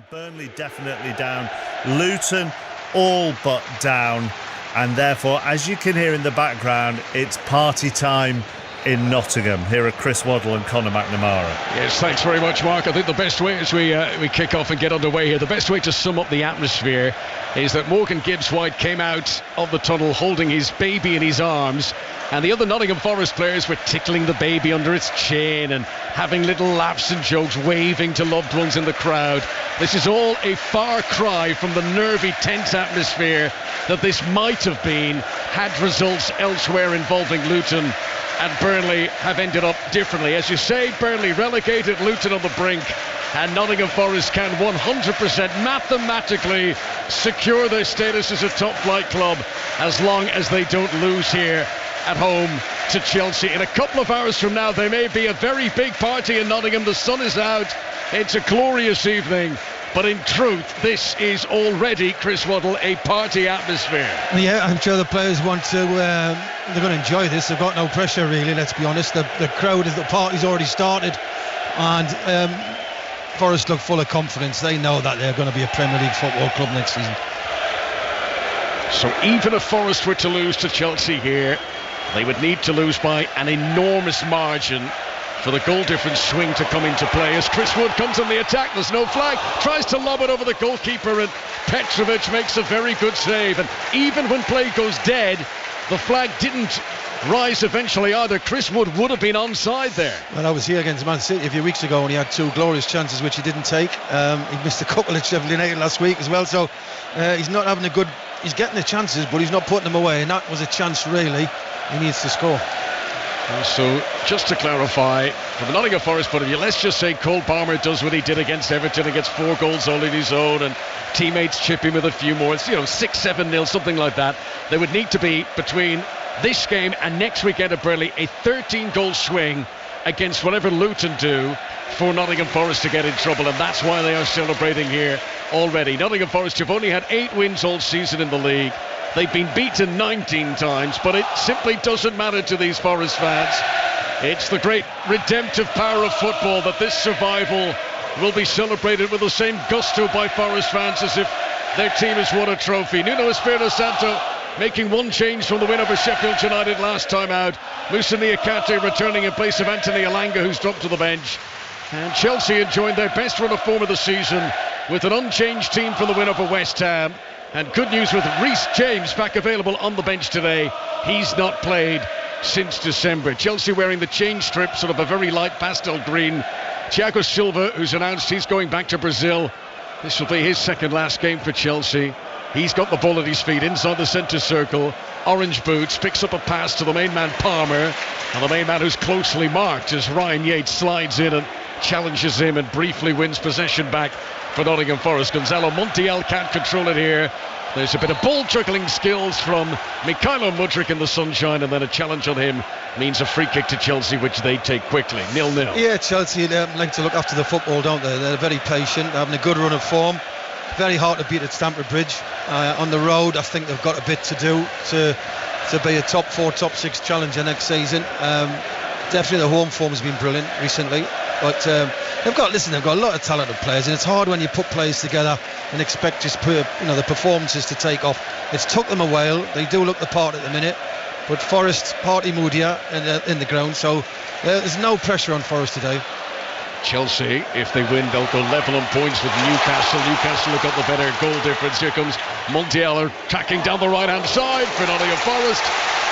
Burnley definitely down, Luton all but down, and therefore, as you can hear in the background, it's party time in Nottingham. Here are Chris Waddle and Conor McNamara. Yes, thanks very much, Mark. I think the best way as we kick off and get underway here, the best way to sum up the atmosphere is that Morgan Gibbs-White came out of the tunnel holding his baby in his arms, and the other Nottingham Forest players were tickling the baby under its chin and having little laughs and jokes, waving to loved ones in the crowd. This is all a far cry from the nervy, tense atmosphere that this might have been had results elsewhere involving Luton and Burnley have ended up differently. As you say, Burnley relegated, Luton on the brink, and Nottingham Forest can 100% mathematically secure their status as a top-flight club as long as they don't lose here at home to Chelsea. In a couple of hours from now, there may be a very big party in Nottingham. The sun is out. It's a glorious evening. But in truth, this is already, Chris Waddle, a party atmosphere. Yeah, I'm sure the players want to, they're going to enjoy this. They've got no pressure, really, let's be honest. The crowd, the party's already started. And Forest look full of confidence. They know that they're going to be a Premier League football club next season. So even if Forest were to lose to Chelsea here, they would need to lose by an enormous margin for the goal difference swing to come into play. As Chris Wood comes on the attack, there's no flag, tries to lob it over the goalkeeper, and Petrovic makes a very good save. And even when play goes dead, the flag didn't rise eventually either. Chris Wood would have been onside there. Well, I was here against Man City a few weeks ago, and he had two glorious chances which he didn't take. He missed a couple at Sheffield United last week as well, so he's not having a good, he's getting the chances, but he's not putting them away, and that was a chance really he needs to score. So, just to clarify, from the Nottingham Forest point of view, let's just say Cole Palmer does what he did against Everton and gets 4 goals all in his own, and teammates chip in with a few more. It's, 6-7-0, something like that. There would need to be, between this game and next weekend at Burnley, a 13-goal swing against whatever Luton do for Nottingham Forest to get in trouble, and that's why they are celebrating here already. Nottingham Forest have only had 8 wins all season in the league. They've been beaten 19 times, but it simply doesn't matter to these Forest fans. It's the great redemptive power of football that this survival will be celebrated with the same gusto by Forest fans as if their team has won a trophy. Nuno Espirito Santo making one change from the win over Sheffield United last time out. Moussa Niakate returning in place of Anthony Elanga, who's dropped to the bench. And Chelsea enjoying their best run of form of the season with an unchanged team from the win over West Ham. And good news with Reece James back available on the bench today. He's not played since December. Chelsea wearing the change strip, sort of a very light pastel green. Thiago Silva, who's announced he's going back to Brazil. This will be his second last game for Chelsea. He's got the ball at his feet inside the centre circle. Orange boots, picks up a pass to the main man Palmer. And the main man who's closely marked as Ryan Yates slides in and challenges him and briefly wins possession back for Nottingham Forest. Gonzalo Montiel can't control it here. There's a bit of ball juggling skills from Mikhailo Mudryk in the sunshine, and then a challenge on him means a free kick to Chelsea, which they take quickly. 0-0. Yeah, Chelsea like to look after the football, don't they? They're very patient, having a good run of form. Very hard to beat at Stamford Bridge. On the road, I think they've got a bit to do to be a top 4, top 6 challenger next season. Definitely the home form has been brilliant recently, but they've got a lot of talented players, and it's hard when you put players together and expect just the performances to take off. It's took them a while. They do look the part at the minute, but Forest party moodier in the ground, so there's no pressure on Forest today. Chelsea, if they win, they'll go level on points with Newcastle. Newcastle have got the better goal difference. Here comes Montiel tracking down the right-hand side for Nottingham Forest.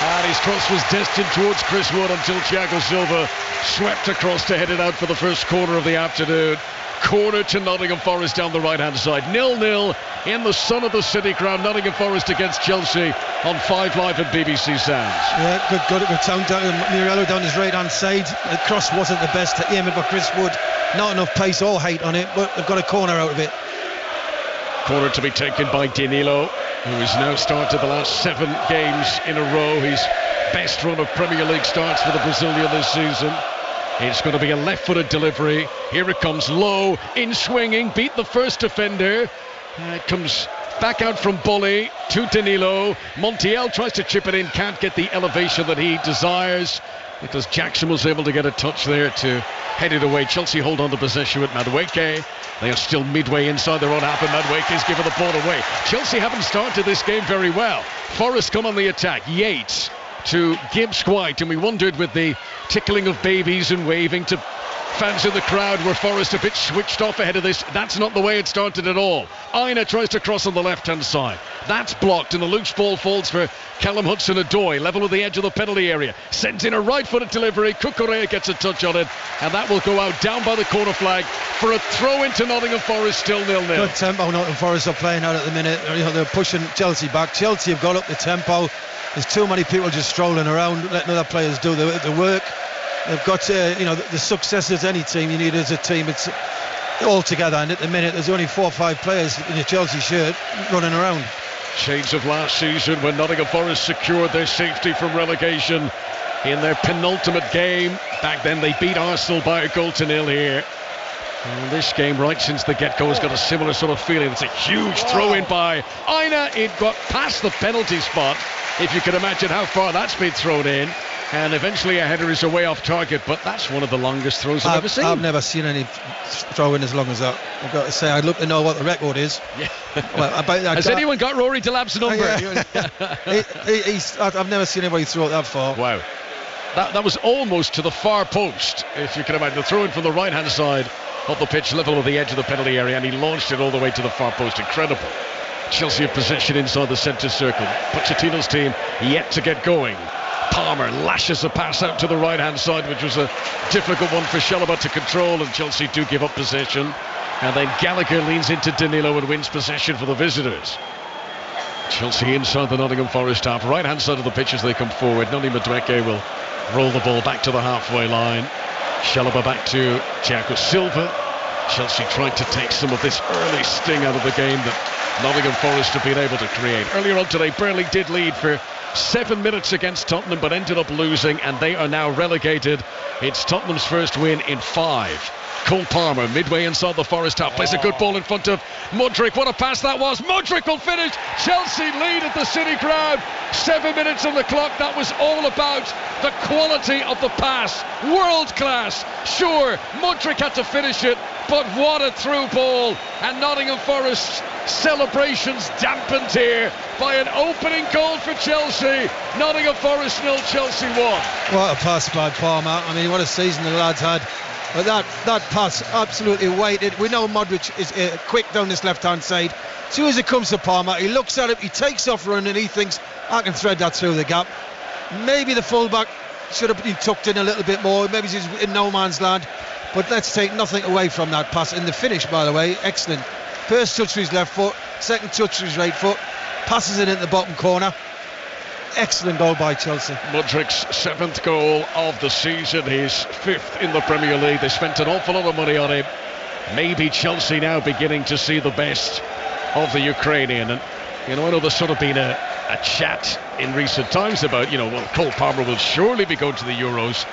And his cross was destined towards Chris Wood until Thiago Silva swept across to head it out for the first corner of the afternoon. Corner to Nottingham Forest down the right-hand side. 0-0 in the sun of the City ground. Nottingham Forest against Chelsea on 5 Live at BBC Sounds. Yeah, good return down Muriello down his right-hand side. The cross wasn't the best to aim it for Chris Wood. Not enough pace or height on it, but they've got a corner out of it. Corner to be taken by Danilo, who has now started the last 7 games in a row. His best run of Premier League starts for the Brazilian this season. It's going to be a left-footed delivery. Here it comes, low, in swinging, beat the first defender. It comes back out from Bully to Danilo. Montiel tries to chip it in, can't get the elevation that he desires. because Jackson was able to get a touch there to head it away. Chelsea hold on to possession with Madueke. They are still midway inside their own half, and Madueke's given the ball away. Chelsea haven't started this game very well. Forest come on the attack. Yates to Gibbs White, and we wondered with the tickling of babies and waving to fans in the crowd, were Forest a bit switched off ahead of this? That's not the way it started at all. Aina tries to cross on the left-hand side. That's blocked, and the loose ball falls for Callum Hudson-Odoi, level with the edge of the penalty area. Sends in a right-footed delivery. Cucurella gets a touch on it, and that will go out down by the corner flag for a throw into Nottingham Forest, still 0-0. Good tempo Nottingham Forest are playing out at the minute. They're pushing Chelsea back. Chelsea have got up the tempo. There's too many people just strolling around, letting other players do the work. They've got the success as any team you need as a team. It's all together, and at the minute there's only 4 or 5 players in a Chelsea shirt running around. Shades of last season when Nottingham Forest secured their safety from relegation in their penultimate game. Back then they beat Arsenal by 1-0 here. And this game, right since the get-go, has got a similar sort of feeling. It's a huge throw-in by Aina. It got past the penalty spot, if you can imagine how far that's been thrown in. And eventually a header is away off target, but that's one of the longest throws I've ever seen. I've never seen any throw-in as long as that. I've got to say, I'd look to know what the record is. Yeah. Well, about that. Has anyone got Rory Delap's number? I've never seen anybody throw it that far. Wow. That was almost to the far post, if you can imagine. The throw-in from the right-hand side of the pitch, level with the edge of the penalty area, and he launched it all the way to the far post. Incredible. Chelsea have possession inside the centre circle. Pochettino's team yet to get going. Palmer lashes a pass out to the right-hand side, which was a difficult one for Chalobah to control, and Chelsea do give up possession. And then Gallagher leans into Danilo and wins possession for the visitors. Chelsea inside the Nottingham Forest half, right-hand side of the pitch as they come forward. Noni Madueke will roll the ball back to the halfway line. Chalobah back to Thiago Silva. Chelsea trying to take some of this early sting out of the game that Nottingham Forest have been able to create. Earlier on today, Burnley did lead for 7 minutes against Tottenham, but ended up losing, and they are now relegated. It's Tottenham's first win in 5. Cole Palmer, midway inside the Forest half, plays a good ball in front of Mudryk. What a pass that was. Mudryk will finish. Chelsea lead at the City Ground. 7 minutes on the clock. That was all about the quality of the pass. World class. Sure, Mudryk had to finish it, but what a through ball. And Nottingham Forest celebrations dampened here by an opening goal for Chelsea. Nottingham Forest 0, Chelsea 1. What a pass by Palmer. I mean, what a season the lads had. But that pass absolutely weighted. We know Modric is quick down this left-hand side. As soon as it comes to Palmer, he looks at it, he takes off running, and he thinks, I can thread that through the gap. Maybe the fullback should have been tucked in a little bit more. Maybe he's in no man's land. But let's take nothing away from that pass. And the finish, by the way, excellent. First touch to his left foot, second touch to his right foot, passes it into the bottom corner. Excellent goal by Chelsea. Mudryk's 7th goal of the season, his 5th in the Premier League. They spent an awful lot of money on him. Maybe Chelsea now beginning to see the best of the Ukrainian. And I know there's sort of been a chat in recent times about, Cole Palmer will surely be going to the Euros.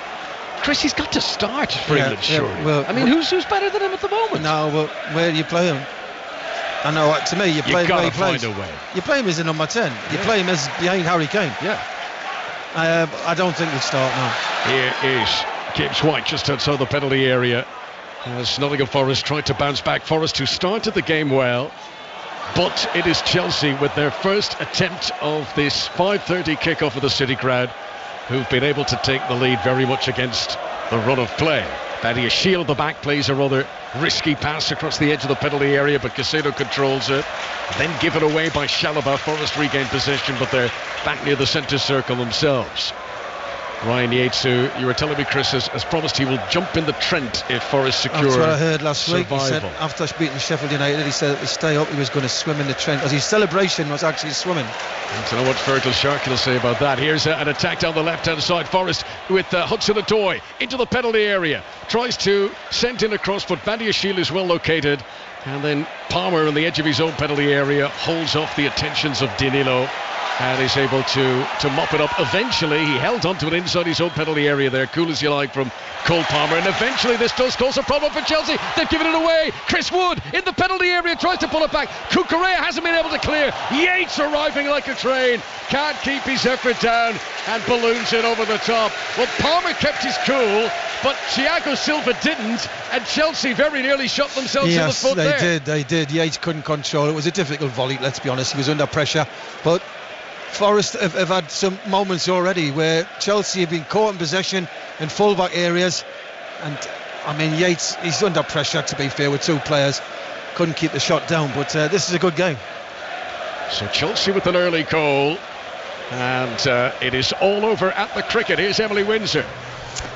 Chris, he's got to start for England, surely. Well, who's better than him at the moment? No, but where do you play him? I know, to me, you play him where he plays. Find a way. You play him as a number 10. You play him as behind Harry Kane. Yeah. I don't think he'll start now. Here is Gibbs White just outside the penalty area. As Nottingham Forest tried to bounce back. Forest, who started the game well, but it is Chelsea with their first attempt of this 5:30 kickoff of the City Ground, who've been able to take the lead very much against the run of play. Badiashile at the back plays a rather risky pass across the edge of the penalty area, but Caicedo controls it. Then given away by Chalobah. Forest regain possession, but they're back near the centre circle themselves. Ryan Yates, who you were telling me, Chris, has promised he will jump in the Trent if Forest secure That's what I heard last week. survival. He said after beating Sheffield United, he said to stay up, he was going to swim in the Trent, because his celebration was actually swimming. I don't know what Fergal Sharkey will say about that. Here's an attack down the left-hand side. Forest with Hudson-Odoi into the penalty area. Tries to send in a cross, but Badiashile is well located. And then Palmer on the edge of his own penalty area holds off the attentions of Danilo. and he's able to mop it up. Eventually he held on to it inside his own penalty area there, cool as you like, from Cole Palmer, and eventually this does cause a problem for Chelsea. They've given it away. Chris Wood in the penalty area tries to pull it back. Cucurella hasn't been able to clear. Yates arriving like a train, can't keep his effort down and balloons it over the top. Well, Palmer kept his cool, but Thiago Silva didn't, and Chelsea very nearly shot themselves in the foot there. They did. Yates couldn't control it. It was a difficult volley, let's be honest. He was under pressure, but Forest have had some moments already where Chelsea have been caught in possession in full-back areas, and I mean, Yates, he's under pressure, to be fair, with two players, couldn't keep the shot down, but this is a good game. So Chelsea with an early goal, and it is all over at the cricket. Here's Emily Windsor.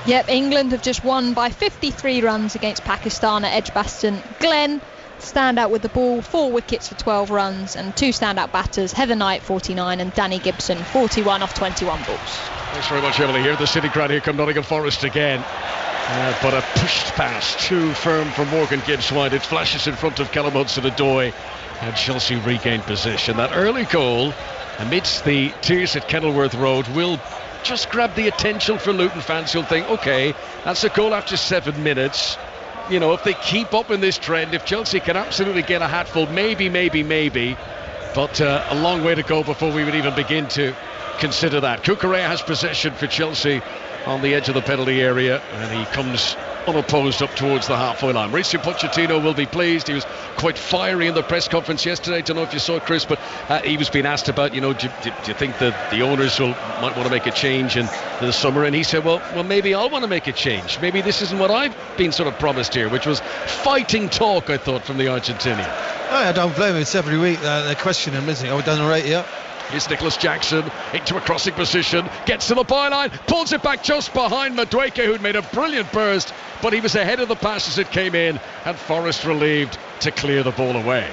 Yep, England have just won by 53 runs against Pakistan at Edgbaston. Glenn stand out with the ball, 4 wickets for 12 runs, and 2 standout batters, Heather Knight 49 and Danny Gibson 41 off 21 balls. Thanks very much, Emily. Here at the City Ground, here come Nottingham Forest again, but a pushed pass too firm for Morgan Gibbs wide. It flashes in front of Callum Hudson-Odoi, and Chelsea regained possession. That early goal amidst the tears at Kenilworth Road will just grab the attention for Luton fans who'll think, okay, that's a goal after 7 minutes. You know, if they keep up in this trend, if Chelsea can absolutely get a hatful, maybe, but a long way to go before we would even begin to consider that. Cucurella has possession for Chelsea on the edge of the penalty area, and he comes unopposed up towards the halfway line. Mauricio Pochettino will be pleased. He was quite fiery in the press conference yesterday. I don't know if you saw it, Chris, but he was being asked about, do you think that the owners might want to make a change in the summer? And he said, well, maybe I'll want to make a change. Maybe this isn't what I've been sort of promised here, which was fighting talk, I thought, from the Argentinian. I don't blame him. It's every week they question him, isn't it? We've done all right here. Here's Nicholas Jackson into a crossing position, gets to the byline, pulls it back just behind Madueke, who'd made a brilliant burst, but he was ahead of the pass as it came in, and Forrest relieved to clear the ball away.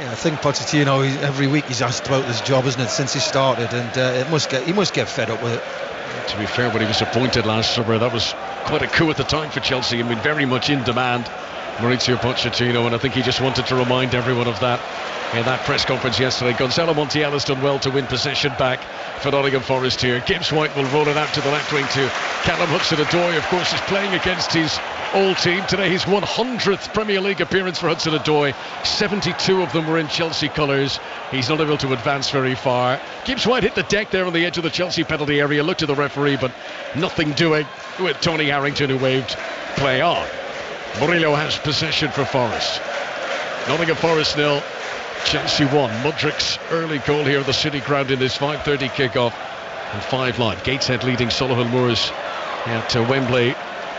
Yeah, I think Pochettino, every week he's asked about this job, isn't it, since he started, and he must get fed up with it. To be fair, when he was appointed last summer, that was quite a coup at the time for Chelsea. I mean, very much in demand, Mauricio Pochettino, and I think he just wanted to remind everyone of that in that press conference yesterday. Gonzalo Montiel has done well to win possession back for Nottingham Forest here. Gibbs White will roll it out to the left wing to Callum Hudson-Odoi. Of course, is playing against his old team today. His 100th Premier League appearance for Hudson-Odoi. 72 of them were in Chelsea colours. He's not able to advance very far. Gibbs White hit the deck there on the edge of the Chelsea penalty area. Looked at the referee, but nothing doing with Tony Harrington, who waved play on. Murillo has possession for Forest. Nottingham Forest 0, Chelsea 1. Mudrick's early goal here at the City Ground in this 5:30 kickoff, and 5 line. Gateshead leading Solihull Moors at Wembley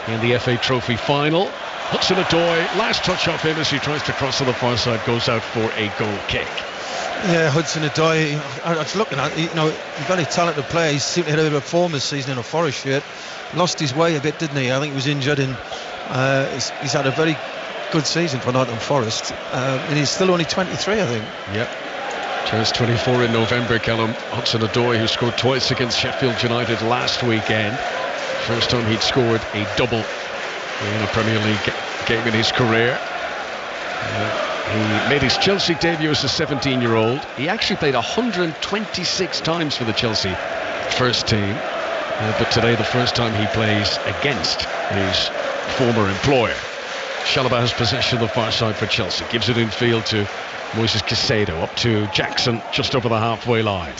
in the FA Trophy final. Hudson-Odoi, last touch off him as he tries to cross to the far side, goes out for a goal kick. Yeah, Hudson-Odoi, I was looking at, very talented player. He seemed to hit a bit of form this season in a Forest shirt. Lost his way a bit, didn't he? I think he was injured, and he's had a very good season for Nottingham Forest, and he's still only 23, I think. Yep. Turns 24 in November. Callum Hudson-Odoi, who scored twice against Sheffield United last weekend. First time he'd scored a double in a Premier League game in his career. He made his Chelsea debut as a 17-year-old. He actually played 126 times for the Chelsea first team, but today the first time he plays against his former employer. Chalobah has possession of the far side for Chelsea. Gives it in field to Moises Caicedo, up to Jackson just over the halfway line.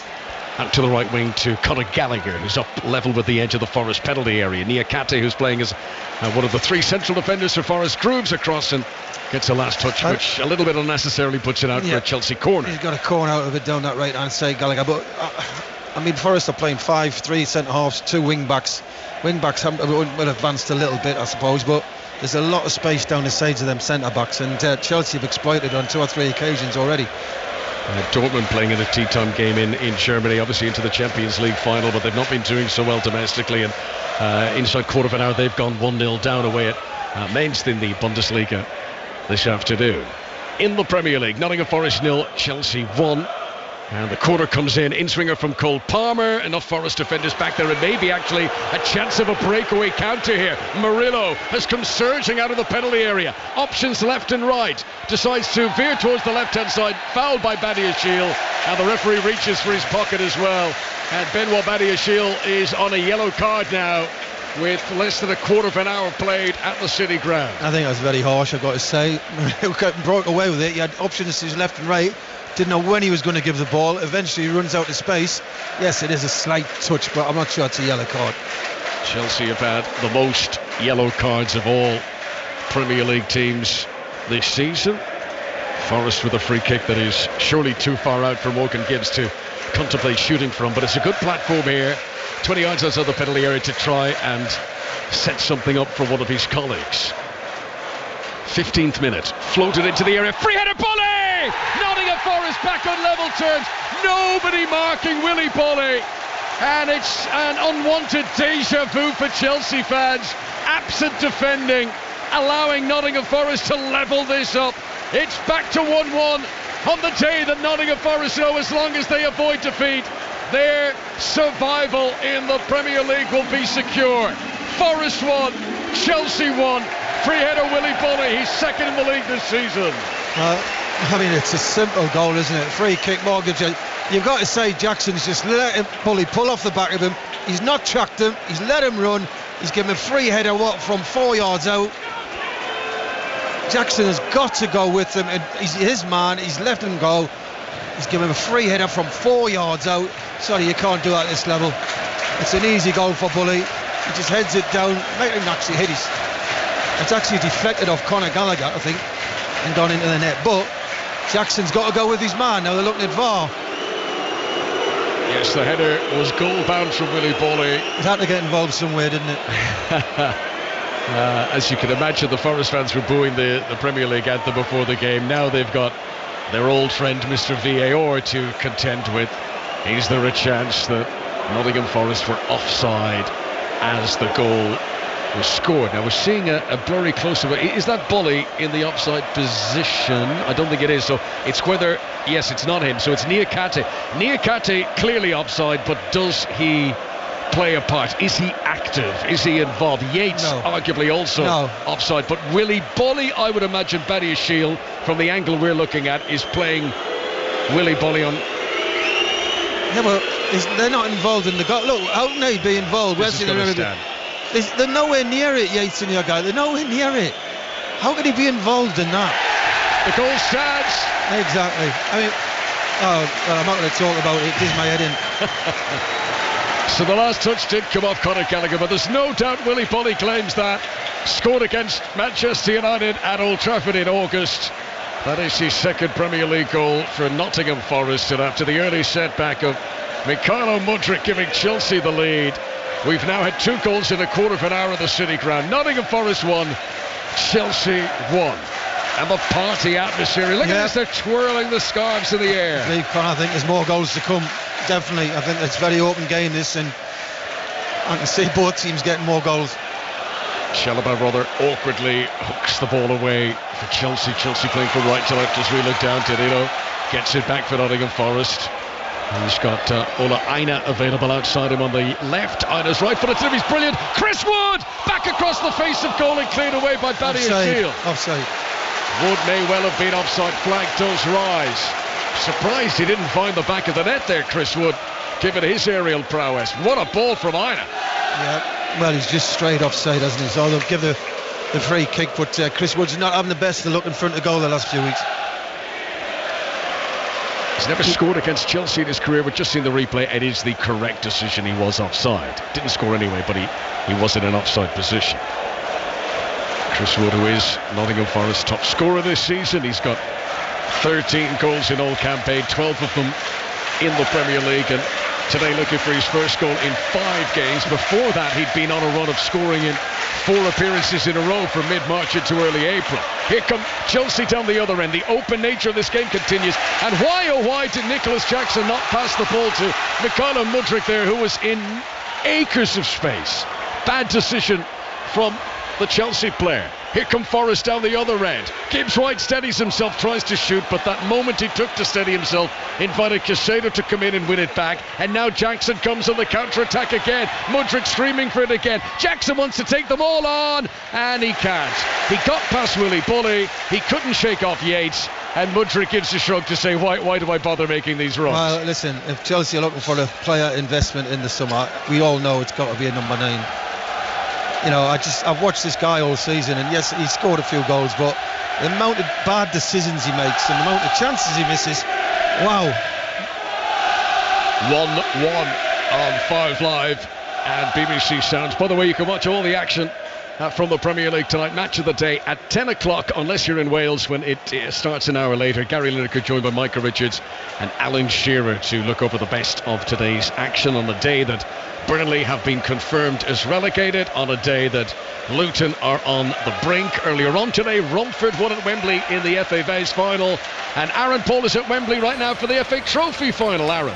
Out to the right wing to Conor Gallagher, who's up level with the edge of the Forest penalty area. Niakate, who's playing as one of the 3 central defenders for Forest, grooves across and gets a last touch, which a little bit unnecessarily puts it out for a Chelsea corner. He's got a corner out of it down that right hand side, Gallagher, but Forest are playing 5-3 centre halves, 2 wing backs. Wing backs have advanced a little bit, I suppose, but there's a lot of space down the sides of them centre backs, and Chelsea have exploited on 2 or 3 occasions already. Dortmund playing in a tea time game in Germany, obviously into the Champions League final, but they've not been doing so well domestically, and inside quarter of an hour they've gone 1-0 down away at Mainz in the Bundesliga this afternoon. In the Premier League, Nottingham Forest 0, Chelsea 1. And the corner comes in swinger from Cole Palmer. Enough Forest defenders back there, and maybe actually a chance of a breakaway counter here. Murillo has come surging out of the penalty area. Options left and right. Decides to veer towards the left-hand side. Fouled by Badiashile. And the referee reaches for his pocket as well. And Benoit Badiashile is on a yellow card now, with less than a quarter of an hour played at the City ground. I think that's very harsh, I've got to say. Broke away with it. He had options to his left and right. Didn't know when he was going to give the ball. Eventually he runs out of space. Yes, it is a slight touch, but I'm not sure it's a yellow card. Chelsea have had the most yellow cards of all Premier League teams this season. Forest with a free kick that is surely too far out for Morgan Gibbs to contemplate shooting from, but it's a good platform here, 20 yards outside the penalty area, to try and set something up for one of his colleagues. 15th minute, floated into the area, free header, Bolly! Nottingham Forest back on level terms, nobody marking Willy Bolly, and it's an unwanted deja vu for Chelsea fans. Absent defending, allowing Nottingham Forest to level this up. It's back to 1-1 on the day that Nottingham Forest know as long as they avoid defeat, their survival in the Premier League will be secure. Forest won, Chelsea won. Free header Willy Bolly, he's second in the league this season. I mean, it's a simple goal, isn't it? Free kick, Morgan. You've got to say Jackson's just let him pull off the back of him. He's not tracked him, he's let him run. He's given a free header from 4 yards out. Jackson has got to go with him, and he's his man. He's let him go. He's given him a free header from 4 yards out. Sorry, you can't do that at this level. It's an easy goal for Bully. He just heads it down. Might even actually hit his. It's actually deflected off Conor Gallagher, I think, and gone into the net. But Jackson's got to go with his man. Now they're looking at VAR. Yes, the header was goal bound from Willy Bolly. It had to get involved somewhere, didn't it? As you can imagine, the Forest fans were booing the Premier League anthem before the game. Now they've got their old friend Mr. VAR to contend with. Is there a chance that Nottingham Forest were offside as the goal was scored? Now we're seeing a blurry close-up. Is that Bolly in the offside position? I don't think it is. So it's whether, yes, it's not him. So it's Niakate. Niakate clearly offside, but does he play a part? Is he active? Is he involved? Yates arguably also offside, but Willy Bolly, I would imagine Badiashile, from the angle we're looking at, is playing Willy Bolly on. Yeah, well, they're not involved in the goal. Look, how can they be involved? They're nowhere near it, Yates and your guy. They're nowhere near it. How can he be involved in that? The goal stands. Exactly. I mean, well, I'm not going to talk about it. It gives my head in. So the last touch did come off Conor Gallagher, but there's no doubt Willy Bolly claims that. Scored against Manchester United at Old Trafford in August. That is his second Premier League goal for Nottingham Forest, and after the early setback of Mikhailo Mudryk giving Chelsea the lead, we've now had 2 goals in a quarter of an hour at the City ground. Nottingham Forest won, Chelsea won. And the party atmosphere, look at this, they're twirling the scarves in the air. I think there's more goals to come, definitely. I think it's a very open game, this, and I can see both teams getting more goals. Chalobah rather awkwardly hooks the ball away for Chelsea. Chelsea playing from right to left as we look down. Danilo gets it back for Nottingham Forest. And he's got Ola Aina available outside him on the left. Aina's right foot delivery is brilliant. Chris Wood back across the face of goal and cleared away by Badiashile. Offside. Wood may well have been offside. Flag does rise. Surprised he didn't find the back of the net there, Chris Wood, given his aerial prowess. What a ball from Aina. Yeah. Well, he's just straight offside, hasn't he? So they'll give the free kick, but Chris Wood's not having the best of luck in front of goal the last few weeks. He's never scored against Chelsea in his career. We've just seen the replay. It is the correct decision. He was offside. Didn't score anyway, but he was in an offside position. Chris Wood, who is Nottingham Forest's top scorer this season. He's got 13 goals in all campaign, 12 of them in the Premier League, and today looking for his first goal in 5 games. Before that, he'd been on a run of scoring in 4 appearances in a row from mid-March into early April. Here come Chelsea down the other end. The open nature of this game continues. And why, oh why, did Nicholas Jackson not pass the ball to Mikhailo Mudryk there, who was in acres of space? Bad decision from the Chelsea player. Here come Forrest down the other end. Gibbs White steadies himself, tries to shoot, but that moment he took to steady himself invited Caicedo to come in and win it back. And now Jackson comes on the counter-attack again. Mudryk screaming for it again. Jackson wants to take them all on, and he can't. He got past Willy Bully, he couldn't shake off Yates, and Mudryk gives a shrug to say, why do I bother making these runs? Well, listen, if Chelsea are looking for a player investment in the summer, we all know it's got to be a number 9. You know, I've watched this guy all season, and yes, he scored a few goals, but the amount of bad decisions he makes and the amount of chances he misses, wow. 1-1 on 5 Live and BBC Sounds. By the way, you can watch all the action from the Premier League tonight. Match of the day at 10 o'clock, unless you're in Wales when it starts an hour later. Gary Lineker joined by Micah Richards and Alan Shearer to look over the best of today's action on the day that Burnley have been confirmed as relegated, on a day that Luton are on the brink. Earlier on today, Romford won at Wembley in the FA Vase final, and Aaron Paul is at Wembley right now for the FA Trophy final. Aaron.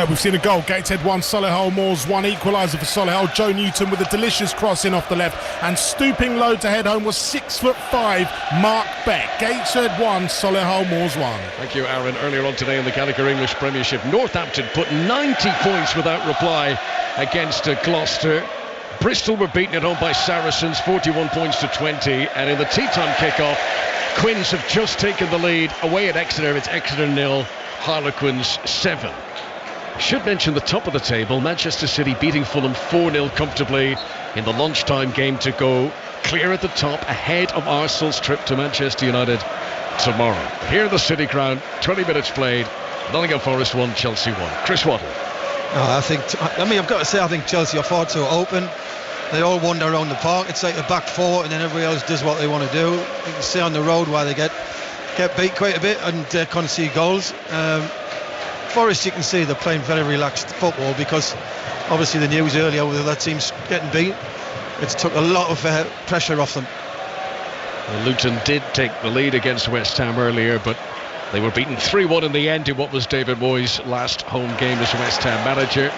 We've seen a goal. Gateshead 1, Solihull Moors 1. Equaliser for Solihull. Joe Newton with a delicious cross in off the left, and stooping low to head home was 6'5" Mark Beck. Gateshead 1, Solihull Moors 1. Thank you, Aaron. Earlier on today in the Gallagher English Premiership, Northampton put 90 points without reply against Gloucester. Bristol were beaten at home by Saracens, 41 points to 20, and in the tea-time kick-off, Quins have just taken the lead away at Exeter. It's Exeter 0, Harlequins 7. Should mention the top of the table, Manchester City beating Fulham 4-0 comfortably in the lunchtime game to go clear at the top, ahead of Arsenal's trip to Manchester United tomorrow. Here in the City Ground, 20 minutes played, Nottingham Forest 1, Chelsea 1. Chris Waddle. I've got to say, I think Chelsea are far too open. They all wander around the park. It's like a back four, and then everybody else does what they want to do. You can see on the road why they get beat quite a bit and concede goals. Forest, you can see they're playing very relaxed football, because obviously the news earlier with their teams getting beat, it's took a lot of pressure off them. Well, Luton did take the lead against West Ham earlier, but they were beaten 3-1 in the end in what was David Moyes' last home game as West Ham manager.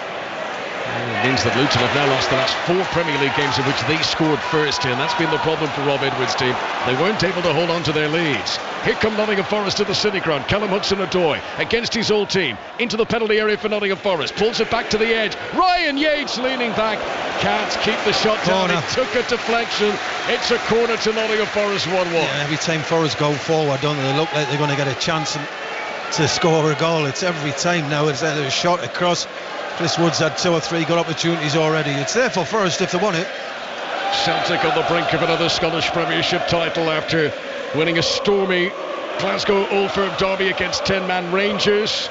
It means that Luton have now lost the last 4 Premier League games in which they scored first, and that's been the problem for Rob Edwards' team. They weren't able to hold on to their leads. Here come Nottingham Forest to the City Ground. Callum Hudson-Odoi against his old team into the penalty area for Nottingham Forest, pulls it back to the edge. Ryan Yates leaning back, can't keep the shot down. It took a deflection. It's a corner to Nottingham Forest 1-1. Yeah, every time Forest go forward, don't they look like they're going to get a chance to score a goal. It's every time now. It's a shot across. Chris Wood's had 2 or 3 good opportunities already. It's there for Forest if they want it. Celtic on the brink of another Scottish Premiership title after winning a stormy Glasgow Old Firm derby against 10-man Rangers.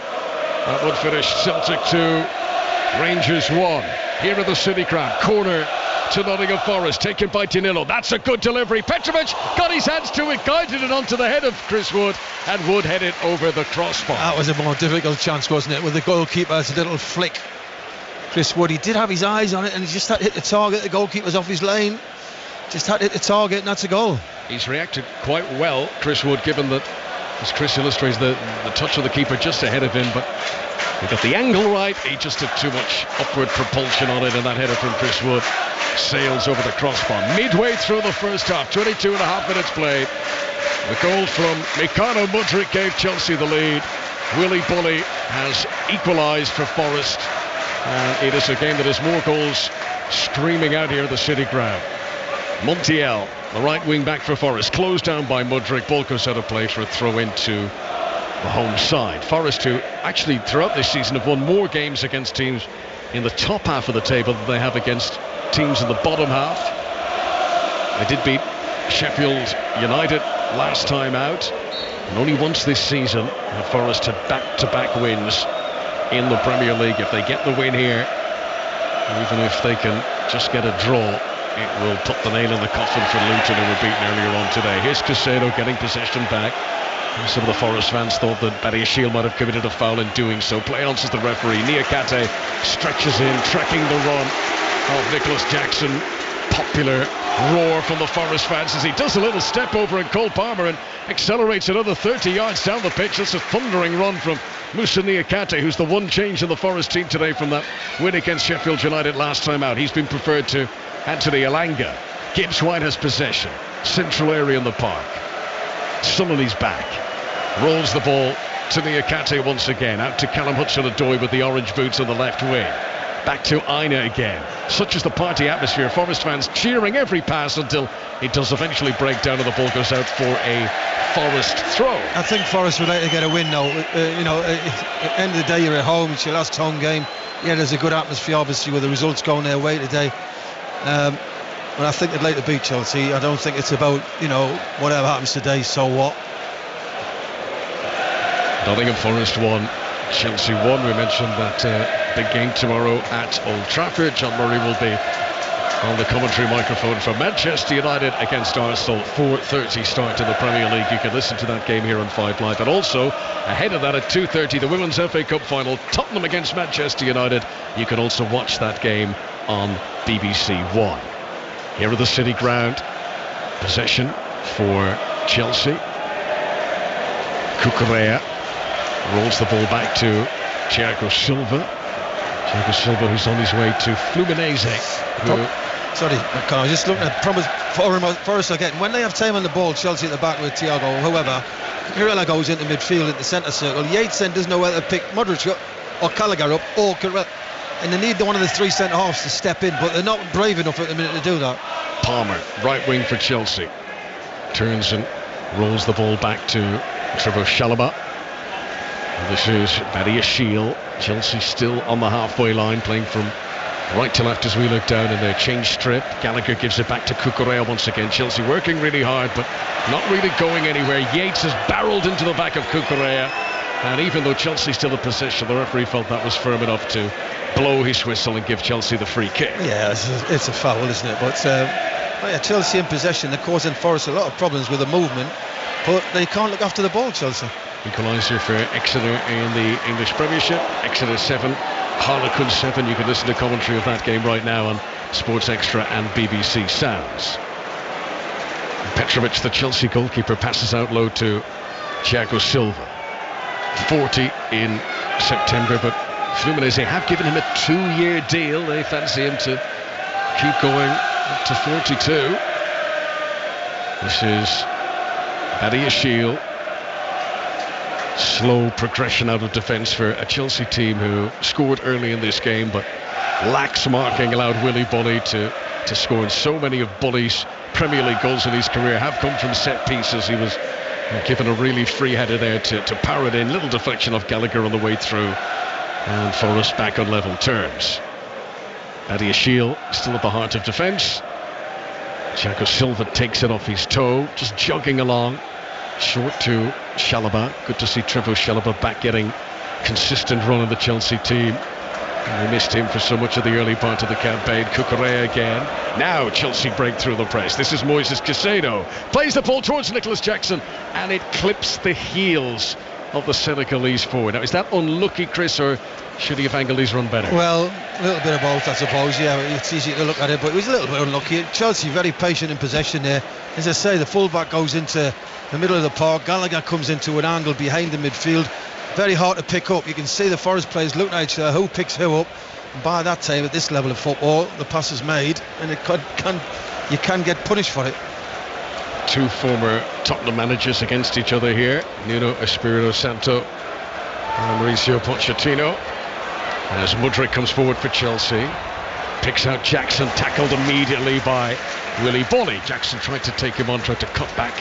That would finish Celtic 2, Rangers 1. Here at the City Ground, corner to Nottingham Forest, taken by Danilo. That's a good delivery. Petrovic got his hands to it, guided it onto the head of Chris Wood, and Wood headed over the crossbar. That was a more difficult chance, wasn't it, with the goalkeeper's little flick. Chris Wood, he did have his eyes on it, and he just had to hit the target. The goalkeeper's off his lane, just had to hit the target, and that's a goal. He's reacted quite well, Chris Wood, given that, as Chris illustrates, the touch of the keeper just ahead of him, but he got the angle right. He just had too much upward propulsion on it, and that header from Chris Wood sails over the crossbar. Midway through the first half, 22 and a half minutes played. The goal from Mikhailo Mudryk gave Chelsea the lead. Willy Bully has equalised for Forest, and it is a game that has more goals streaming out here at the City Ground. Montiel, the right wing back for Forest, closed down by Mudryk. Ball goes out of play for a throw into the home side. Forest, who actually throughout this season have won more games against teams in the top half of the table than they have against teams in the bottom half. They did beat Sheffield United last time out, and only once this season have Forest had back-to-back wins in the Premier League. If they get the win here, even if they can just get a draw, it will put the nail in the coffin for Luton, who were beaten earlier on today. Here's Caicedo getting possession back. Some of the Forest fans thought that Badiashile might have committed a foul in doing so. Play on, says the referee. Niakate stretches in, tracking the run of Nicholas Jackson. Popular roar from the Forest fans as he does a little step over and Cole Palmer and accelerates another 30 yards down the pitch. That's a thundering run from Moussa Niakate, who's the one change in the Forest team today from that win against Sheffield United last time out. He's been preferred to Anthony Elanga. Gibbs White has possession. Central area in the park. Sullivan's back. Rolls the ball to the Akate once again. Out to Callum Hudson-Odoi with the orange boots on the left wing. Back to Aina again. Such is the party atmosphere. Forest fans cheering every pass until it does eventually break down and the ball goes out for a Forest throw. I think Forest would like to get a win now. At the end of the day, you're at home. It's your last home game. Yeah, there's a good atmosphere, obviously, with the results going their way today. But I think they'd like to beat Chelsea. I don't think it's about, whatever happens today, so what. Nottingham Forest 1, Chelsea 1. We mentioned that big game tomorrow at Old Trafford. John Murray will be on the commentary microphone for Manchester United against Arsenal. 4:30 start to the Premier League. You can listen to that game here on 5 Live. And also, ahead of that at 2:30, the Women's FA Cup final, Tottenham against Manchester United. You can also watch that game on BBC One. Here at the City Ground, possession for Chelsea. Cucurella rolls the ball back to Thiago Silva. Thiago Silva, who's on his way to Fluminense. Sorry, Conor, just looking at Forest are getting. When they have time on the ball, Chelsea at the back with Thiago, whoever, Cucurella goes into midfield at the centre circle. Yates then doesn't know whether to pick Modric or Gallagher up or Cucurella. And they need one of the three centre-halves to step in, but they're not brave enough at the minute to do that. Palmer, right wing for Chelsea. Turns and rolls the ball back to Trevoh Chalobah. This is Badiashile. Chelsea still on the halfway line, playing from right to left as we look down in their change strip. Gallagher gives it back to Cucurella once again. Chelsea working really hard, but not really going anywhere. Yates has barreled into the back of Cucurella. And even though Chelsea still in possession, the referee felt that was firm enough to blow his whistle and give Chelsea the free kick. Yeah, it's a foul, isn't it? But Chelsea in possession, they're causing Forest a lot of problems with the movement, but they can't look after the ball, Chelsea. Equaliser for Exeter in the English Premiership. Exeter 7, Harlequin 7. You can listen to commentary of that game right now on Sports Extra and BBC Sounds. Petrovic, the Chelsea goalkeeper, passes out low to Thiago Silva. 40 in September, but Fluminense have given him a 2-year deal. They fancy him to keep going up to 42. This is Badiashile. Slow progression out of defence for a Chelsea team who scored early in this game, but lax marking allowed Willy Bolly to score. And so many of Bolly's Premier League goals in his career have come from set pieces. He was given a really free header there to power it in. Little deflection off Gallagher on the way through, and Forest back on level terms. Badiashile still at the heart of defence. Thiago Silva takes it off his toe, just jogging along. Short to Chalobah. Good to see Trevoh Chalobah back getting consistent run in the Chelsea team. We missed him for so much of the early part of the campaign. Cucurella again. Now Chelsea break through the press. This is Moises Caicedo. Plays the ball towards Nicholas Jackson, and it clips the heels of the Senegalese forward. Now, is that unlucky, Chris, or should he have angled his run better? Well, a little bit of both, I suppose. Yeah, it's easy to look at it, but it was a little bit unlucky. Chelsea very patient in possession there. As I say, the fullback goes into the middle of the park. Gallagher comes into an angle behind the midfield. Very hard to pick up. You can see the Forest players looking at each other, who picks who up. And by that time, at this level of football, the pass is made, and you can get punished for it. Two former Tottenham managers against each other here. Nuno Espirito Santo and Mauricio Pochettino. As Mudryk comes forward for Chelsea, picks out Jackson, tackled immediately by Willy Bolly. Jackson tried to take him on, tried to cut back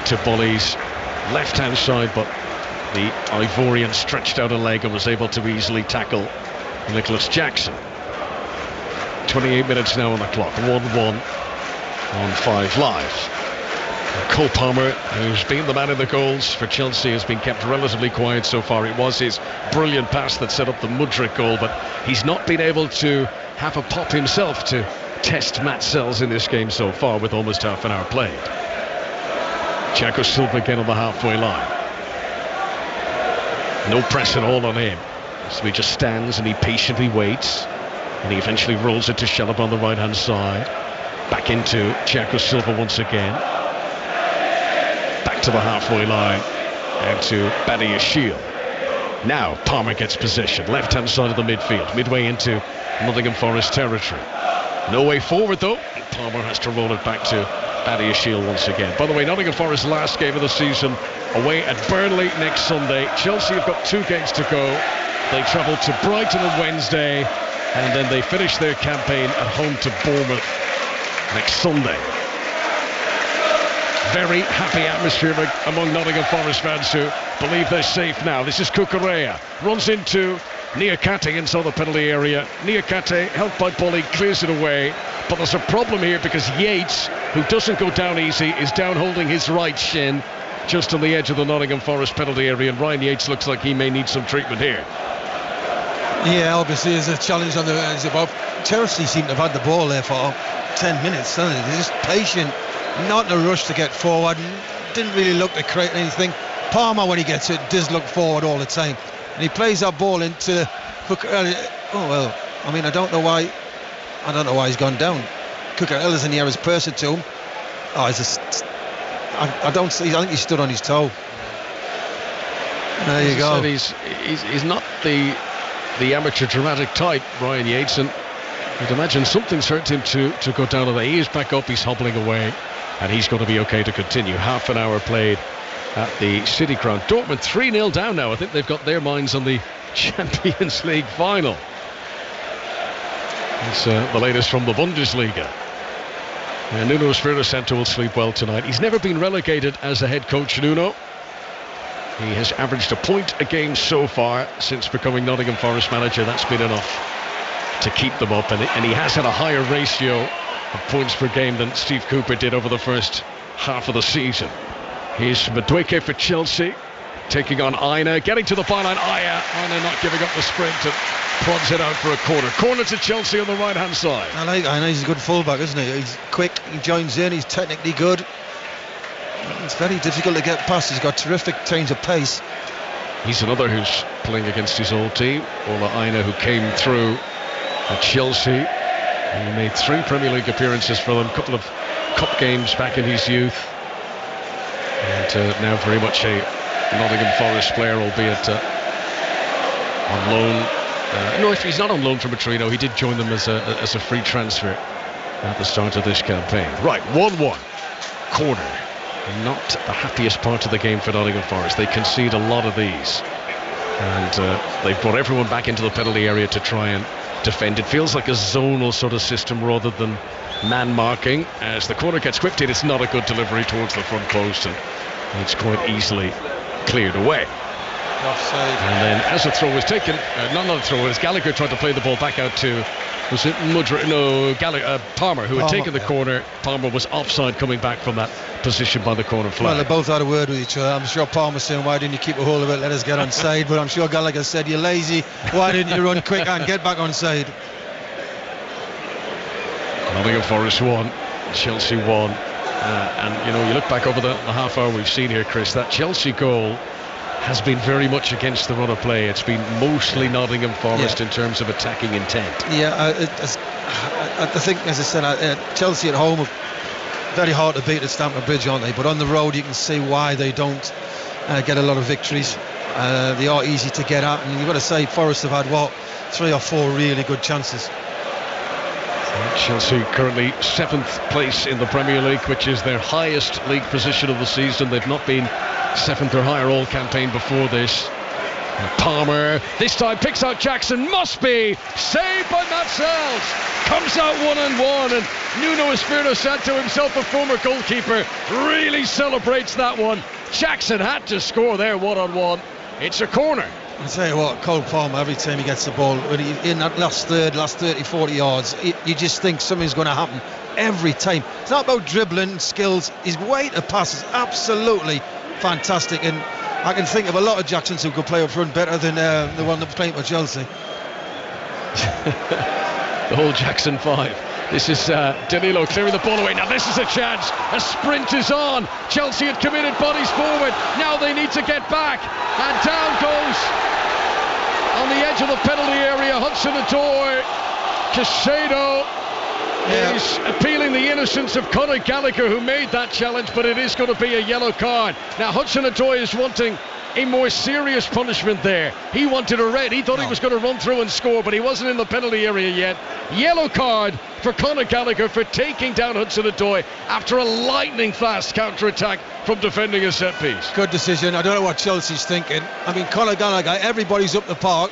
to Bolly's left-hand side, but the Ivorian stretched out a leg and was able to easily tackle Nicholas Jackson. 28 minutes now on the clock, 1-1 on 5 Live. Cole Palmer, who's been the man in the goals for Chelsea, has been kept relatively quiet so far. It was his brilliant pass that set up the Mudryk goal, but he's not been able to have a pop himself to test Matt Sells in this game so far, with almost half an hour played. Thiago Silva again on the halfway line. No press at all on him. So he just stands and he patiently waits, and he eventually rolls it to Chalobah on the right hand side. Back into Thiago Silva once again. Back to the halfway line and to Badiashile. Now Palmer gets possession, left hand side of the midfield, midway into Nottingham Forest territory. No way forward though. Palmer has to roll it back to Badiashile once again. By the way, Nottingham Forest's last game of the season away at Burnley next Sunday. Chelsea have got 2 games to go. They travel to Brighton on Wednesday, and then they finish their campaign at home to Bournemouth next Sunday. Very happy atmosphere among Nottingham Forest fans who believe they're safe now. This is Cucurella, runs into Niakate inside the penalty area. Niakate, helped by Bully, clears it away. But there's a problem here because Yates, who doesn't go down easy, is down holding his right shin just on the edge of the Nottingham Forest penalty area, and Ryan Yates looks like he may need some treatment here. Yeah, obviously there's a challenge on the edge above. Chelsea seem to have had the ball there for 10 minutes, haven't they? They're just patient, not in a rush to get forward, didn't really look to create anything. Palmer, when he gets it, does look forward all the time, and he plays that ball into Cucurella. Oh well, I mean, I don't know why he's gone down. Cucurella's in the nearest person to him. Oh, I don't see. I think he stood on his toe. There you go. He's not the amateur dramatic type, Ryan Yates, and you'd imagine something's hurt him to go down on that. He is back up, he's hobbling away, and he's going to be okay to continue. Half an hour played at the City Ground. Dortmund 3-0 down now. I think they've got their minds on the Champions League final. It's the latest from the Bundesliga. And Nuno Espirito Santo will sleep well tonight. He's never been relegated as a head coach, Nuno. He has averaged a point a game so far since becoming Nottingham Forest manager. That's been enough to keep them up, and he has had a higher ratio of points per game than Steve Cooper did over the first half of the season. Here's Madueke for Chelsea, taking on Aina, getting to the byline. Aina not giving up the sprint and prods it out for a corner to Chelsea on the right hand side. I like Aina. He's a good fullback, isn't he? He's quick, he joins in, he's technically good. It's very difficult to get past. He's got terrific change of pace. He's another who's playing against his old team, Ola Aina, who came through at Chelsea. He made 3 Premier League appearances for them, a couple of cup games back in his youth, and now very much a Nottingham Forest player, albeit on loan. No, if he's not on loan from Matrino, he did join them as a free transfer at the start of this campaign. Right, 1-1. Corner. Not the happiest part of the game for Nottingham Forest. They concede a lot of these, and they've brought everyone back into the penalty area to try and defend. It feels like a zonal sort of system rather than man marking. As the corner gets whipped in, it's not a good delivery towards the front post, and it's quite easily cleared away. Offside. And then as a throw is taken, not a throw, as Gallagher tried to play the ball back out to, was it Palmer, who had taken the corner. Palmer was offside coming back from that position by the corner flag. Well, they both had a word with each other. I'm sure Palmer saying, why didn't you keep a hold of it, let us get on side? But I'm sure Gallagher said, you're lazy, why didn't you run quick and get back on side? Nottingham Forest 1, Chelsea 1. And you look back over the half hour we've seen here, Chris, that Chelsea goal has been very much against the run of play. It's been mostly Nottingham Forest in terms of attacking intent. Yeah, I think, as I said, Chelsea at home are very hard to beat at Stamford Bridge, aren't they? But on the road you can see why they don't get a lot of victories. They are easy to get at, and you've got to say Forest have had 3 or 4 really good chances. Chelsea currently 7th place in the Premier League, which is their highest league position of the season. They've not been 7th or higher all campaign before this. And Palmer this time picks out Jackson, must be saved by Matt Sells, comes out 1-on-1, and Nuno Espirito Santo, himself a former goalkeeper, really celebrates that one. Jackson had to score there 1-on-1. It's a corner. I tell you what, Cole Palmer, every time he gets the ball, when in that last 30, 40 yards, you just think something's going to happen every time. It's not about dribbling, skills. His weight of pass is absolutely fantastic, and I can think of a lot of Jacksons who could play up front better than the one that's playing for Chelsea. The whole Jackson 5. This is Danilo clearing the ball away. Now this is a chance. A sprint is on. Chelsea had committed bodies forward. Now they need to get back. And down goes, on the edge of the penalty area, Hudson-Odoi. Caicedo is appealing the innocence of Conor Gallagher, who made that challenge, but it is going to be a yellow card. Now Hudson-Odoi is wanting a more serious punishment there. He wanted a red. He thought he was going to run through and score, but he wasn't in the penalty area yet. Yellow card for Conor Gallagher for taking down Hudson-Odoi after a lightning fast counter-attack from defending a set piece. Good decision. I don't know what Chelsea's thinking. I mean, Conor Gallagher, everybody's up the park.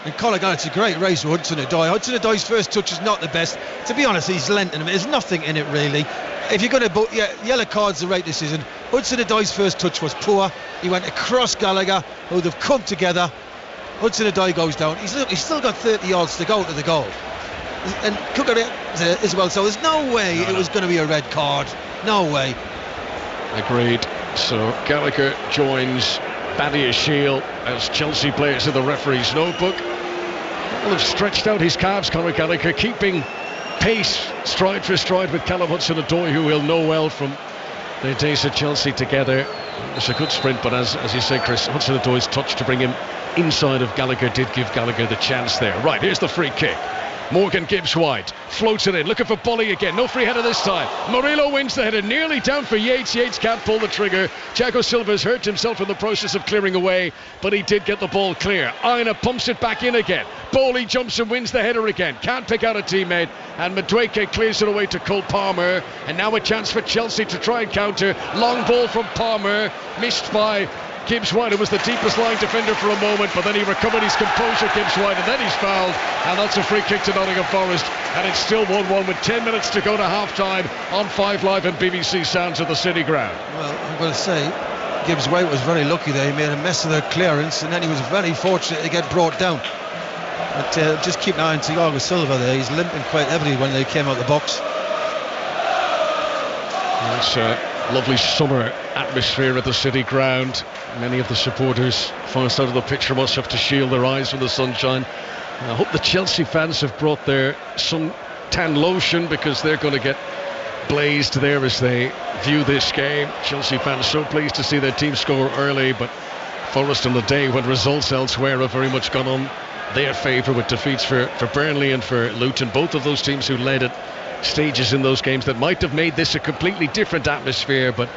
And Conor Gallagher, it's a great race with Hudson-Odoi. Hudson-Odoi's first touch is not the best. To be honest, he's lent in him. There's nothing in it, really. If you're going to yellow card's the right decision. Hudson-Odoi's first touch was poor. He went across Gallagher, who they've come together. Hudson-Odoi goes down. He's still got 30 yards to go to the goal. And Cucurella as well. So there's no way it was going to be a red card. No way. Agreed. So Gallagher joins Badiashile as Chelsea players in the referee's notebook. Will have stretched out his calves, Conor Gallagher, keeping pace stride for stride with Callum Hudson-Odoi, who we'll know well from their days at Chelsea together. It's a good sprint, but as you say, Chris, Hudson-Odoi's touch to bring him inside of Gallagher did give Gallagher the chance there. Right, here's the free kick. Morgan Gibbs wide, floats it in, looking for Bolly again, no free header this time. Murillo wins the header, nearly down for Yates. Yates can't pull the trigger. Thiago Silva's hurt himself in the process of clearing away, but he did get the ball clear. Aina pumps it back in again. Bowley jumps and wins the header again, can't pick out a teammate, and Madueke clears it away to Cole Palmer. And now a chance for Chelsea to try and counter. Long ball from Palmer, missed by Gibbs White, who was the deepest lying defender for a moment, but then he recovered his composure, Gibbs White, and then he's fouled, and that's a free kick to Nottingham Forest, and it's still 1-1 with 10 minutes to go to half-time on 5 Live and BBC Sounds at the City Ground. Well, I'm going to say Gibbs White was very lucky there. He made a mess of the clearance, and then he was very fortunate to get brought down. But just keep an eye on Thiago Silva there. He's limping quite heavily when they came out the box. It's a lovely summer atmosphere at the City Ground. Many of the supporters far side of the picture must have to shield their eyes from the sunshine. I hope the Chelsea fans have brought their sun-tan lotion, because they're going to get blazed there as they view this game. Chelsea fans so pleased to see their team score early, but Forest on the day when results elsewhere have very much gone on their favour, with defeats for Burnley and for Luton, both of those teams who led at stages in those games that might have made this a completely different atmosphere. But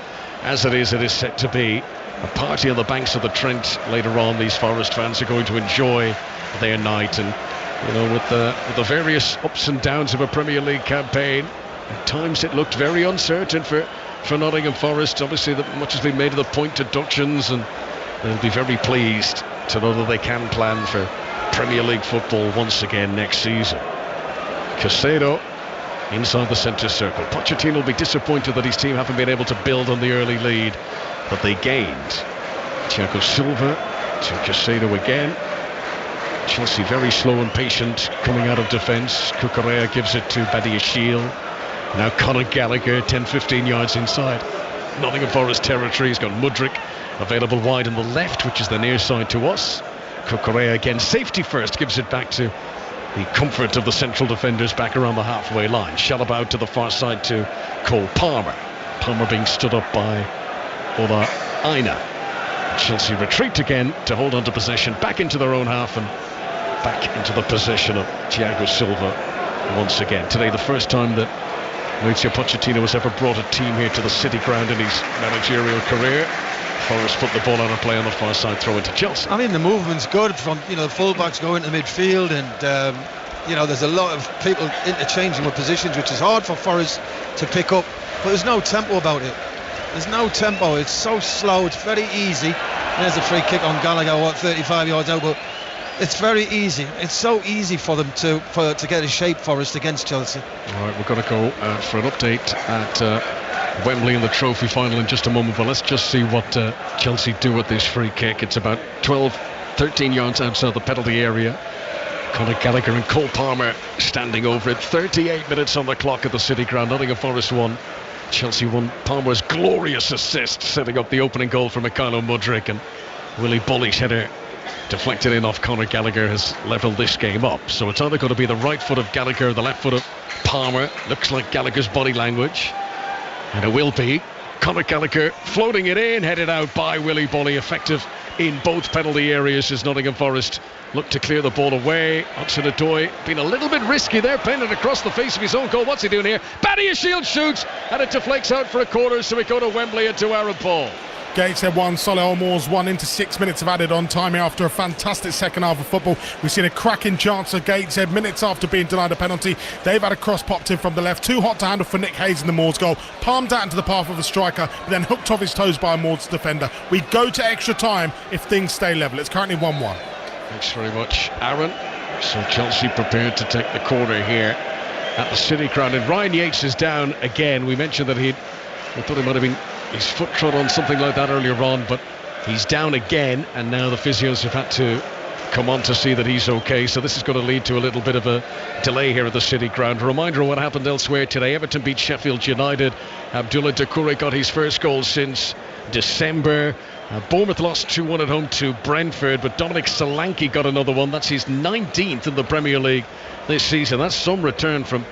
as it is set to be a party on the banks of the Trent later on. These Forest fans are going to enjoy their night, and with the various ups and downs of a Premier League campaign, at times it looked very uncertain for Nottingham Forest. Obviously, much has been made of the point deductions, and they'll be very pleased to know that they can plan for Premier League football once again next season. Caicedo inside the centre circle. Pochettino will be disappointed that his team haven't been able to build on the early lead that they gained. Thiago Silva to Caicedo again. Chelsea very slow and patient coming out of defence. Cucurella gives it to Badiashile. Now Conor Gallagher 10-15 yards inside Nottingham Forest territory. He's got Mudryk available wide on the left, which is the near side to us. Cucurella again, safety first, gives it back to the comfort of the central defenders back around the halfway line. Shalabau to the far side to Cole Palmer. Palmer being stood up by Ola Aina. Chelsea retreat again to hold on to possession, back into their own half and back into the possession of Thiago Silva once again. Today the first time that Mauricio Pochettino has ever brought a team here to the City Ground in his managerial career. Forrest put the ball on a play on the far side, throw into Chelsea. I mean, the movement's good from fullbacks going to midfield, and there's a lot of people interchanging with positions, which is hard for Forest to pick up, but there's no tempo about it. There's no tempo. It's so slow. It's very easy. There's a free kick on Gallagher, 35 yards out, but it's very easy. It's so easy for them to get a shape, Forest, against Chelsea. All right, we're going to go for an update at Wembley in the trophy final in just a moment, but let's just see what Chelsea do with this free kick. It's about 13 yards outside the penalty area. Conor Gallagher and Cole Palmer standing over it. 38 minutes on the clock at the City Ground. Nottingham Forest 1, Chelsea 1. Palmer's glorious assist setting up the opening goal for Mikhailo Mudryk, and Willie Bolly's header deflected in off Conor Gallagher has levelled this game up. So it's either going to be the right foot of Gallagher or the left foot of Palmer. Looks like Gallagher's body language, and it will be. Conor Gallagher floating it in, headed out by Willie Bolly, effective in both penalty areas as Nottingham Forest look to clear the ball away. Hudson-Odoi been a little bit risky there, playing it across the face of his own goal. What's he doing here? Badiashile shoots, and it deflects out for a corner, so we go to Wembley and to Aaron Paul. Gateshead 1, Solihull Moors 1 into 6 minutes of added on time after a fantastic second half of football. We've seen a cracking chance of Gateshead minutes after being denied a penalty. They've had a cross popped in from the left, too hot to handle for Nick Hayes in the Moors goal, palmed out into the path of a striker, but then hooked off his toes by a Moors defender. We go to extra time if things stay level. It's currently 1-1. Thanks very much, Aaron. So Chelsea prepared to take the corner here at the City Ground, and Ryan Yates is down again. We mentioned that I thought he might have been his foot trod on something like that earlier on, but he's down again, and now the physios have had to come on to see that he's okay. So this is going to lead to a little bit of a delay here at the City Ground. A reminder of what happened elsewhere today. Everton beat Sheffield United. Abdullah Doucouré got his first goal since December. Bournemouth lost 2-1 at home to Brentford, but Dominic Solanke got another one. That's his 19th in the Premier League this season. That's some return from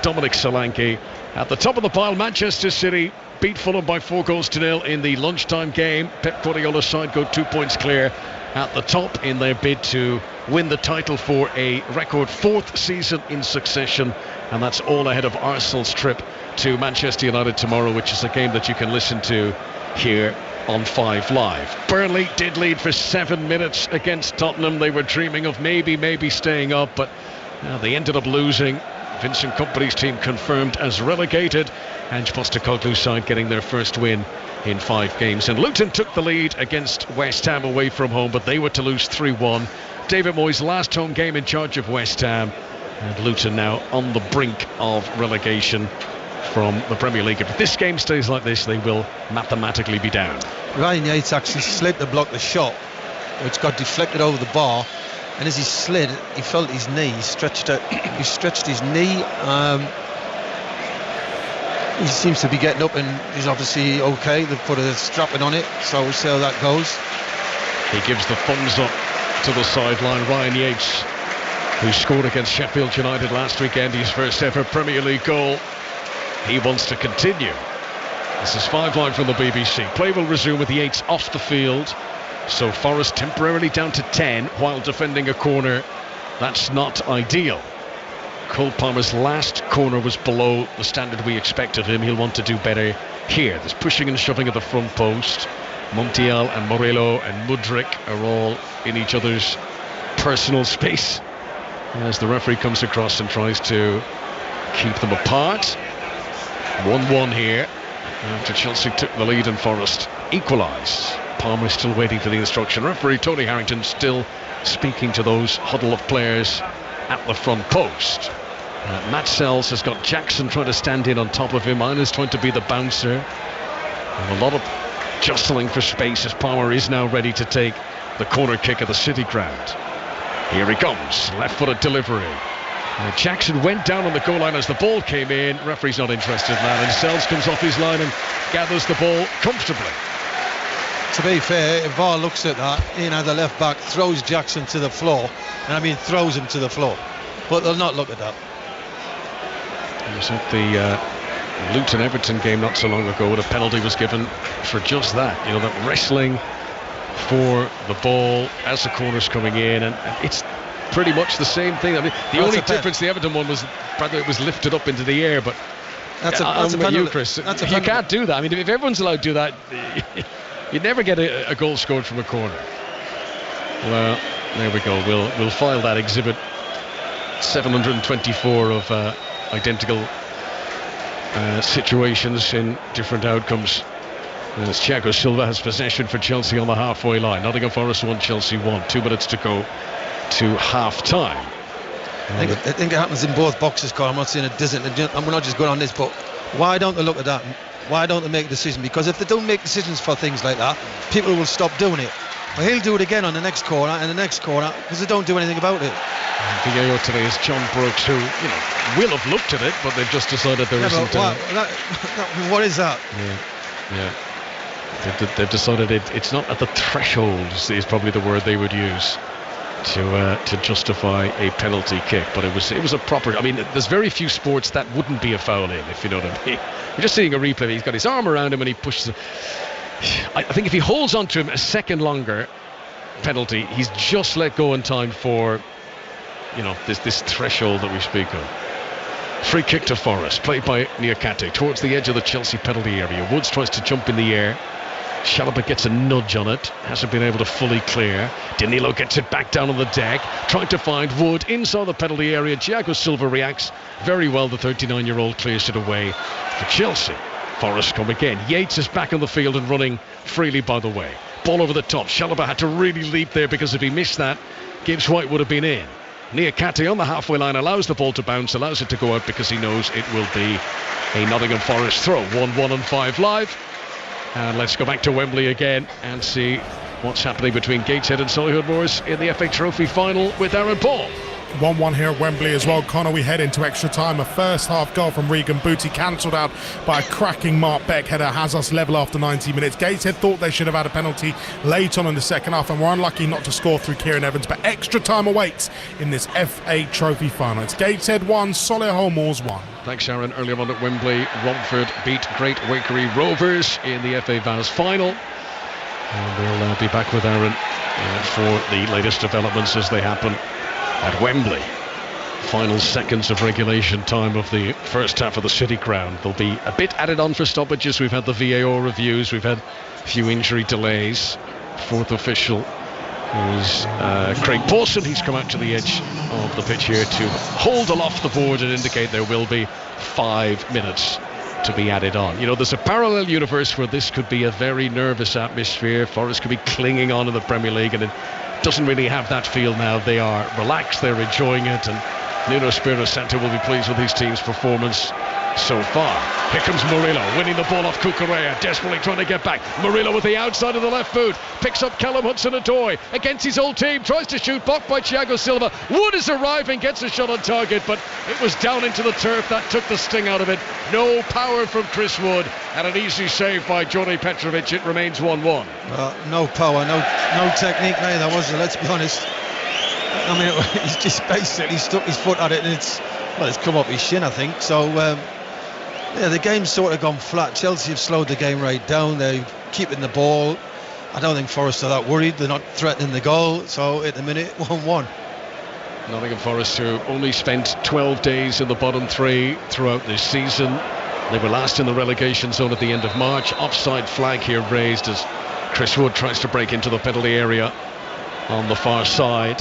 Dominic Solanke. At the top of the pile, Manchester City beat Fulham by 4-0 in the lunchtime game. Pep Guardiola's side go 2 points clear at the top in their bid to win the title for a record 4th season in succession, and that's all ahead of Arsenal's trip to Manchester United tomorrow, which is a game that you can listen to here on 5 Live. Burnley did lead for 7 minutes against Tottenham. They were dreaming of maybe staying up, but they ended up losing. Vincent Kompany's team confirmed as relegated. Ange Postecoglou's side getting their first win in 5 games. And Luton took the lead against West Ham away from home, but they were to lose 3-1. David Moyes' last home game in charge of West Ham, and Luton now on the brink of relegation from the Premier League. If this game stays like this, they will mathematically be down. Ryan Yates actually slid to block the shot, which got deflected over the bar, and as he slid, he felt his knee. He stretched his knee. He seems to be getting up, and he's obviously okay. They've put a strapping on it, so we'll see how that goes. He gives the thumbs up to the sideline. Ryan Yates, who scored against Sheffield United last weekend, his first ever Premier League goal. He wants to continue. This is 5 Live from the BBC. Play will resume with Yates off the field. So Forest temporarily down to 10 while defending a corner. That's not ideal. Cole Palmer's last corner was below the standard we expect of him. He'll want to do better here. There's pushing and shoving at the front post. Montiel and Morello and Mudryk are all in each other's personal space as the referee comes across and tries to keep them apart. 1-1 here after Chelsea took the lead and Forest equalised. Palmer still waiting for the instruction. Referee Tony Harrington still speaking to those huddle of players at the front post. Matt Sells has got Jackson trying to stand in on top of him. Ireland's trying to be the bouncer. And a lot of jostling for space as Palmer is now ready to take the corner kick at the City Ground. Here he comes, left-footed delivery. Jackson went down on the goal line as the ball came in. Referee's not interested in that, and Sells comes off his line and gathers the ball comfortably. To be fair, if VAR looks at that, the left back throws Jackson to the floor, and I mean throws him to the floor, but they'll not look at that. It was at the Luton-Everton game not so long ago, where a penalty was given for just that. That wrestling for the ball as the corner's coming in, and it's pretty much the same thing. I mean, the only difference, the Everton one was whether it was lifted up into the air, but that's a penalty. You, Chris. You can't do that. I mean, if everyone's allowed to do that, you'd never get a goal scored from a corner. Well, there we go. We'll file that exhibit 724 of identical situations in different outcomes. As Thiago Silva has possession for Chelsea on the halfway line. Nottingham Forest 1, Chelsea 1. 2 minutes to go to half-time. I think it happens in both boxes, Conor. I'm not saying it doesn't, and we're not just going on this, but why don't they look at that? Why don't they make a decision? Because if they don't make decisions for things like that, people will stop doing it. Well, he'll do it again on the next corner and the next corner because they don't do anything about it. VAR today is John Brooks, who will have looked at it, but they've just decided there isn't. What is that? Yeah. They've decided it's not at the threshold, is probably the word they would use to justify a penalty kick, but it was a proper. I mean, there's very few sports that wouldn't be a foul in, if you know what I mean. You're just seeing a replay. He's got his arm around him and he pushes him. I think if he holds on to him a second longer, penalty. He's just let go in time for this threshold that we speak of. Free kick to Forest, played by Niakate towards the edge of the Chelsea penalty area. Woods tries to jump in the air. Chalobah gets a nudge on it, hasn't been able to fully clear. Danilo gets it back down on the deck, trying to find Wood inside the penalty area. Thiago Silva reacts very well. The 39-year-old clears it away for Chelsea. Forest come again. Yates is back on the field and running freely by the way. Ball over the top. Chalobah had to really leap there, because if he missed that, Gibbs White would have been in. Niakate on the halfway line allows the ball to bounce, allows it to go out because he knows it will be a Nottingham Forest throw. 1-1 and 5 live. And let's go back to Wembley again and see what's happening between Gateshead and Solihull Moors in the FA Trophy final with Aaron Paul. 1-1 here at Wembley as well. Conor, we head into extra time. A first half goal from Regan Booty cancelled out by a cracking Mark Beck header has us level after 90 minutes. Gateshead thought they should have had a penalty late on in the second half and were unlucky not to score through Kieran Evans, but extra time awaits in this FA Trophy final. It's Gateshead 1, Solihull Moors 1. Thanks, Aaron. Earlier on at Wembley, Romford beat Great Wakery Rovers in the FA Vase final. And we'll be back with Aaron for the latest developments as they happen at Wembley. Final seconds of regulation time of the first half of the City Ground. There'll be a bit added on for stoppages. We've had the VAR reviews, we've had a few injury delays. Fourth official is Craig Pawson. He's come out to the edge of the pitch here to hold aloft the board and indicate there will be 5 minutes to be added on. You know, there's a parallel universe where this could be a very nervous atmosphere. Forest could be clinging on in the Premier League, and it doesn't really have that feel now. They are relaxed, they're enjoying it, and Nuno Espirito Santo will be pleased with his team's performance so far. Here comes Murillo, winning the ball off Cucurella, desperately trying to get back. Murillo with the outside of the left boot, picks up Callum Hudson-Odoi against his old team, tries to shoot, blocked by Thiago Silva. Wood is arriving, gets a shot on target, but it was down into the turf. That took the sting out of it. No power from Chris Wood, and an easy save by Johnny Petrovic. It remains 1-1. No power, no technique neither, was there? Let's be honest. I mean, he's just basically stuck his foot at it, and it's come up his shin, I think. So yeah, the game's sort of gone flat. Chelsea have slowed the game right down. They're keeping the ball. I don't think Forest are that worried. They're not threatening the goal. So at the minute, 1-1. Nottingham Forest, who only spent 12 days in the bottom three throughout this season. They were last in the relegation zone at the end of March. Offside flag here raised as Chris Wood tries to break into the penalty area on the far side.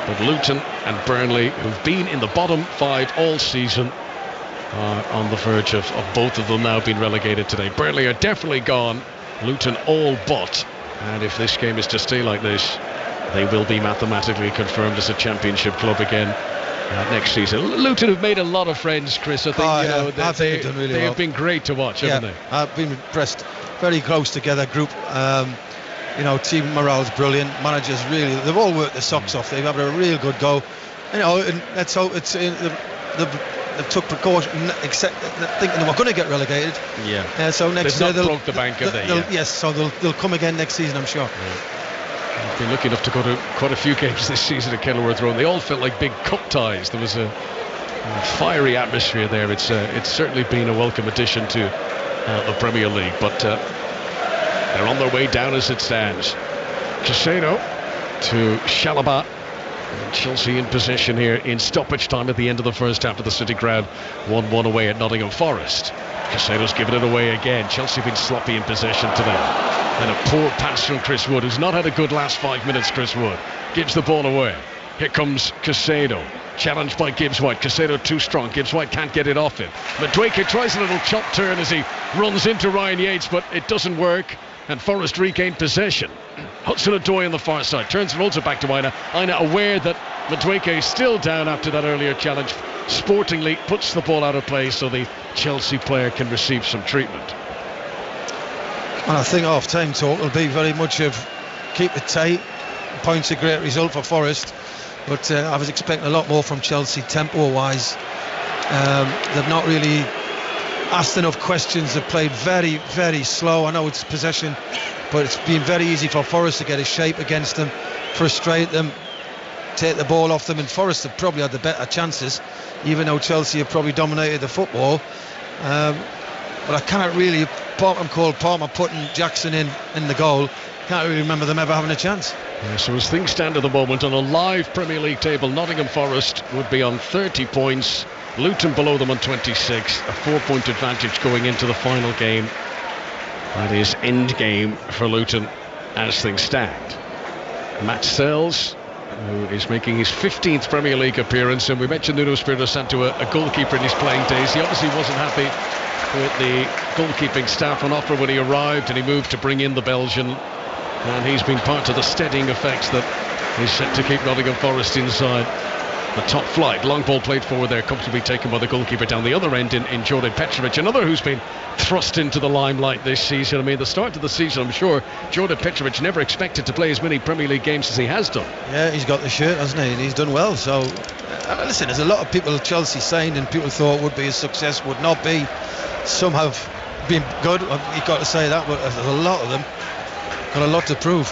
But Luton and Burnley, who've been in the bottom 5 all season, are on the verge of both of them now being relegated today. Burnley are definitely gone, Luton all but, and if this game is to stay like this, they will be mathematically confirmed as a championship club again next season. Luton have made a lot of friends, Chris. I think, I think they've done really well. Have been great to watch, haven't they? I've been impressed. Very close together group. Team morale's brilliant. Managers really, they've all worked their socks off. They've had a real good go. And let's hope they've took precaution, thinking they were going to get relegated. Yeah. So next year they'll broke the bank, have they? Yes. So they'll come again next season, I'm sure. Yeah. I've been lucky enough to go to quite a few games this season at Kenilworth Road. They all felt like big cup ties. There was a fiery atmosphere there. It's certainly been a welcome addition to the Premier League, but they're on their way down as it stands. Caicedo to Chalobah. Chelsea in possession here in stoppage time at the end of the first half of the City Ground. 1-1 away at Nottingham Forest. Caicedo's given it away again. Chelsea have been sloppy in possession today. And a poor pass from Chris Wood, who's not had a good last 5 minutes. Chris Wood gives the ball away. Here comes Caicedo, challenged by Gibbs White. Caicedo too strong. Gibbs White can't get it off him. Madueke tries a little chop turn as he runs into Ryan Yates, but it doesn't work. And Forest regain possession. Hudson-Odoi on the far side turns and rolls it back to Aina. Aina, aware that Madueke is still down after that earlier challenge, sportingly puts the ball out of play so the Chelsea player can receive some treatment. And I think half-time talk will be very much of keep it tight. Points a great result for Forest, but I was expecting a lot more from Chelsea tempo-wise. They've not really asked enough questions. They've played very, very slow. I know it's possession, but it's been very easy for Forest to get a shape against them, frustrate them, take the ball off them, and Forest have probably had the better chances, even though Chelsea have probably dominated the football. But I cannot really, I'm called Palmer putting Jackson in the goal. Can't really remember them ever having a chance. Yeah, so as things stand at the moment on a live Premier League table, Nottingham Forest would be on 30 points, Luton below them on 26, a 4-point advantage going into the final game That is end game for Luton as things stand. Matt Sells, who is making his 15th Premier League appearance, and we mentioned Nuno Espirito Santo, a goalkeeper in his playing days. He obviously wasn't happy with the goalkeeping staff on offer when he arrived, and he moved to bring in the Belgian, and he's been part of the steadying effects that is set to keep Nottingham Forest inside the top flight. Long ball played forward there, comfortably taken by the goalkeeper down the other end in Jordan Petrovic, another who's been thrust into the limelight this season. I mean, the start of the season, I'm sure Jordan Petrovic never expected to play as many Premier League games as he has done. Yeah, he's got the shirt, hasn't he? And he's done well. So, listen, there's a lot of people Chelsea signed and people thought would be a success, would not be. Some have been good, you've got to say that, but there's a lot of them got a lot to prove.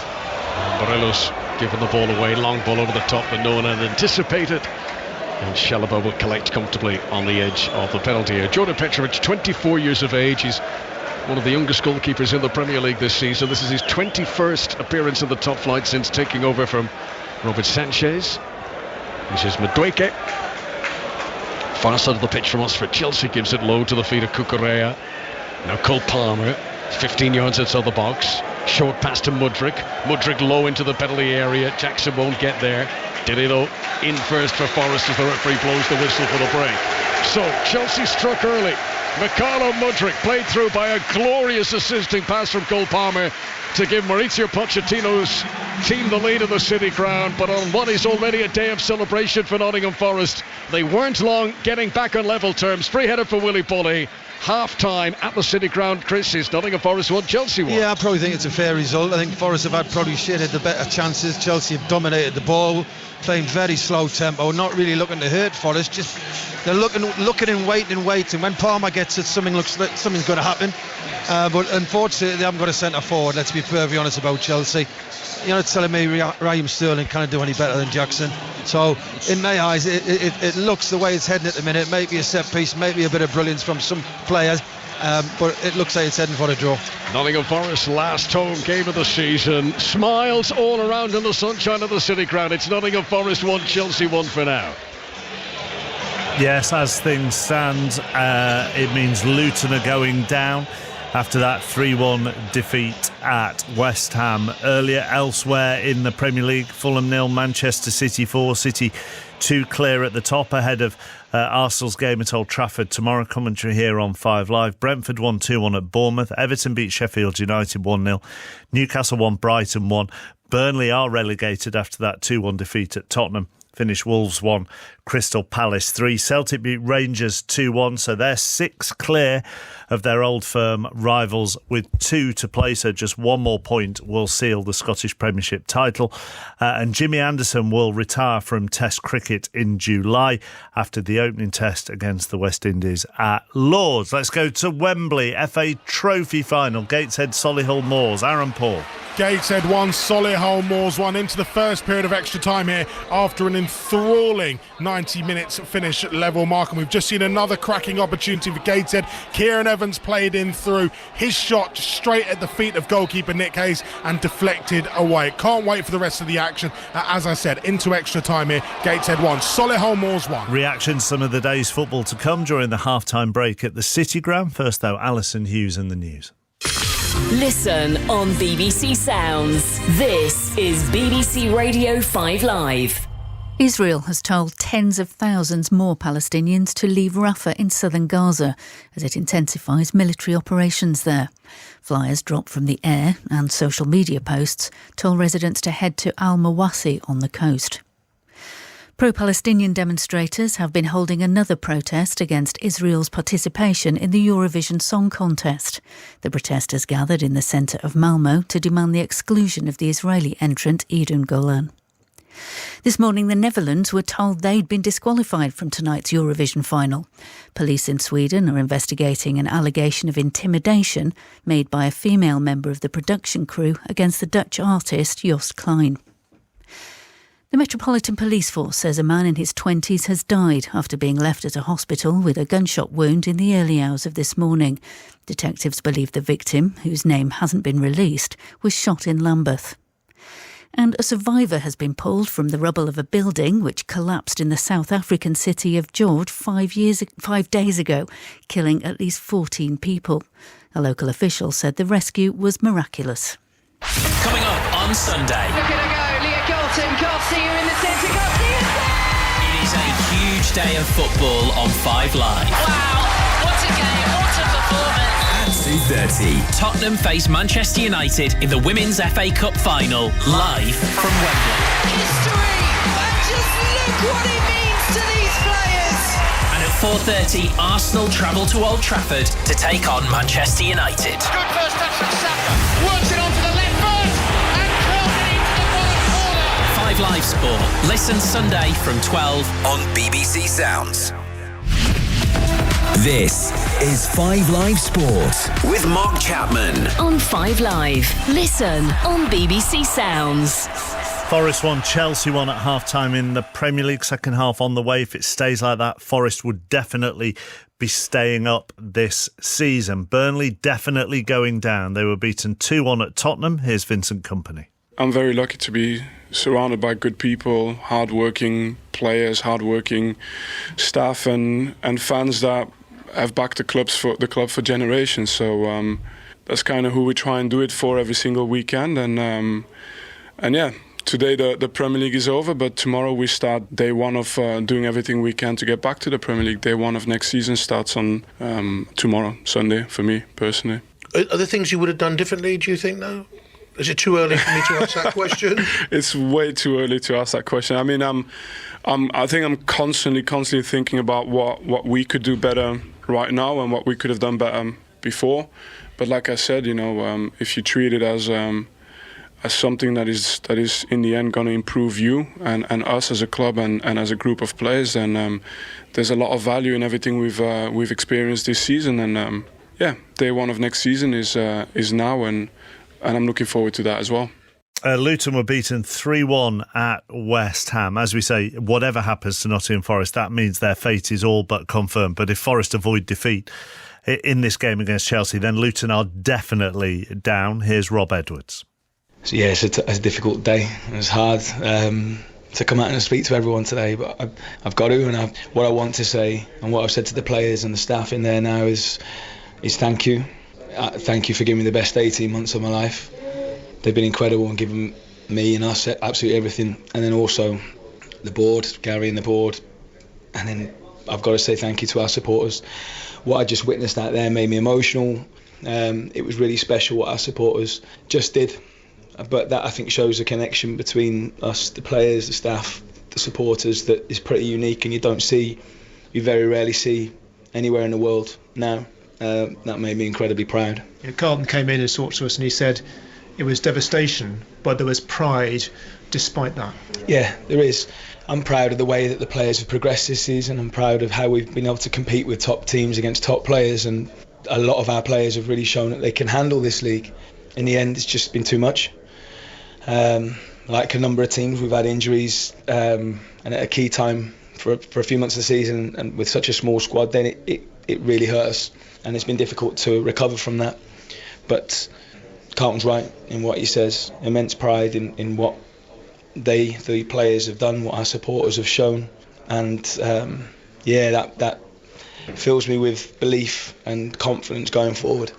Morelos giving the ball away, long ball over the top that no one had anticipated, and Chalobah will collect comfortably on the edge of the penalty area. Jordan Petrovic, 24 years of age, he's one of the youngest goalkeepers in the Premier League this season. This is his 21st appearance in the top flight since taking over from Robert Sanchez. This is Madueke, far side of the pitch from us for Chelsea, gives it low to the feet of Cucurella. Now Cole Palmer, 15 yards outside the box. Short pass to Mudryk. Mudryk low into the penalty area. Jackson won't get there. Delilo in first for Forest as the referee blows the whistle for the break. So Chelsea struck early. Mikhailo Mudryk played through by a glorious assisting pass from Cole Palmer to give Mauricio Pochettino's team the lead in the City ground. But on what is already a day of celebration for Nottingham Forest, they weren't long getting back on level terms. Free header for Willy Boly. Half time at the City ground. Chris, is Nottingham Forest 1, Chelsea 1? Yeah, I probably think it's a fair result. I think Forest have had probably shared the better chances. Chelsea have dominated the ball, playing very slow tempo, not really looking to hurt Forest. Just they're looking and waiting. When Palmer gets it, something's going to happen. But unfortunately, they haven't got a centre forward. Let's be perfectly honest about Chelsea. You're not telling me Raheem Sterling can't do any better than Jackson. So in my eyes, it looks the way it's heading at the minute. Maybe a set piece, maybe a bit of brilliance from some players, but it looks like it's heading for a draw. Nottingham Forest last home game of the season. Smiles all around in the sunshine of the City ground. It's Nottingham Forest 1, Chelsea 1 for now. Yes, as things stand, it means Luton are going down after that 3-1 defeat at West Ham earlier. Elsewhere in the Premier League, Fulham 0, Manchester City 4, City 2 clear at the top ahead of Arsenal's game at Old Trafford tomorrow. Commentary here on 5 Live. Brentford 1-2-1 at Bournemouth. Everton beat Sheffield United 1-0. Newcastle 1, Brighton 1. Burnley are relegated after that 2-1 defeat at Tottenham. Finished Wolves 1, Crystal Palace 3. Celtic beat Rangers 2-1, so they're 6 clear of their old firm rivals with 2 to play, so just one more point will seal the Scottish Premiership title. And Jimmy Anderson will retire from Test cricket in July after the opening test against the West Indies at Lords. Let's go to Wembley, FA Trophy final, Gateshead Solihull Moors. Aaron Paul. Gateshead 1, Solihull Moors 1 into the first period of extra time here after an enthralling 90 minutes finish level mark, and we've just seen another cracking opportunity for Gateshead. Kieran Evans played in through his shot straight at the feet of goalkeeper Nick Hayes and deflected away. Can't wait for the rest of the action. As I said, into extra time here, Gateshead 1, Solihull Moors 1. Reactions some of the day's football to come during the half-time break at the City ground. First though, Alison Hughes and the news. Listen on BBC Sounds. This is BBC Radio 5 Live. Israel has told tens of thousands more Palestinians to leave Rafah in southern Gaza as it intensifies military operations there. Flyers dropped from the air and social media posts told residents to head to Al-Mawasi on the coast. Pro-Palestinian demonstrators have been holding another protest against Israel's participation in the Eurovision Song Contest. The protesters gathered in the centre of Malmo to demand the exclusion of the Israeli entrant Idun Golan. This morning, the Netherlands were told they'd been disqualified from tonight's Eurovision final. Police in Sweden are investigating an allegation of intimidation made by a female member of the production crew against the Dutch artist Joost Klein. The Metropolitan Police Force says a man in his 20s has died after being left at a hospital with a gunshot wound in the early hours of this morning. Detectives believe the victim, whose name hasn't been released, was shot in Lambeth. And a survivor has been pulled from the rubble of a building which collapsed in the South African city of George 5 days ago, killing at least 14 people. A local official said the rescue was miraculous. Coming up on Sunday. Look at her go, Leah Galton, can't see her in the centre, can't see her there! It is a huge day of football on 5 Live. Wow, what a game, what a performance! At 2:30, Tottenham face Manchester United in the Women's FA Cup final, live from Wembley. History! And just look what it means to these players! And at 4:30, Arsenal travel to Old Trafford to take on Manchester United. Good first touch from Saka, works it onto the left foot, and curls it into the bottom corner! 5 Live Sport. Listen Sunday from 12 on BBC Sounds. This is 5 Live Sport with Mark Chapman. On 5 Live. Listen on BBC Sounds. Forest 1, Chelsea 1 at half-time in the Premier League. Second half on the way. If it stays like that, Forest would definitely be staying up this season. Burnley definitely going down. They were beaten 2-1 at Tottenham. Here's Vincent Kompany. I'm very lucky to be surrounded by good people, hard-working players, hard-working staff and fans that have backed the club for generations. So that's kind of who we try and do it for every single weekend. And yeah, today the Premier League is over, but tomorrow we start day one of doing everything we can to get back to the Premier League. Day one of next season starts on tomorrow, Sunday, for me personally. Are there things you would have done differently, do you think, though? Is it too early for me to ask that question? It's way too early to ask that question. I mean, I think I'm constantly thinking about what we could do better right now and what we could have done better before. But like I said, if you treat it as something that is in the end going to improve you and us as a club and as a group of players, then there's a lot of value in everything we've experienced this season. And day one of next season is now, and I'm looking forward to that as well. Luton were beaten 3-1 at West Ham. As we say, whatever happens to Nottingham Forest, that means their fate is all but confirmed. But if Forest avoid defeat in this game against Chelsea, then Luton are definitely down. Here's Rob Edwards. So yeah, it's a difficult day. It's hard to come out and speak to everyone today, but I've got to. And what I want to say and what I've said to the players and the staff in there now is thank you. Thank you for giving me the best 18 months of my life. They've been incredible and given me and us absolutely everything. And then also the board, Gary and the board. And then I've got to say thank you to our supporters. What I just witnessed out there made me emotional. It was really special what our supporters just did. But that, I think, shows a connection between us, the players, the staff, the supporters, that is pretty unique, and you very rarely see anywhere in the world now. That made me incredibly proud. Carlton came in and talked to us and he said it was devastation, but there was pride despite that. Yeah, there is. I'm proud of the way that the players have progressed this season. I'm proud of how we've been able to compete with top teams against top players, and a lot of our players have really shown that they can handle this league. In the end, it's just been too much. Like a number of teams, we've had injuries, and at a key time for a few months of the season, and with such a small squad, then it really hurt us, and it's been difficult to recover from that. But Carlton's right in what he says. Immense pride in what the players have done, what our supporters have shown, and that fills me with belief and confidence going forward.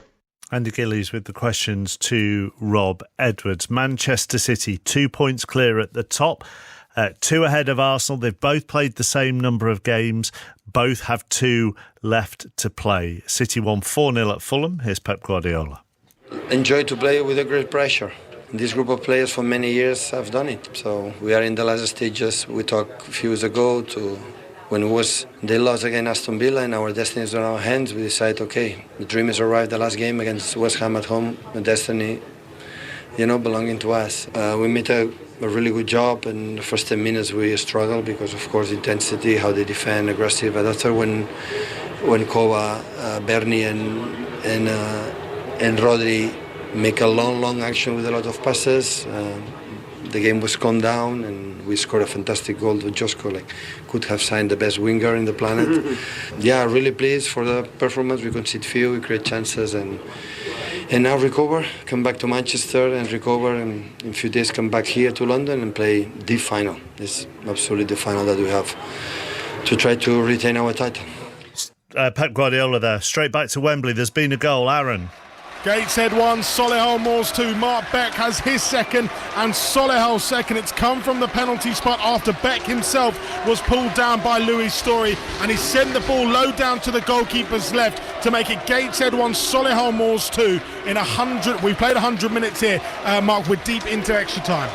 Andy Gillies with the questions to Rob Edwards. Manchester City, 2 points clear at the top, 2 ahead of Arsenal. They've both played the same number of games. Both have 2 left to play. City won 4-0 at Fulham. Here's Pep Guardiola. Enjoy to play with a great pressure. This group of players for many years have done it. So we are in the last stages. We talked a few years ago to when they lost against Aston Villa and our destiny is in our hands. We decided, okay, the dream has arrived. The last game against West Ham at home, the destiny, belonging to us. We made a really good job. In the first 10 minutes we struggled because, of course, intensity, how they defend, aggressive. But after when Kova, Bernie and Rodri make a long action with a lot of passes, the game was calmed down and we scored a fantastic goal to Josko. Could have signed the best winger in the planet. Really pleased for the performance. We concede few, we create chances and now recover, come back to Manchester and recover, and in a few days come back here to London and play the final. It's absolutely the final that we have to try to retain our title. Pep Guardiola there. Straight back to Wembley. There's been a goal. Aaron. Gateshead 1, Solihull Moors 2. Mark Beck has his second and Solihull second. It's come from the penalty spot after Beck himself was pulled down by Louis Story, and he sent the ball low down to the goalkeeper's left to make it Gateshead 1, Solihull Moors 2 in 100. We played 100 minutes here, Mark. We're deep into extra time.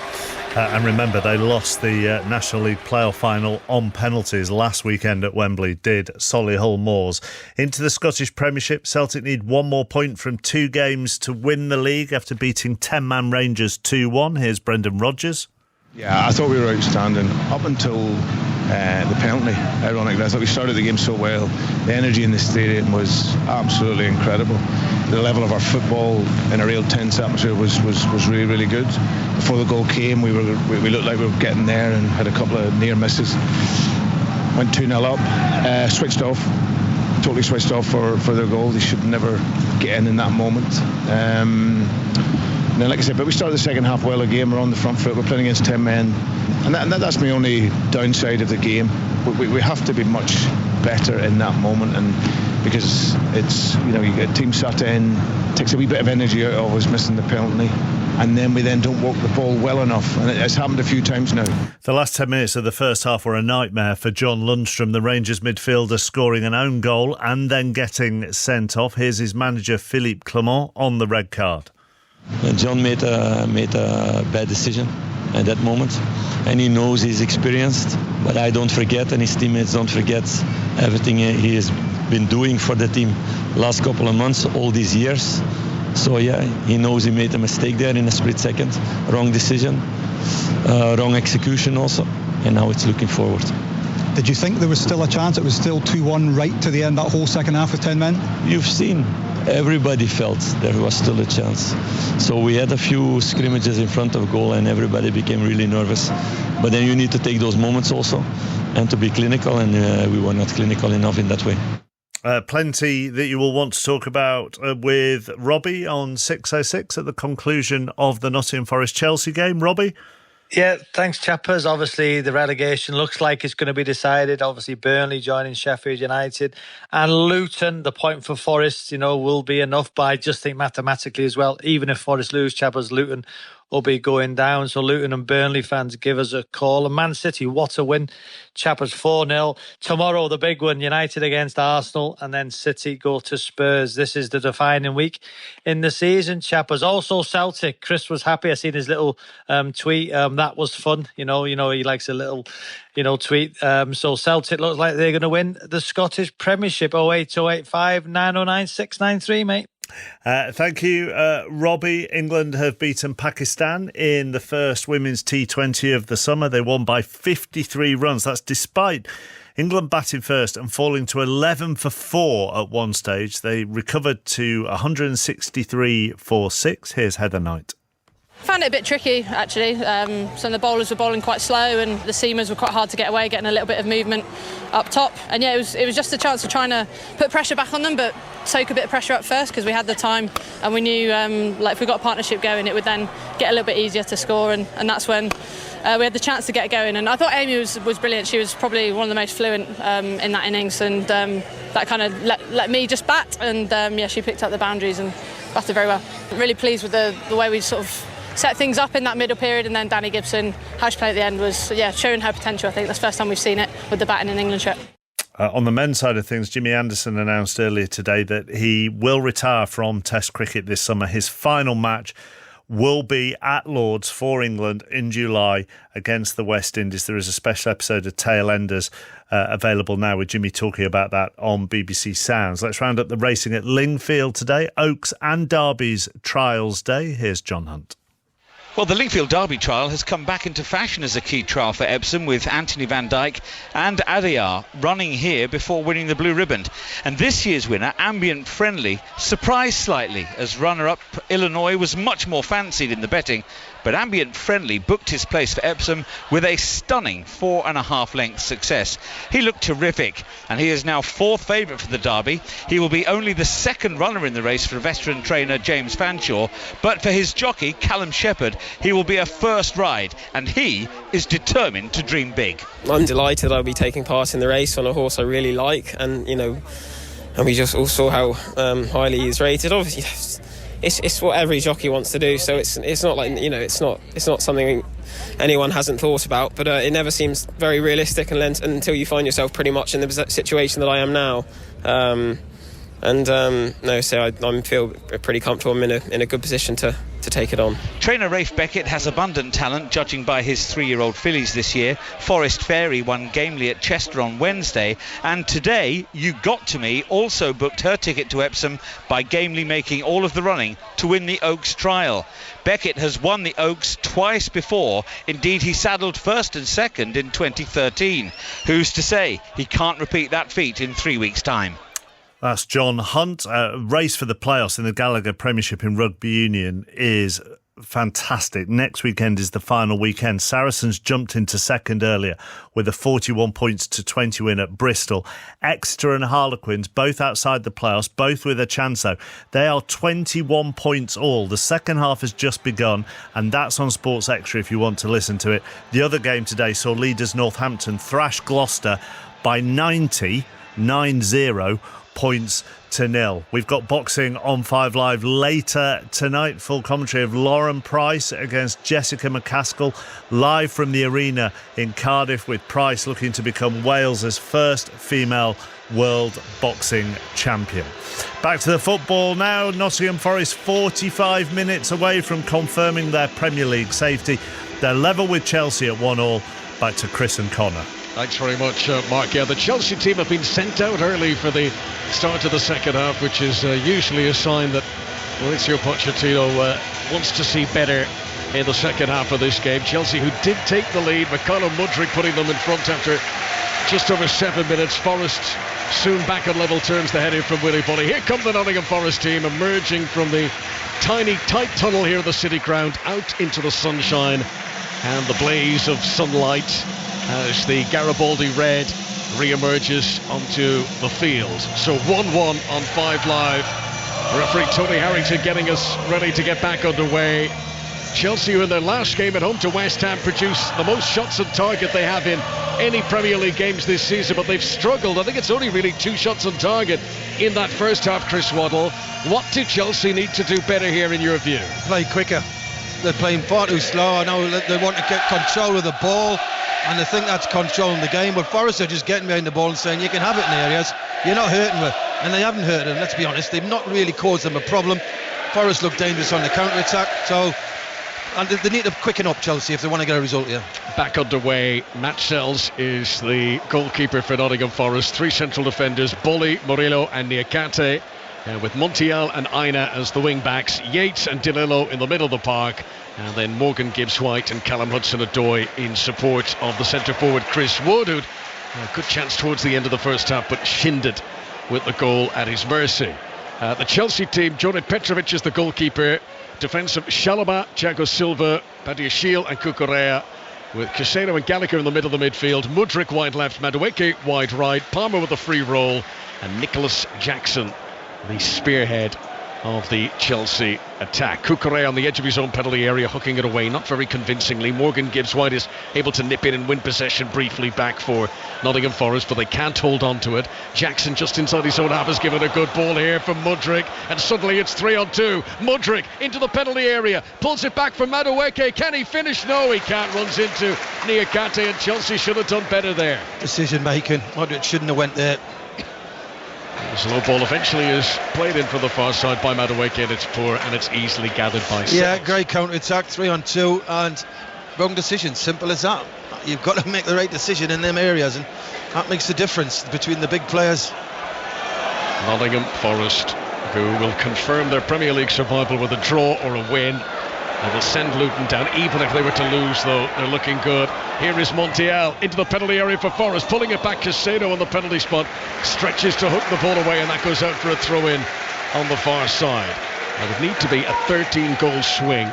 And remember, they lost the National League playoff final on penalties last weekend at Wembley, did Solihull Moors. Into the Scottish Premiership, Celtic need one more point from 2 games to win the league after beating 10-man Rangers 2-1. Here's Brendan Rodgers. Yeah, I thought we were outstanding up until the penalty. Ironically, I thought we started the game so well. The energy in the stadium was absolutely incredible. The level of our football in a real tense atmosphere was really, really good. Before the goal came, we looked like we were getting there and had a couple of near misses. Went 2-0 up, switched off, totally switched off for their goal. They should never get in that moment. And then, like I said, but we started the second half well again. We're on the front foot. We're playing against 10 men. And that's my only downside of the game. We have to be much better in that moment. And because it's, you get team sat in, takes a wee bit of energy out of us missing the penalty. And then we don't walk the ball well enough. And it's happened a few times now. The last 10 minutes of the first half were a nightmare for John Lundstrom, the Rangers midfielder, scoring an own goal and then getting sent off. Here's his manager, Philippe Clement, on the red card. John made a bad decision at that moment, and he knows he's experienced, but I don't forget, and his teammates don't forget everything he has been doing for the team last couple of months, all these years. So yeah, he knows he made a mistake there in a split second, wrong decision, wrong execution also, and now it's looking forward. Did you think there was still a chance? It was still 2-1 right to the end, that whole second half with 10 men? You've seen, everybody felt there was still a chance. So we had a few scrimmages in front of goal and everybody became really nervous. But then you need to take those moments also and to be clinical, and we were not clinical enough in that way. Plenty that you will want to talk about with Robbie on 606 at the conclusion of the Nottingham Forest Chelsea game. Robbie? Yeah, thanks, chappers. Obviously, the relegation looks like it's going to be decided. Obviously, Burnley joining Sheffield United and Luton. The point for Forest, will be enough. But I just think mathematically as well, even if Forest lose, chappers, Luton will be going down. So Luton and Burnley fans, give us a call. And Man City, what a win. Chappers 4-0. Tomorrow, the big one, United against Arsenal, and then City go to Spurs. This is the defining week in the season, chappers. Also Celtic, Chris was happy. I seen his little tweet. That was fun. He likes a little, tweet. So Celtic looks like they're going to win the Scottish Premiership. 08085 909 693, mate. Thank you, Robbie. England have beaten Pakistan in the first women's T20 of the summer. They won by 53 runs. That's despite England batting first and falling to 11 for 4 at one stage. They recovered to 163 for 6. Here's Heather Knight. Found it a bit tricky, actually. Some of the bowlers were bowling quite slow and the seamers were quite hard to get away, getting a little bit of movement up top. And yeah, it was just a chance of trying to put pressure back on them, but soak a bit of pressure up first because we had the time and we knew if we got a partnership going, it would then get a little bit easier to score. And that's when we had the chance to get going. And I thought Amy was brilliant. She was probably one of the most fluent in that innings, and that kind of let me just bat. And she picked up the boundaries and batted very well. I'm really pleased with the way we sort of set things up in that middle period, and then Danny Gibson, how she played at the end was showing her potential. I think that's the first time we've seen it with the batting in England shirt. On the men's side of things, Jimmy Anderson announced earlier today that he will retire from Test cricket this summer. His final match will be at Lord's for England in July against the West Indies. There is a special episode of Tail Enders available now with Jimmy talking about that on BBC Sounds. Let's round up the racing at Lingfield today. Oaks and Derby's Trials Day. Here's John Hunt. Well, the Lingfield Derby trial has come back into fashion as a key trial for Epsom, with Anthony van Dijk and Adiyar running here before winning the blue ribbon. And this year's winner, Ambient Friendly, surprised slightly as runner-up Illinois was much more fancied in the betting. But Ambient Friendly booked his place for Epsom with a stunning 4.5 length success. He looked terrific, and he is now fourth favourite for the Derby. He will be only the second runner in the race for veteran trainer James Fanshawe, but for his jockey Callum Shepherd, he will be a first ride, and he is determined to dream big. I'm delighted I'll be taking part in the race on a horse I really like, and we just all saw how highly he's rated. Obviously, it's what every jockey wants to do. So it's not like, it's not something anyone hasn't thought about. But it never seems very realistic until you find yourself pretty much in the situation that I am now. I feel pretty comfortable. I'm in a good position to take it on. Trainer Rafe Beckett has abundant talent, judging by his 3-year-old fillies this year. Forest Fairy won gamely at Chester on Wednesday, and today You Got To Me also booked her ticket to Epsom by gamely making all of the running to win the Oaks trial. Beckett has won the Oaks twice before. Indeed, he saddled first and second in 2013. Who's to say he can't repeat that feat in 3 weeks' time? That's John Hunt. Race for the playoffs in the Gallagher Premiership in Rugby Union is fantastic. Next weekend is the final weekend. Saracens jumped into second earlier with a 41 points to 20 win at Bristol. Exeter and Harlequins, both outside the playoffs, both with a chance though. They are 21 points all. The second half has just begun, and that's on Sports Extra if you want to listen to it. The other game today saw leaders Northampton thrash Gloucester by 90 points to 0. We've got boxing on 5 Live later tonight. Full commentary of Lauren Price against Jessica McCaskill, live from the arena in Cardiff, with Price looking to become Wales's first female world boxing champion. Back to the football now. Nottingham Forest 45 minutes away from confirming their Premier League safety. They're level with Chelsea at 1-1. Back to Chris and Conor. Thanks very much, Mark. Yeah, the Chelsea team have been sent out early for the start of the second half, which is usually a sign that Mauricio Pochettino wants to see better in the second half of this game. Chelsea, who did take the lead, McConnell Mudryk putting them in front after just over 7 minutes. Forest soon back on level terms, the header from Willie Bonny. Here come the Nottingham Forest team emerging from the tiny, tight tunnel here at the City Ground, out into the sunshine and the blaze of sunlight as the Garibaldi red re-emerges onto the field. So 1-1 on 5 Live. Referee Tony Harrington getting us ready to get back underway. Chelsea, who in their last game at home to West Ham, produced the most shots on target they have in any Premier League games this season, but they've struggled. I think it's only really 2 shots on target in that first half, Chris Waddle. What do Chelsea need to do better here in your view? Play quicker. They're playing far too slow. I know they want to get control of the ball, and I think that's controlling the game, but Forest are just getting behind the ball and saying you can have it in areas, you're not hurting them, and they haven't hurt them, let's be honest. They've not really caused them a problem. Forest look dangerous on the counter-attack, and they need to quicken up, Chelsea, if they want to get a result here. Back underway. Matt Sells is the goalkeeper for Nottingham Forest. 3 central defenders, Bolly, Murillo and Niakate, with Montiel and Aina as the wing backs, Yates and DeLillo in the middle of the park, and then Morgan Gibbs-White and Callum Hudson-Odoi in support of the centre forward Chris Wood, who had a good chance towards the end of the first half but shinned it with the goal at his mercy. The Chelsea team, Jonan Petrovic is the goalkeeper. Defensive Shalaba, Thiago Silva, Badiashile and Cucurella, with Caicedo and Gallagher in the middle of the midfield, Mudryk wide left, Madueke wide right, Palmer with a free roll, and Nicholas Jackson, the spearhead of the Chelsea attack. Cucurella on the edge of his own penalty area, hooking it away, not very convincingly. Morgan Gibbs-White is able to nip in and win possession briefly back for Nottingham Forest, but they can't hold on to it. Jackson just inside his own half has given a good ball here from Mudryk, and suddenly it's 3-on-2. Mudryk into the penalty area, pulls it back from Madueke. Can he finish? No, he can't. Runs into Niakate, and Chelsea should have done better there. Decision making. Mudryk shouldn't have went there. This low ball eventually is played in from the far side by Madueke, and it's poor, and it's easily gathered by Sells. Yeah, great counter-attack, 3-on-2, and wrong decision, simple as that. You've got to make the right decision in them areas, and that makes the difference between the big players. Nottingham Forest, who will confirm their Premier League survival with a draw or a win. They will send Luton down. Even if they were to lose, though, they're looking good. Here is Montiel into the penalty area for Forest, pulling it back. Caicedo on the penalty spot, stretches to hook the ball away, and that goes out for a throw-in on the far side. It would need to be a 13-goal swing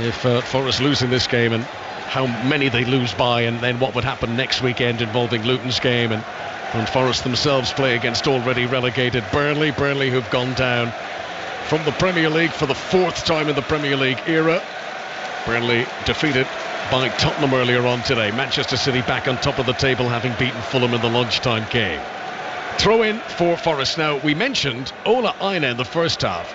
if Forest losing this game, and how many they lose by, and then what would happen next weekend involving Luton's game, and Forest themselves play against already relegated Burnley, who've gone down from the Premier League for the 4th time in the Premier League era. Burnley defeated by Tottenham earlier on today. Manchester City back on top of the table, having beaten Fulham in the lunchtime game. Throw in for Forest. Now, we mentioned Ola Aina in the first half.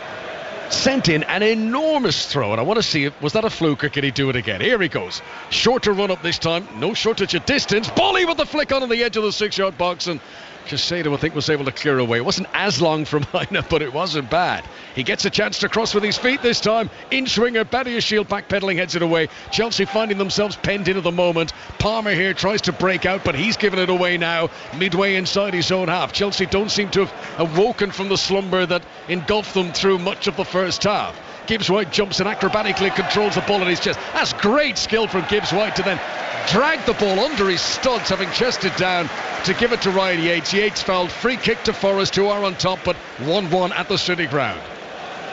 sent in an enormous throw, and I want to see was that a fluke or can he do it again? Here he goes, shorter run up this time, no shortage of distance. Bolly with the flick on the edge of the 6-yard box, and Caicedo, I think, was able to clear away. It wasn't as long from Aina, but it wasn't bad. He gets a chance to cross with his feet this time. In-swinger, Badiashile backpedaling, heads it away. Chelsea finding themselves penned in at the moment. Palmer here tries to break out, but he's given it away now, midway inside his own half. Chelsea don't seem to have awoken from the slumber that engulfed them through much of the first half. Gibbs-White jumps and acrobatically controls the ball in his chest. That's great skill from Gibbs-White to then drag the ball under his studs, having chested down to give it to Ryan Yates. Yates fouled, free kick to Forest, who are on top, but 1-1 at the City ground.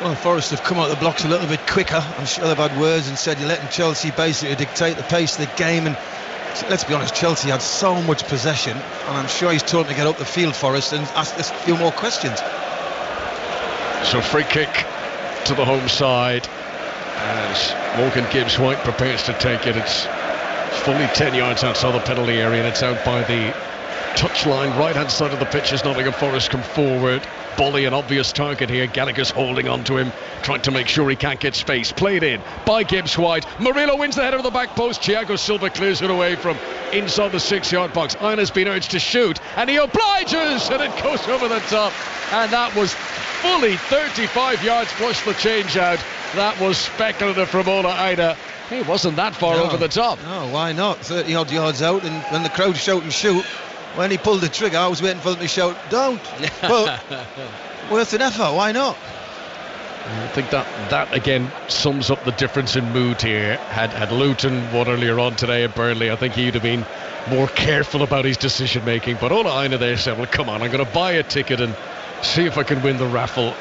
Well, Forest have come out of the blocks a little bit quicker. I'm sure they've had words and said you're letting Chelsea basically dictate the pace of the game, and let's be honest, Chelsea had so much possession, and I'm sure he's told them to get up the field, Forest, and ask us a few more questions. So free kick to the home side as Morgan Gibbs-White prepares to take it. It's fully 10 yards outside the penalty area, and it's out by the touchline, right hand side of the pitch as Nottingham Forest come forward. Bolly an obvious target here. Gallagher's holding on to him, trying to make sure he can't get space. Played in by Gibbs-White. Murillo wins the header of the back post. Thiago Silva clears it away from inside the 6-yard box. Aina's been urged to shoot, and he obliges, and it goes over the top. And that was fully 35 yards plus the change out. That was speculative from Ola Aina. He wasn't that far over the top. No, why not? 30 odd yards out, and when the crowd shout and shoot, when he pulled the trigger, I was waiting for them to shout, don't. But worth an effort, why not? I think that again sums up the difference in mood here. Had Luton won earlier on today at Burnley, I think he'd have been more careful about his decision making. But Ola Aina there said, well, come on, I'm going to buy a ticket and see if I can win the raffle.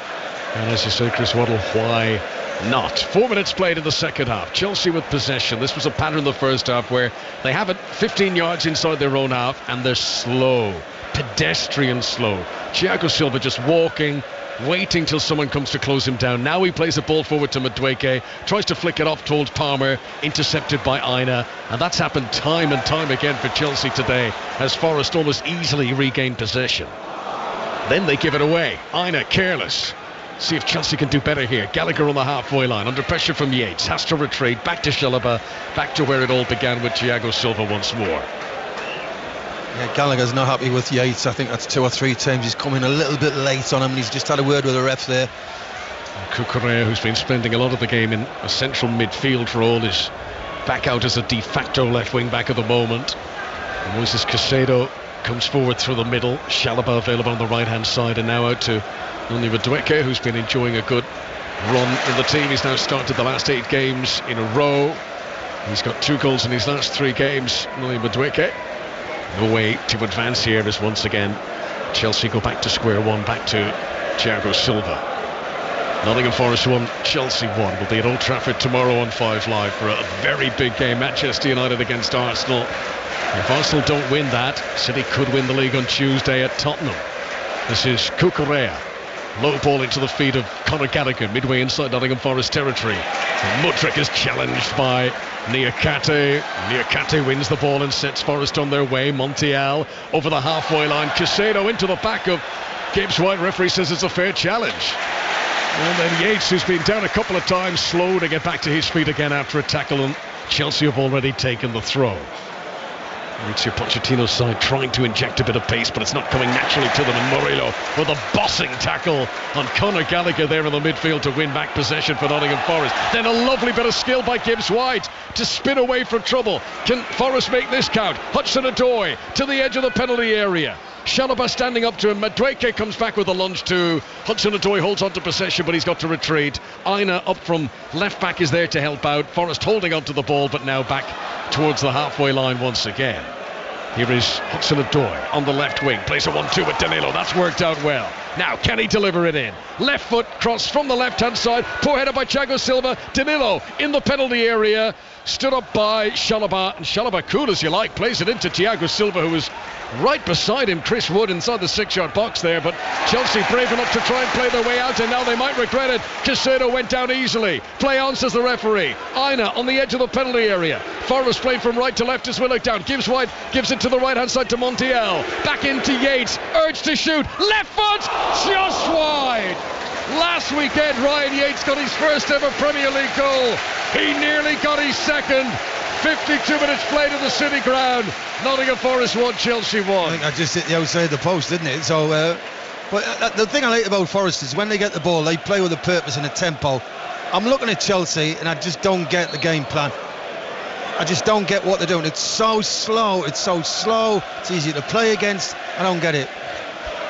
And as you say, Chris Waddle, why not? 4 minutes played in the second half. Chelsea with possession. This was a pattern in the first half where they have it 15 yards inside their own half, and they're slow, pedestrian slow. Thiago Silva just walking, waiting till someone comes to close him down. Now he plays the ball forward to Madueke, tries to flick it off towards Palmer, intercepted by Aina, and that's happened time and time again for Chelsea today as Forest almost easily regained possession. Then they give it away. Aina careless. See if Chelsea can do better here. Gallagher on the halfway line, under pressure from Yates, has to retreat, back to Chalobah, back to where it all began with Thiago Silva once more. Yeah, Gallagher's not happy with Yates. I think that's 2 or 3 times he's come in a little bit late on him, and he's just had a word with the ref there. Cucurella, who's been spending a lot of the game in a central midfield for all, is back out as a de facto left wing back at the moment. And Moises Caicedo comes forward through the middle. Chalobah available on the right hand side, and now out to Noni Madueke, who's been enjoying a good run in the team. He's now started the last 8 games in a row. He's got 2 goals in his last 3 games. Noni Madueke, no way to advance here as once again Chelsea go back to square one, back to Thiago Silva. Nottingham Forest 1, Chelsea 1. Will be at Old Trafford tomorrow on 5 Live for a very big game. Manchester United against Arsenal. If Arsenal don't win that, City could win the league on Tuesday at Tottenham. This is Cucurella. Low ball into the feet of Conor Gallagher, midway inside Nottingham Forest territory. And Mudryk is challenged by Niakate. Niakate wins the ball and sets Forest on their way. Montiel over the halfway line. Caicedo into the back of Gibbs-White. Referee says it's a fair challenge. And then Yates, who's been down a couple of times, slow to get back to his feet again after a tackle, and Chelsea have already taken the throw. Mauricio Pochettino's side trying to inject a bit of pace, but it's not coming naturally to them. And Murillo with a bossing tackle on Conor Gallagher there in the midfield to win back possession for Nottingham Forest. Then a lovely bit of skill by Gibbs-White to spin away from trouble. Can Forest make this count? Hudson-Odoi to the edge of the penalty area. Chalobah standing up to him. Madueke comes back with a lunge too. Hudson-Odoi holds on to possession, but he's got to retreat. Aina up from left back is there to help out. Forest holding on to the ball, but now back towards the halfway line once again. Here is Hudson-Odoi on the left wing. Plays a 1-2 with Danilo. That's worked out well. Now, can he deliver it in? Left foot cross from the left-hand side. Poor header by Thiago Silva. Danilo in the penalty area. Stood up by Chalobah. And Chalobah, cool as you like, plays it into Thiago Silva, who was right beside him. Chris Wood inside the 6-yard box there. But Chelsea brave enough to try and play their way out, and now they might regret it. Caicedo went down easily. Play on, says the referee. Aina on the edge of the penalty area. Forrest playing from right to left as we look down. Gibbs-White gives it to the right-hand side to Montiel. Back into Yates. Urged to shoot. Left foot. Just wide. Last weekend, Ryan Yates got his first ever Premier League goal. He nearly got his second. 52 minutes played at the City Ground. Nottingham Forest 1, Chelsea 1. I think I just hit the outside of the post, didn't it? So, but the thing I like about Forest is when they get the ball, they play with a purpose and a tempo. I'm looking at Chelsea and I just don't get the game plan. I just don't get what they're doing. It's so slow. It's easy to play against. I don't get it.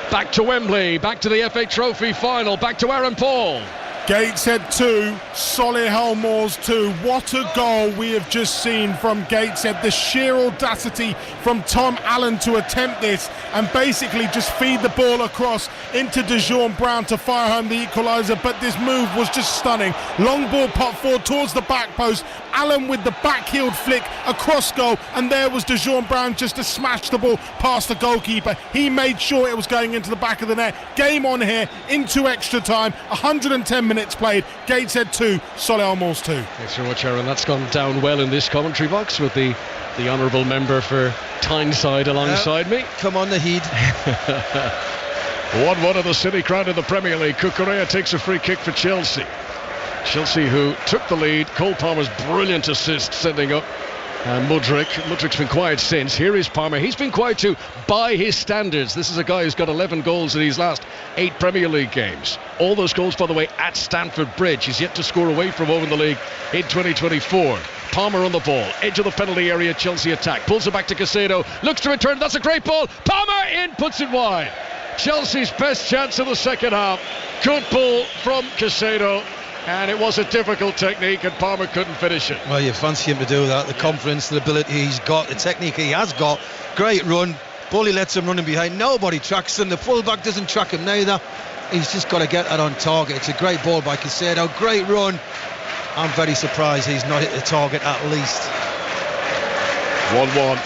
Back to Wembley, back to the FA Trophy final, back to Aaron Paul. Gateshead 2, Solihull Moors 2. What a goal we have just seen from Gateshead. The sheer audacity from Tom Allen to attempt this and basically just feed the ball across into DeJean Brown to fire home the equaliser. But this move was just stunning. Long ball pop forward towards the back post. Allen with the back-heeled flick across goal, and there was DeJean Brown just to smash the ball past the goalkeeper. He made sure it was going into the back of the net. Game on here, into extra time, 110 minutes played. Gateshead 2, Solihull Moors 2. Thanks very much, Aaron. That's gone down well in this commentary box with the honourable member for Tyneside alongside me. Come on, the heat. 1-1 of the City Ground in the Premier League. Cucurella takes a free kick for Chelsea. Chelsea, who took the lead. Cole Palmer's brilliant assist sending up Mudryk. Mudryk's been quiet since. Here is Palmer. He's been quiet too by his standards. This is a guy who's got 11 goals in his last 8 Premier League games. All those goals, by the way, at Stamford Bridge. He's yet to score away from home in the league in 2024. Palmer on the ball. Edge of the penalty area. Chelsea attack. Pulls it back to Caicedo. Looks to return. That's a great ball. Palmer in. Puts it wide. Chelsea's best chance of the second half. Good ball from Caicedo. And it was a difficult technique and Palmer couldn't finish it. Well, you fancy him to do that. The confidence, the ability he's got, the technique he has got. Great run. Bully lets him running behind. Nobody tracks him. The fullback doesn't track him neither. He's just got to get that on target. It's a great ball by Caicedo. Great run. I'm very surprised he's not hit the target at least. 1-1.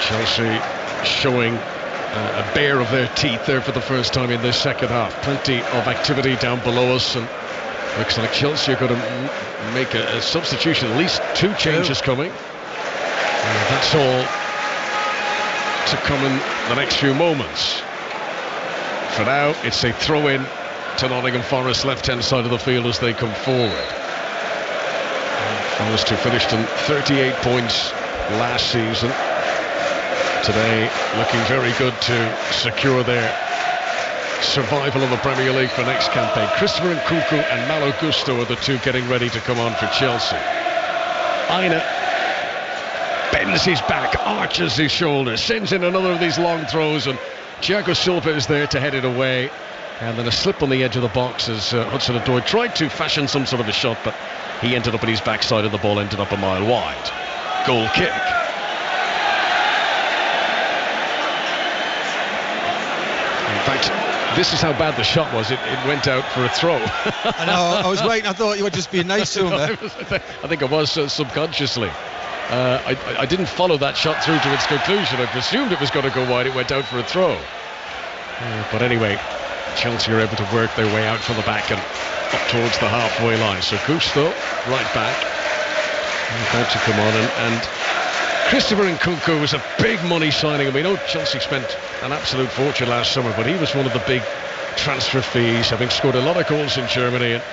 Chelsea showing a bare of their teeth there for the first time in this second half. Plenty of activity down below us, and looks like Chelsea are going to make a substitution. At least 2 changes coming. That's all to come in the next few moments. For now, it's a throw-in to Nottingham Forest, left-hand side of the field as they come forward. Forest, who finished on 38 points last season, today looking very good to secure their survival in the Premier League for next campaign. Christopher Nkunku and Malo Gusto are the 2 getting ready to come on for Chelsea. Aina bends his back, arches his shoulder, sends in another of these long throws, and Thiago Silva is there to head it away. And then a slip on the edge of the box as Hudson-Odoi tried to fashion some sort of a shot, but he ended up at his backside and the ball ended up a mile wide. Goal kick. In fact, this is how bad the shot was. It went out for a throw. I know, I was waiting. I thought you were just being nice to him there. I think I was subconsciously. I didn't follow that shot through to its conclusion. I presumed it was going to go wide. It went out for a throw. But anyway, Chelsea are able to work their way out from the back and up towards the halfway line. So Gusto, right back, about to come on, and Christopher Nkunku was a big money signing. I mean, Chelsea spent an absolute fortune last summer, but he was one of the big transfer fees, having scored a lot of goals in Germany, and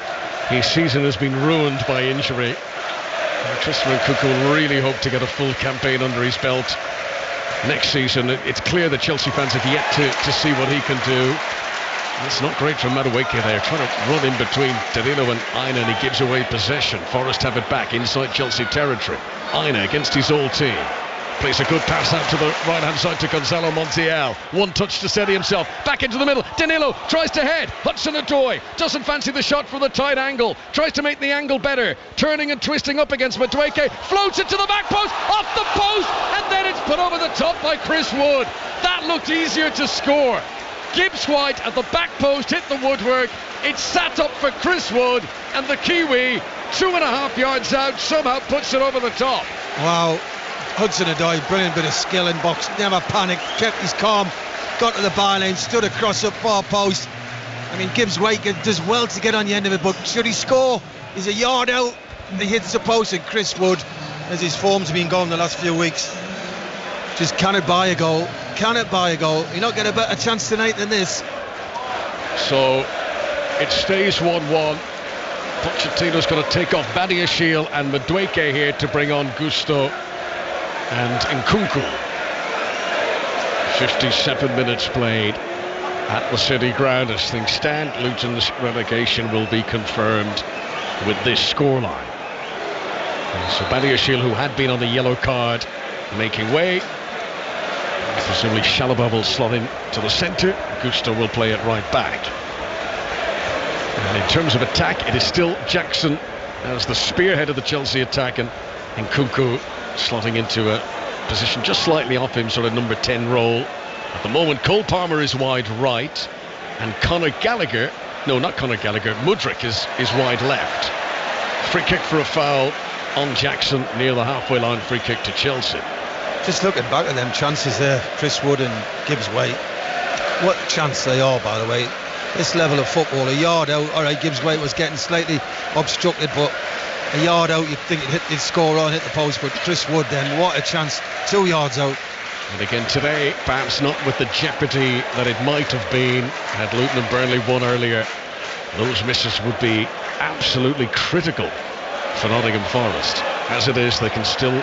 his season has been ruined by injury. Christopher Nkunku will really hope to get a full campaign under his belt next season. It's clear that Chelsea fans have yet to see what he can do. It's not great from Madueke there, trying to run in between Danilo and Aina, and he gives away possession. Forest have it back inside Chelsea territory. Aina against his old team. Plays a good pass out to the right-hand side to Gonzalo Montiel. One touch to steady himself. Back into the middle. Danilo tries to head. Hudson-Odoi doesn't fancy the shot from the tight angle. Tries to make the angle better. Turning and twisting up against Madueke. Floats it to the back post. Off the post. And then it's put over the top by Chris Wood. That looked easier to score. Gibbs White at the back post hit the woodwork. It sat up for Chris Wood, and the Kiwi, 2.5 yards out, somehow puts it over the top. Wow, Hudson-Odoi, brilliant bit of skill in box, never panicked, kept his calm, got to the byline, stood across up far post. I mean, Gibbs White does well to get on the end of it, but should he score? He's a yard out, he hits the post, and Chris Wood, as his form's been going the last few weeks, just cannot buy a goal. Cannot buy a goal. You're not getting a better chance tonight than this. So It stays 1-1. Pochettino's going to take off Badiashile and Madueke here to bring on Gusto and Nkunku. 57 minutes played at the City Ground as things stand. Luton's relegation will be confirmed with this scoreline. So Badiashile, who had been on the yellow card, making way. Presumably Chalobah will slot in to the centre. Gusto will play it right back. And in terms of attack, it is still Jackson as the spearhead of the Chelsea attack, and Nkunku slotting into a position just slightly off him, sort of number 10 role. At the moment, Cole Palmer is wide right, and Mudryk is wide left. Free kick for a foul on Jackson near the halfway line. Free kick to Chelsea. Just looking back at them chances there, Chris Wood and Gibbs White, what a chance they are, by the way. This level of football, a yard out, all right, Gibbs White was getting slightly obstructed, but a yard out, you'd think he'd score on, hit the post, but Chris Wood then, what a chance, 2 yards out. And again today, perhaps not with the jeopardy that it might have been had Luton and Burnley won earlier. Those misses would be absolutely critical for Nottingham Forest. As it is, they can still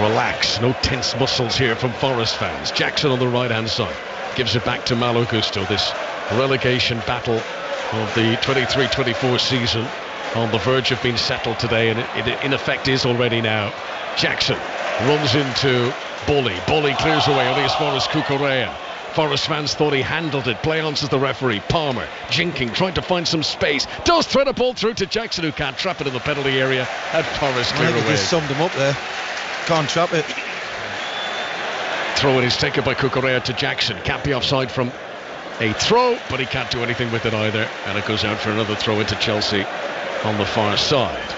relax. No tense muscles here from Forest fans. Jackson on the right-hand side gives it back to Malo Gusto. This relegation battle of the 23-24 season on the verge of being settled today, and it in effect is already now. Jackson runs into Bully. Bully clears away only as far as Cucurella. Forest fans thought he handled it. Play on, says the referee. Palmer jinking, trying to find some space. Does thread a ball through to Jackson, who can't trap it in the penalty area. And Forest clear away. He just summed him up there. Can't trap it. Throw-in is taken by Cucurella to Jackson. Can't be offside from a throw, but he can't do anything with it either. And it goes out for another throw into Chelsea on the far side.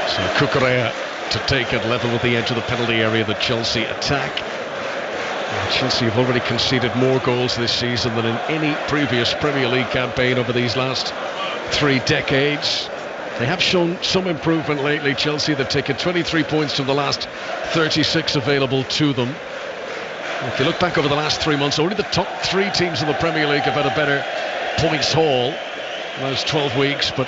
So Cucurella to take it level with the edge of the penalty area, the Chelsea attack. Chelsea have already conceded more goals this season than in any previous Premier League campaign over these last 3 decades. They have shown some improvement lately, Chelsea. They've taken 23 points from the last 36 available to them. If you look back over the last 3 months, only the top 3 teams in the Premier League have had a better points haul in those 12 weeks, but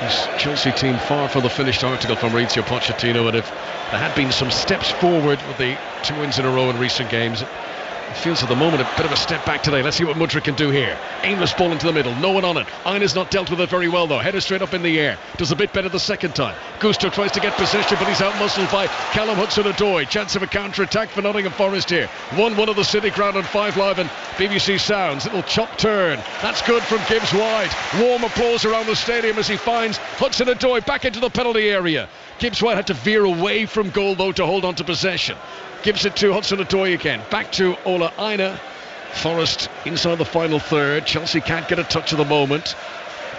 this Chelsea team far from the finished article from Mauricio Pochettino, and if there had been some steps forward with the 2 wins in a row in recent games, it feels at the moment a bit of a step back today. Let's see what Mudryk can do here. Aimless ball into the middle, no one on it. Einer's not dealt with it very well though. Header straight up in the air. Does a bit better the second time. Gusto tries to get possession, but he's out-muscled by Callum Hudson-Odoi. Chance of a counter-attack for Nottingham Forest here. 1-1 of the City Ground on 5 Live and BBC Sounds. Little chop turn. That's good from Gibbs White. Warm applause around the stadium as he finds Hudson-Odoi back into the penalty area. Gibbs White had to veer away from goal though to hold on to possession. Gives it to Hudson-Odoi again. Back to Ola Aina. Forest inside the final third. Chelsea can't get a touch at the moment.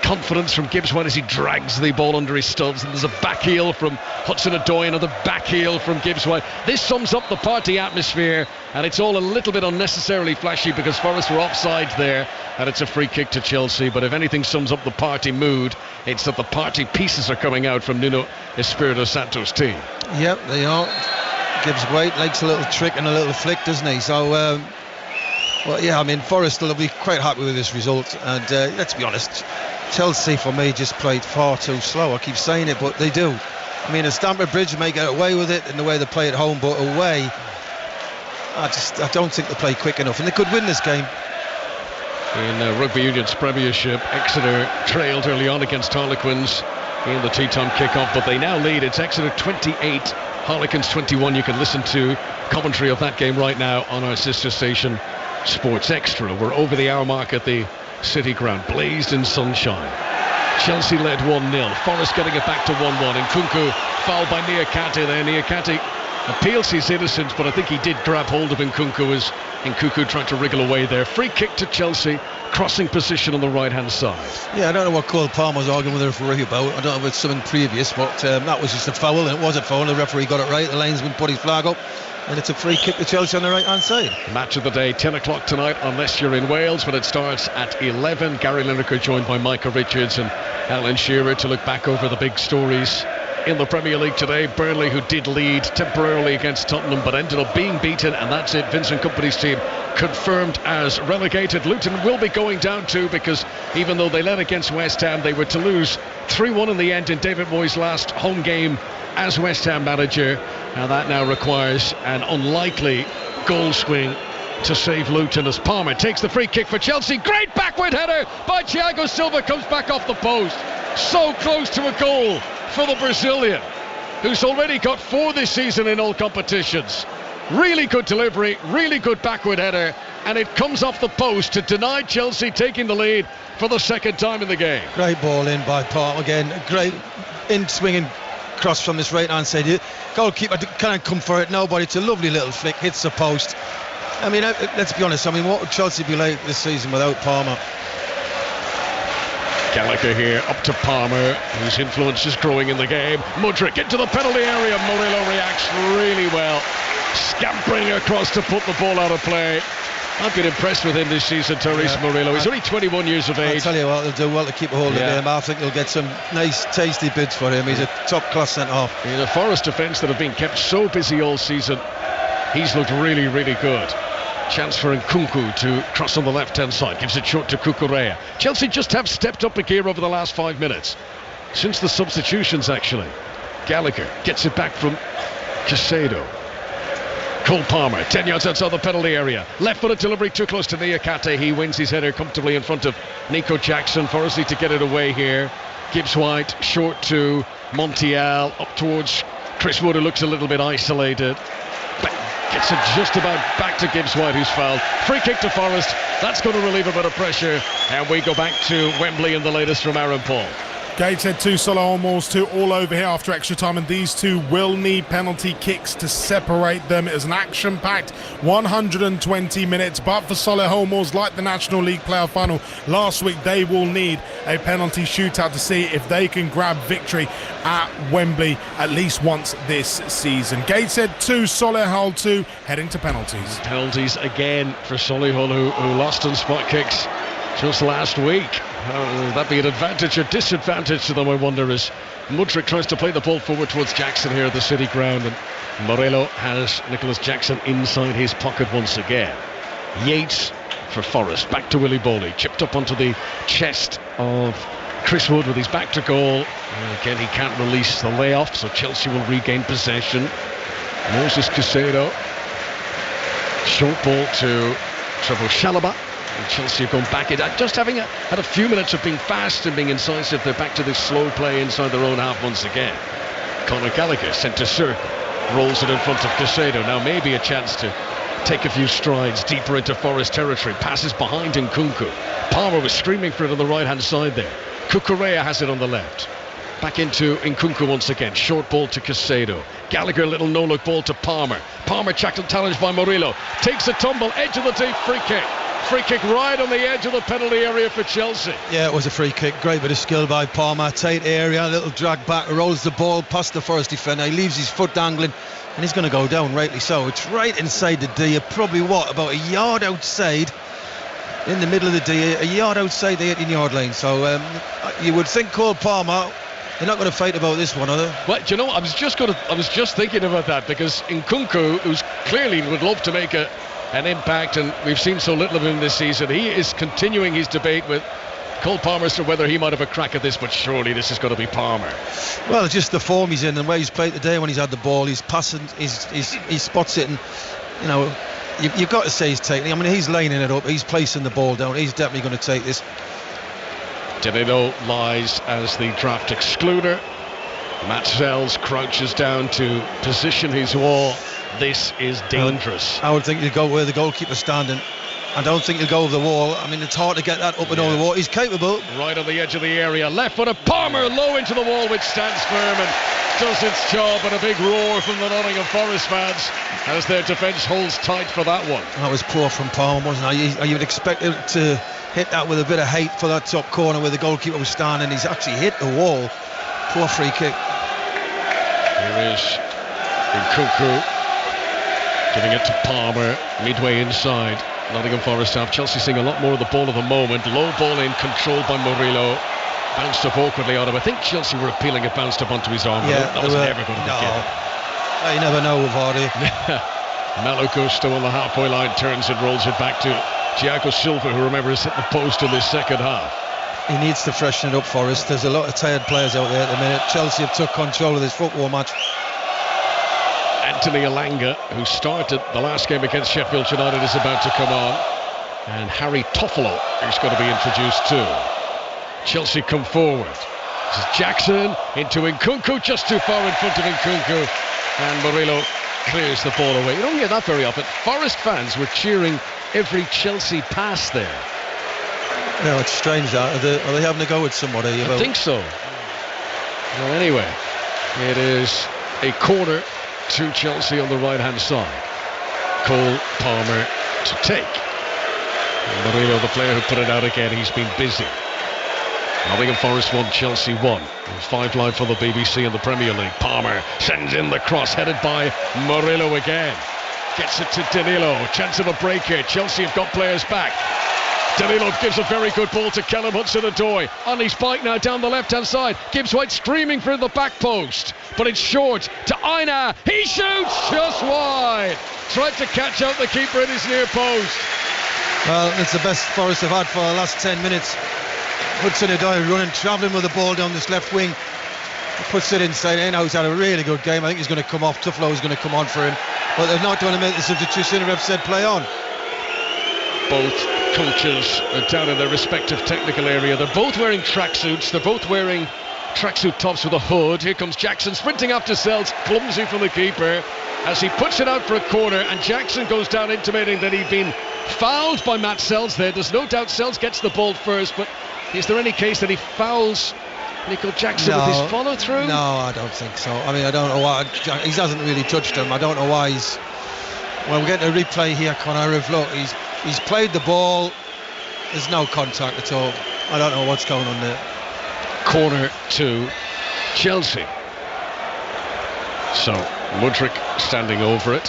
Confidence from Gibbs White as he drags the ball under his studs. And there's a back heel from Hudson-Odoi, another back heel from Gibbs White. This sums up the party atmosphere, and it's all a little bit unnecessarily flashy because Forest were offside there, and it's a free kick to Chelsea. But if anything sums up the party mood, it's that the party pieces are coming out from Nuno Espirito Santo's team. Yep, they are. Gibbs White likes a little trick and a little flick, doesn't he? So, well, yeah, I mean, Forest will be quite happy with this result. And let's be honest, Chelsea for me just played far too slow. I keep saying it, but they do. I mean, at Stamford Bridge may get away with it in the way they play at home, but away, I don't think they play quick enough, and they could win this game. In Rugby Union's Premiership, Exeter trailed early on against Harlequins in the tea-time kick-off, but they now lead. It's Exeter 28, Harlequins 21. You can listen to commentary of that game right now on our sister station Sports Extra. We're over the hour mark at the City Ground, blazed in sunshine. Chelsea led 1-0. Forest getting it back to 1-1. Nkunku fouled by Niakate there. Niakate appeals his innocence, but I think he did grab hold of Nkunku as Nkunku tried to wriggle away there. Free kick to Chelsea, crossing position on the right-hand side. Yeah, I don't know what Cole Palmer was arguing with the referee about. I don't know if it's something previous, but that was just a foul, and it was a foul. The referee got it right. The linesman put his flag up, and it's a free kick to Chelsea on the right-hand side. Match of the day, 10 o'clock tonight, unless you're in Wales, but it starts at 11. Gary Lineker joined by Micah Richards and Alan Shearer to look back over the big stories in the Premier League today. Burnley, who did lead temporarily against Tottenham but ended up being beaten, and that's it. Vincent Kompany's team confirmed as relegated. Luton will be going down too, because even though they led against West Ham, they were to lose 3-1 in the end in David Moyes' last home game as West Ham manager, and that now requires an unlikely goal swing to save Luton as Palmer takes the free kick for Chelsea. Great backward header by Thiago Silva, comes back off the post. So close to a goal for the Brazilian, who's already got 4 this season in all competitions. Really good delivery, really good backward header, and it comes off the post to deny Chelsea taking the lead for the second time in the game. Great ball in by Palmer again. A great in-swinging cross from his right hand side. Goalkeeper can't come for it, nobody. It's a lovely little flick, hits the post. I mean, let's be honest, I mean, what would Chelsea be like this season without Palmer? Gallagher here, up to Palmer, whose influence is growing in the game. Mudryk into the penalty area. Murillo reacts really well, scampering across to put the ball out of play. I've been impressed with him this season, Therese Murillo. He's only 21 years of age. I'll tell you what, they'll do well to keep a hold of him. I think they'll get some nice, tasty bids for him. He's a top-class centre-half. In a Forest defence that have been kept so busy all season, he's looked really, really good. Chance for Nkunku to cross on the left-hand side. Gives it short to Cucurella. Chelsea just have stepped up a gear over the last 5 minutes. Since the substitutions, actually. Gallagher gets it back from Caicedo. Cole Palmer, 10 yards outside the penalty area. Left-footed delivery too close to Niakate. He wins his header comfortably in front of Nico Jackson. Forest need to get it away here. Gibbs White, short to Montiel. Up towards Chris Wood, who looks a little bit isolated. Gets it just about back to Gibbs White, who's fouled. Free kick to Forest. That's going to relieve a bit of pressure. And we go back to Wembley in the latest from Aaron Paul. Gateshead 2, Solihull Moors 2, all over here after extra time, and these two will need penalty kicks to separate them. It is an action-packed 120 minutes, but for Solihull Moors, like the National League playoff final last week, they will need a penalty shootout to see if they can grab victory at Wembley at least once this season. Gateshead 2, Solihull 2, heading to penalties. Penalties again for Solihull, who lost on spot kicks just last week. Will that be an advantage or disadvantage to them, I wonder, as Mudryk tries to play the ball forward towards Jackson here at the City Ground, and Murillo has Nicholas Jackson inside his pocket once again. Yates for Forest, back to Willy Bowley, chipped up onto the chest of Chris Wood with his back to goal. And again, he can't release the layoff, so Chelsea will regain possession. Moses Caicedo, short ball to Trevoh Chalobah. And Chelsea have gone back in, just having had a few minutes of being fast and being incisive. They're back to this slow play inside their own half once again. Conor Gallagher centre circle, rolls it in front of Caicedo. Now maybe a chance to take a few strides deeper into Forest territory. Passes behind Nkunku. Palmer was screaming for it on the right hand side there. Cucurella has it on the left. Back into Nkunku once again. Short ball to Caicedo. Gallagher, little no-look ball to Palmer. Palmer challenged by Murillo. Takes a tumble, edge of the deep, free kick. Free kick right on the edge of the penalty area for Chelsea. Yeah, it was a free kick. Great bit of skill by Palmer. Tight area, a little drag back, rolls the ball past the Forest defender. He leaves his foot dangling, and he's going to go down, rightly so. It's right inside the D. Probably, about a yard outside, in the middle of the D, a yard outside the 18-yard line. So you would think Cole Palmer, they're not going to fight about this one, are they? Well, do you know, I was just thinking about that, because Nkunku, who's clearly would love to make an impact, and we've seen so little of him this season, he is continuing his debate with Cole Palmer as to whether he might have a crack at this, but surely this is going to be Palmer. Well, it's just the form he's in and where he's played today. When he's had the ball, he's passing, he spots it, and you know, you've got to say he's taking. I mean, he's lining it up, he's placing the ball down, he's definitely going to take this. Danilo lies as the draft excluder. Matt Sells crouches down to position his wall. This is dangerous. I would think he'll go where the goalkeeper's standing. I don't think he'll go over the wall. I mean, it's hard to get that up and over the wall. He's capable. Right on the edge of the area. Left foot of Palmer, low into the wall, which stands firm and does its job. And a big roar from the Nottingham Forest fans as their defence holds tight for that one. That was poor from Palmer, wasn't it? You would expect him to hit that with a bit of height for that top corner where the goalkeeper was standing. He's actually hit the wall. Poor free kick. Here is Nkunku giving it to Palmer, midway inside Nottingham Forest half. Chelsea seeing a lot more of the ball at the moment. Low ball in, controlled by Murillo. Bounced up awkwardly on him. I think Chelsea were appealing it bounced up onto his arm. Yeah, that was never going to get it. You never know with Vardy. Malo Gusto on the halfway line turns and rolls it back to Thiago Silva, who, remember, has hit the post in this second half. He needs to freshen it up for us. There's a lot of tired players out there at the minute. Chelsea have took control of this football match. Anthony Elanga, who started the last game against Sheffield United, is about to come on. And Harry Toffolo is going to be introduced too. Chelsea come forward. This is Jackson into Nkunku, just too far in front of Nkunku. And Murillo clears the ball away. You don't hear that very often. Forest fans were cheering every Chelsea pass there. No, it's strange that. Are they having a go at somebody? I think so. Well, anyway, it is a corner to Chelsea on the right-hand side. Cole Palmer to take. And Murillo, the player who put it out again, he's been busy. Nottingham Forest 1, Chelsea 1. 5 live for the BBC in the Premier League. Palmer sends in the cross, headed by Murillo again. Gets it to Danilo. Chance of a break here. Chelsea have got players back. Danilo gives a very good ball to Callum Hudson-Odoi. On his bike now down the left-hand side. Gibbs White streaming through the back post. But it's short to Aina. He shoots just wide. Tried to catch out the keeper in his near post. Well, it's the best Forest have had for the last 10 minutes. Hudson-Odoi running, travelling with the ball down this left wing. He puts it inside. Aina's had a really good game. I think he's going to come off. Toffolo is going to come on for him. But they're not going to make the substitution. Ref said play on. Both coaches are down in their respective technical area. They're both wearing tracksuits. They're both wearing tracksuit tops with a hood. Here comes Jackson sprinting after Sells, clumsy from the keeper as he puts it out for a corner, and Jackson goes down intimating that he'd been fouled by Matt Sells there. There's no doubt Sells gets the ball first, but is there any case that he fouls Nico Jackson with his follow-through? No, I don't think so. I mean, I don't know why. He hasn't really touched him. I don't know why he's... Well, we're getting a replay here, Conor. Look, he's played the ball. There's no contact at all. I don't know what's going on there. Corner to Chelsea. So Mudryk standing over it.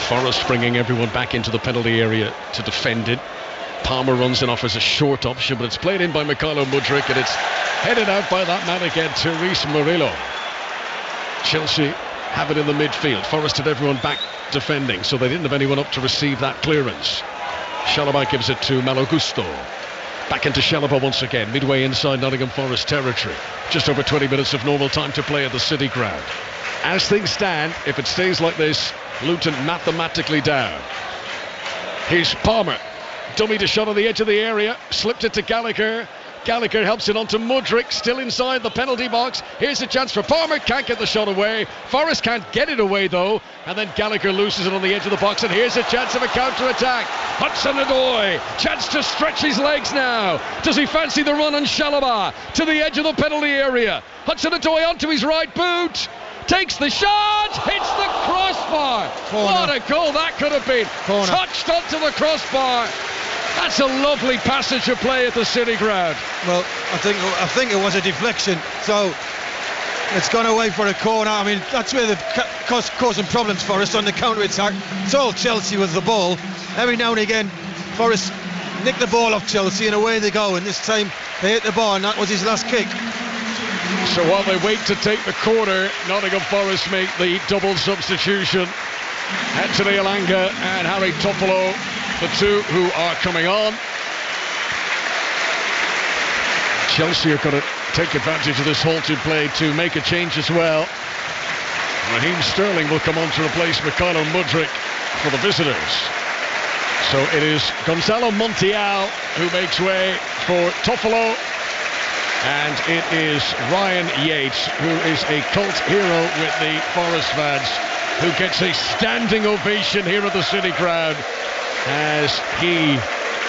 Forrest bringing everyone back into the penalty area to defend it. Palmer runs and offers a short option, but it's played in by Mykhailo Mudryk, and it's headed out by that man again, Therese Murillo. Chelsea have it in the midfield. Forrest had everyone back defending, so they didn't have anyone up to receive that clearance. Chalobah gives it to Malo Gusto. Back into Chalobah once again, midway inside Nottingham Forest territory. Just over 20 minutes of normal time to play at the City Ground. As things stand, if it stays like this, Luton mathematically down. Here's Palmer. Dummy to shot on the edge of the area. Slipped it to Gallagher. Gallagher helps it on to Mudryk, still inside the penalty box. Here's a chance for Palmer, can't get the shot away. Forrest can't get it away though, and then Gallagher loses it on the edge of the box, and here's a chance of a counter-attack. Hudson-Odoi, chance to stretch his legs now. Does he fancy the run on Chalobah to the edge of the penalty area? Hudson-Odoi onto his right boot, takes the shot, hits the crossbar. Corner. What a goal that could have been. Corner. Touched onto the crossbar. That's a lovely passage of play at the City Ground. Well, I think it was a deflection, so it's gone away for a corner. I mean, that's where they've causing problems for us on the counter-attack. It's all Chelsea with the ball. Every now and again, Forrest nick the ball off Chelsea and away they go, and this time they hit the bar, and that was his last kick. So while they wait to take the corner, Nottingham Forest make the double substitution. Anthony Elanga and Harry Toffolo, the two who are coming on. Chelsea are going to take advantage of this halted play to make a change as well. Raheem Sterling will come on to replace Mykhailo Mudryk for the visitors. So it is Gonzalo Montiel who makes way for Toffolo, and it is Ryan Yates, who is a cult hero with the Forest fans, who gets a standing ovation here at the City Ground as he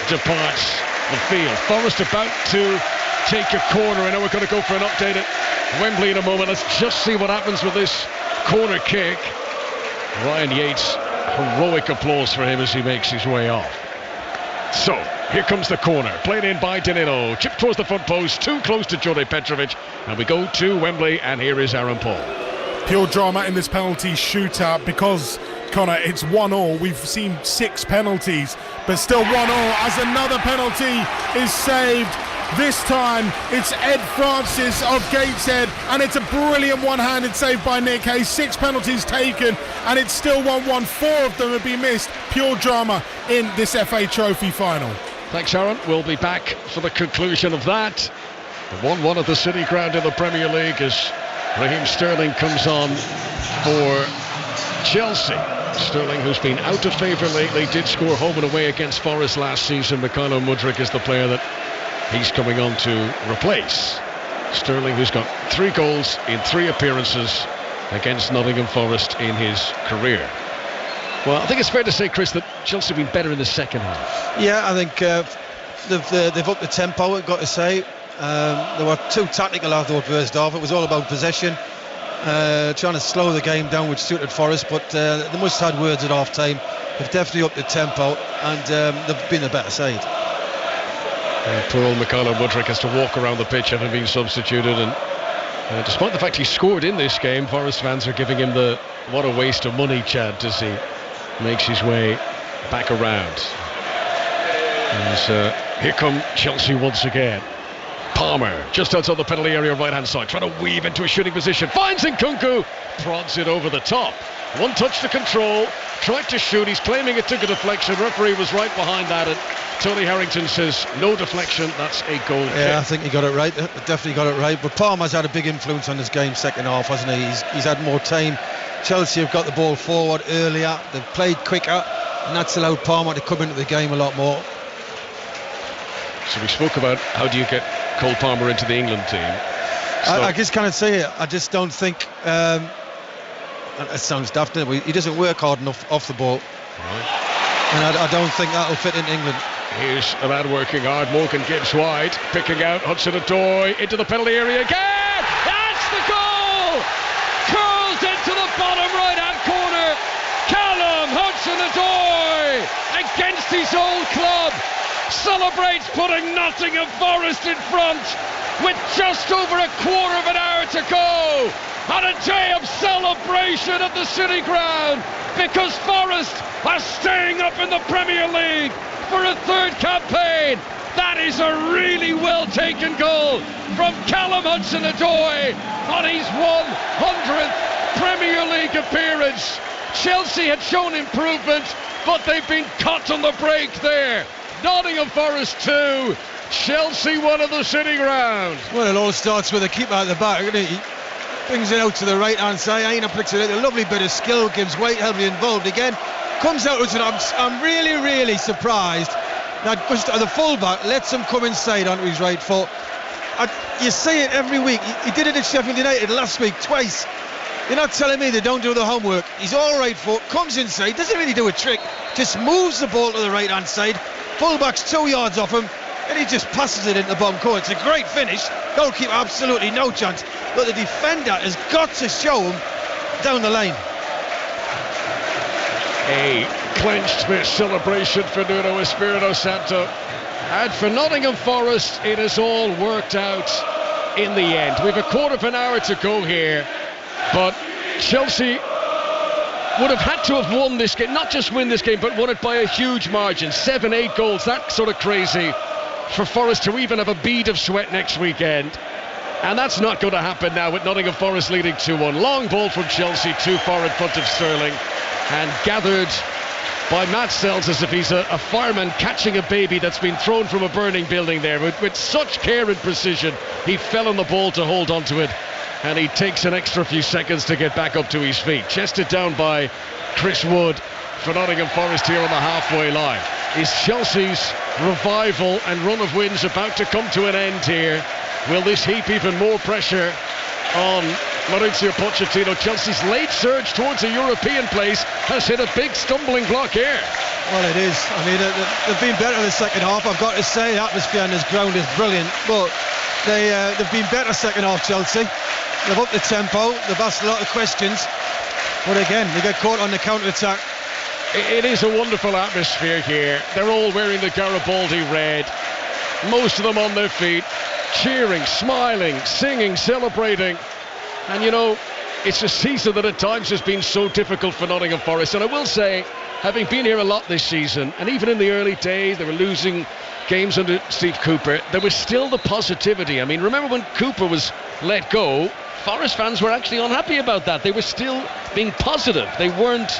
departs the field. Forest about to take a corner. I know we're going to go for an update at Wembley in a moment. Let's just see what happens with this corner kick. Ryan Yates, heroic applause for him as he makes his way off. So here comes the corner, played in by Danilo, chipped towards the front post, too close to Jure Petrovic, and we go to Wembley, and here is Aaron Paul. Pure drama in this penalty shootout because, Conor, it's 1-1. We've seen 6 penalties, but still 1-1 as another penalty is saved This time it's Ed Francis of Gateshead, and it's a brilliant one-handed save by Nick Hayes. 6 penalties taken, and it's still 1-1. 4 of them have been missed. Pure drama in this FA Trophy final. Thanks, Aaron. We'll be back for the conclusion of that. The 1-1 at the City Ground in the Premier League as Raheem Sterling comes on for Chelsea. Sterling, who's been out of favour lately, did score home and away against Forest last season. Mykhailo Mudryk is the player that he's coming on to replace. Sterling, who's got 3 goals in 3 appearances against Nottingham Forest in his career. Well, I think it's fair to say, Chris, that Chelsea have been better in the second half. Yeah, I think they've upped the tempo, I've got to say. They were too tactical after the first half. It was all about possession, trying to slow the game down, which suited Forest, but they must have had words at half time. They've definitely upped the tempo, and they've been a better side. Poor old Mykhailo Mudryk has to walk around the pitch having been substituted, and despite the fact he scored in this game, Forest fans are giving him the "what a waste of money" chant as he makes his way back around. And here come Chelsea once again. Palmer just outside the penalty area, right hand side, trying to weave into a shooting position, finds Nkunku, prods it over the top. 1 touch to control, tried to shoot, he's claiming it took a deflection. Referee was right behind that, and Tony Harrington says no deflection, that's a goal kick. Yeah, I think he got it right, definitely got it right. But Palmer's had a big influence on this game second half, hasn't he? He's had more time. Chelsea have got the ball forward earlier, they've played quicker, and that's allowed Palmer to come into the game a lot more. So we spoke about how do you get Cole Palmer into the England team. I just can't say it. I just don't think it sounds daft, doesn't it? He doesn't work hard enough off the ball, and I don't think that'll fit in England. Here's a man working hard. Morgan Gibbs wide, picking out Hudson-Odoi into the penalty area again. That's the goal! Curls into the bottom right-hand corner. Callum Hudson-Odoi against his old club celebrates putting Nottingham Forest in front with just over a quarter of an hour to go, on a day of celebration at the City Ground, because Forest are staying up in the Premier League for a 3rd campaign. That is a really well taken goal from Callum Hudson-Odoi on his 100th Premier League appearance. Chelsea had shown improvement, but they've been caught on the break there. Nottingham Forest 2, Chelsea 1 at the City Ground. Well, it all starts with a keeper at the back, isn't it? He brings it out to the right hand side. Aina picks it out, a lovely bit of skill, gives White heavily involved again. Comes out with it. I'm really surprised that the fullback lets him come inside onto his right foot. You see it every week. He did it at Sheffield United last week twice. You're not telling me they don't do the homework. He's all right foot, comes inside, doesn't really do a trick, just moves the ball to the right hand side. Fullback's 2 yards off him, and he just passes it into the bottom corner. It's a great finish. Goalkeeper absolutely no chance, but the defender has got to show him down the lane. A clenched celebration for Nuno Espirito Santo, and for Nottingham Forest it has all worked out in the end. We've a quarter of an hour to go here, but Chelsea would have had to have won this game, not just win this game, but won it by a huge margin. 7-8 goals, that's sort of crazy for Forest to even have a bead of sweat next weekend. And that's not going to happen now with Nottingham Forest leading 2-1. Long ball from Chelsea, too far in front of Sterling, and gathered by Matt Sells as if he's a fireman catching a baby that's been thrown from a burning building there. With such care and precision, he fell on the ball to hold onto it, and he takes an extra few seconds to get back up to his feet. Chested down by Chris Wood for Nottingham Forest here on the halfway line. Is Chelsea's revival and run of wins about to come to an end here? Will this heap even more pressure on Mauricio Pochettino? Chelsea's late surge towards a European place has hit a big stumbling block here. Well, it is. I mean, they've been better in the second half. I've got to say, the atmosphere on this ground is brilliant, but they've been better second half, Chelsea. They've upped the tempo, they've asked a lot of questions, but again, they get caught on the counter-attack. It is a wonderful atmosphere here. They're all wearing the Garibaldi red, most of them on their feet, cheering, smiling, singing, celebrating. And you know, it's a season that at times has been so difficult for Nottingham Forest. And I will say, having been here a lot this season, and even in the early days, they were losing games under Steve Cooper, there was still the positivity. I mean, remember when Cooper was let go, Forest fans were actually unhappy about that. They were still being positive. They weren't,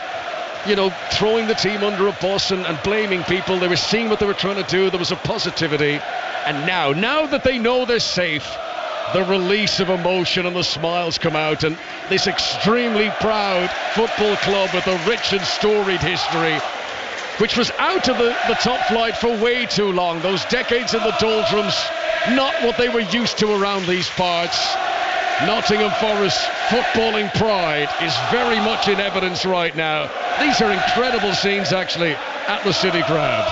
throwing the team under a bus and blaming people. They were seeing what they were trying to do. There was a positivity. And now that they know they're safe, the release of emotion and the smiles come out, and this extremely proud football club with a rich and storied history, which was out of the top flight for way too long. Those decades in the doldrums, not what they were used to around these parts. Nottingham Forest footballing pride is very much in evidence right now. These are incredible scenes actually at the City Ground.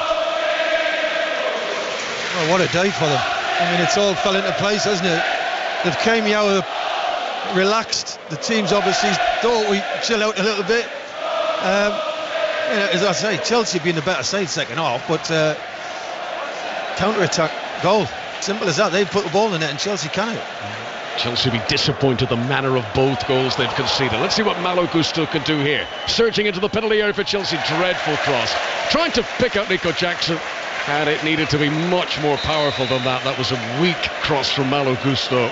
Well, what a day for them. I mean, it's all fell into place, hasn't it? They've came out relaxed. The team's obviously thought we chill out a little bit. As I say, Chelsea being the better side second half, but counter-attack goal. Simple as that. They've put the ball in it and Chelsea cannot. Chelsea be disappointed the manner of both goals they've conceded. Let's see what Malo Gusto can do here. Surging into the penalty area for Chelsea. Dreadful cross. Trying to pick out Nico Jackson, and it needed to be much more powerful than that. That was a weak cross from Malo Gusto.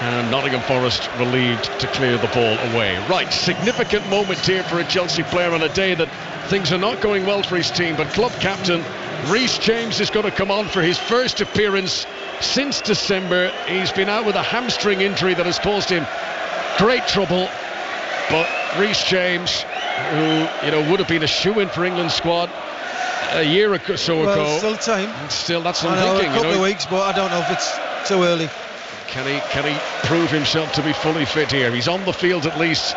And Nottingham Forest relieved to clear the ball away. Right, significant moment here for a Chelsea player on a day that things are not going well for his team. But club captain Reece James is going to come on for his first appearance since December. He's been out with a hamstring injury that has caused him great trouble. But Reece James, who would have been a shoe-in for England's squad a year or so ago. Still time. Still, that's what I'm thinking. A couple of weeks, but I don't know if it's too early. Can he prove himself to be fully fit here? He's on the field at least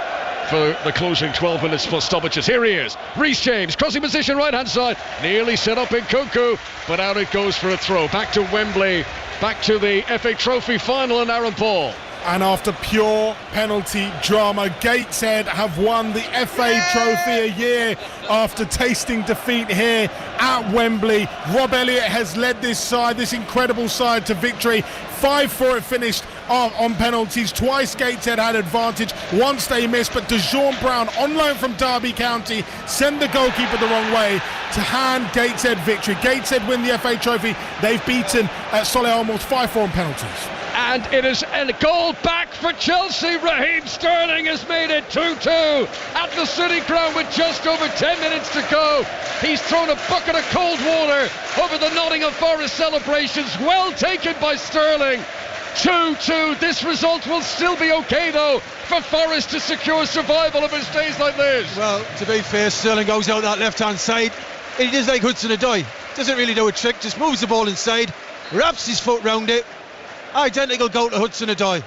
for the closing 12 minutes plus stoppages. Here he is, Reece James, crossing position right hand side, nearly set up in Cuckoo, but out it goes for a throw. Back to Wembley, back to the FA Trophy final, and Aaron Paul. And after pure penalty drama, Gateshead have won the FA Trophy a year after tasting defeat here at Wembley. Rob Elliott has led this incredible side to victory. 5-4 it finished on penalties. Twice Gateshead had advantage. Once they missed, but DeJean Brown, on loan from Derby County, sent the goalkeeper the wrong way to hand Gateshead victory. Gateshead win the FA Trophy. They've beaten Solihull Moors 5-4 on penalties. And it is a goal back for Chelsea. Raheem Sterling has made it 2-2 at the City Ground with just over 10 minutes to go. He's thrown a bucket of cold water over the Nottingham Forest celebrations. Well taken by Sterling. 2-2. This result will still be okay though for Forest to secure survival if it stays like this. Well, to be fair, Sterling goes out that left-hand side. He does like Hudson-Odoi. Doesn't really do a trick, just moves the ball inside, wraps his foot round it. Identical goal to Hudson-Odoi.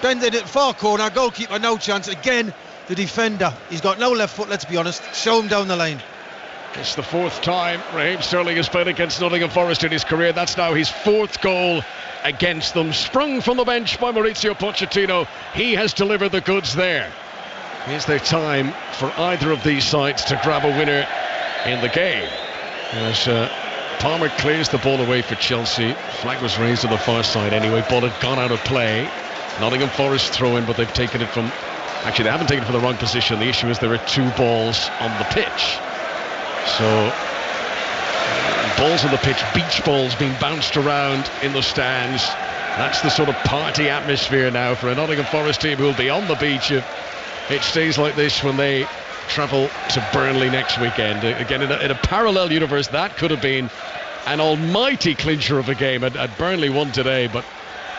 Bended it far corner, goalkeeper no chance. Again, the defender, he's got no left foot, let's be honest. Show him down the lane. It's the fourth time Raheem Sterling has played against Nottingham Forest in his career. That's now his fourth goal against them. Sprung from the bench by Mauricio Pochettino. He has delivered the goods there. Is there time for either of these sides to grab a winner in the game? As Palmer clears the ball away for Chelsea. Flag was raised on the far side anyway. Ball had gone out of play. Nottingham Forest throw in, but they've taken it from... Actually, they haven't taken it from the wrong position. The issue is there are two balls on the pitch. So, balls on the pitch, beach balls being bounced around in the stands. That's the sort of party atmosphere now for a Nottingham Forest team who will be on the beach if it stays like this when they travel to Burnley next weekend. Again, in a parallel universe, that could have been an almighty clincher of a game. Had Burnley won today, but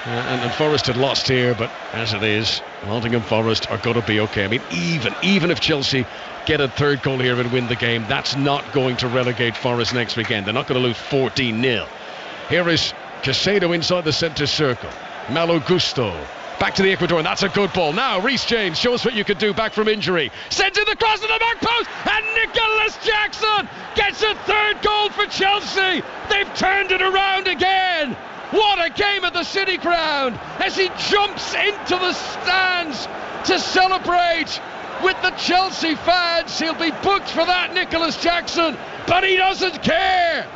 and Forest had lost here, but as it is, Nottingham Forest are going to be okay. I mean, even if Chelsea get a third goal here and win the game, that's not going to relegate Forest next weekend. They're not going to lose 14-0. Here is Caicedo inside the centre circle. Malo Gusto back to the Ecuadorian. That's a good ball. Now Reece James shows what you can do back from injury. Sends in the cross to the back post, and Nicholas Jackson gets a third goal for Chelsea. They've turned it around again. What a game at the City Ground as he jumps into the stands to celebrate with the Chelsea fans. He'll be booked for that, Nicholas Jackson, but he doesn't care.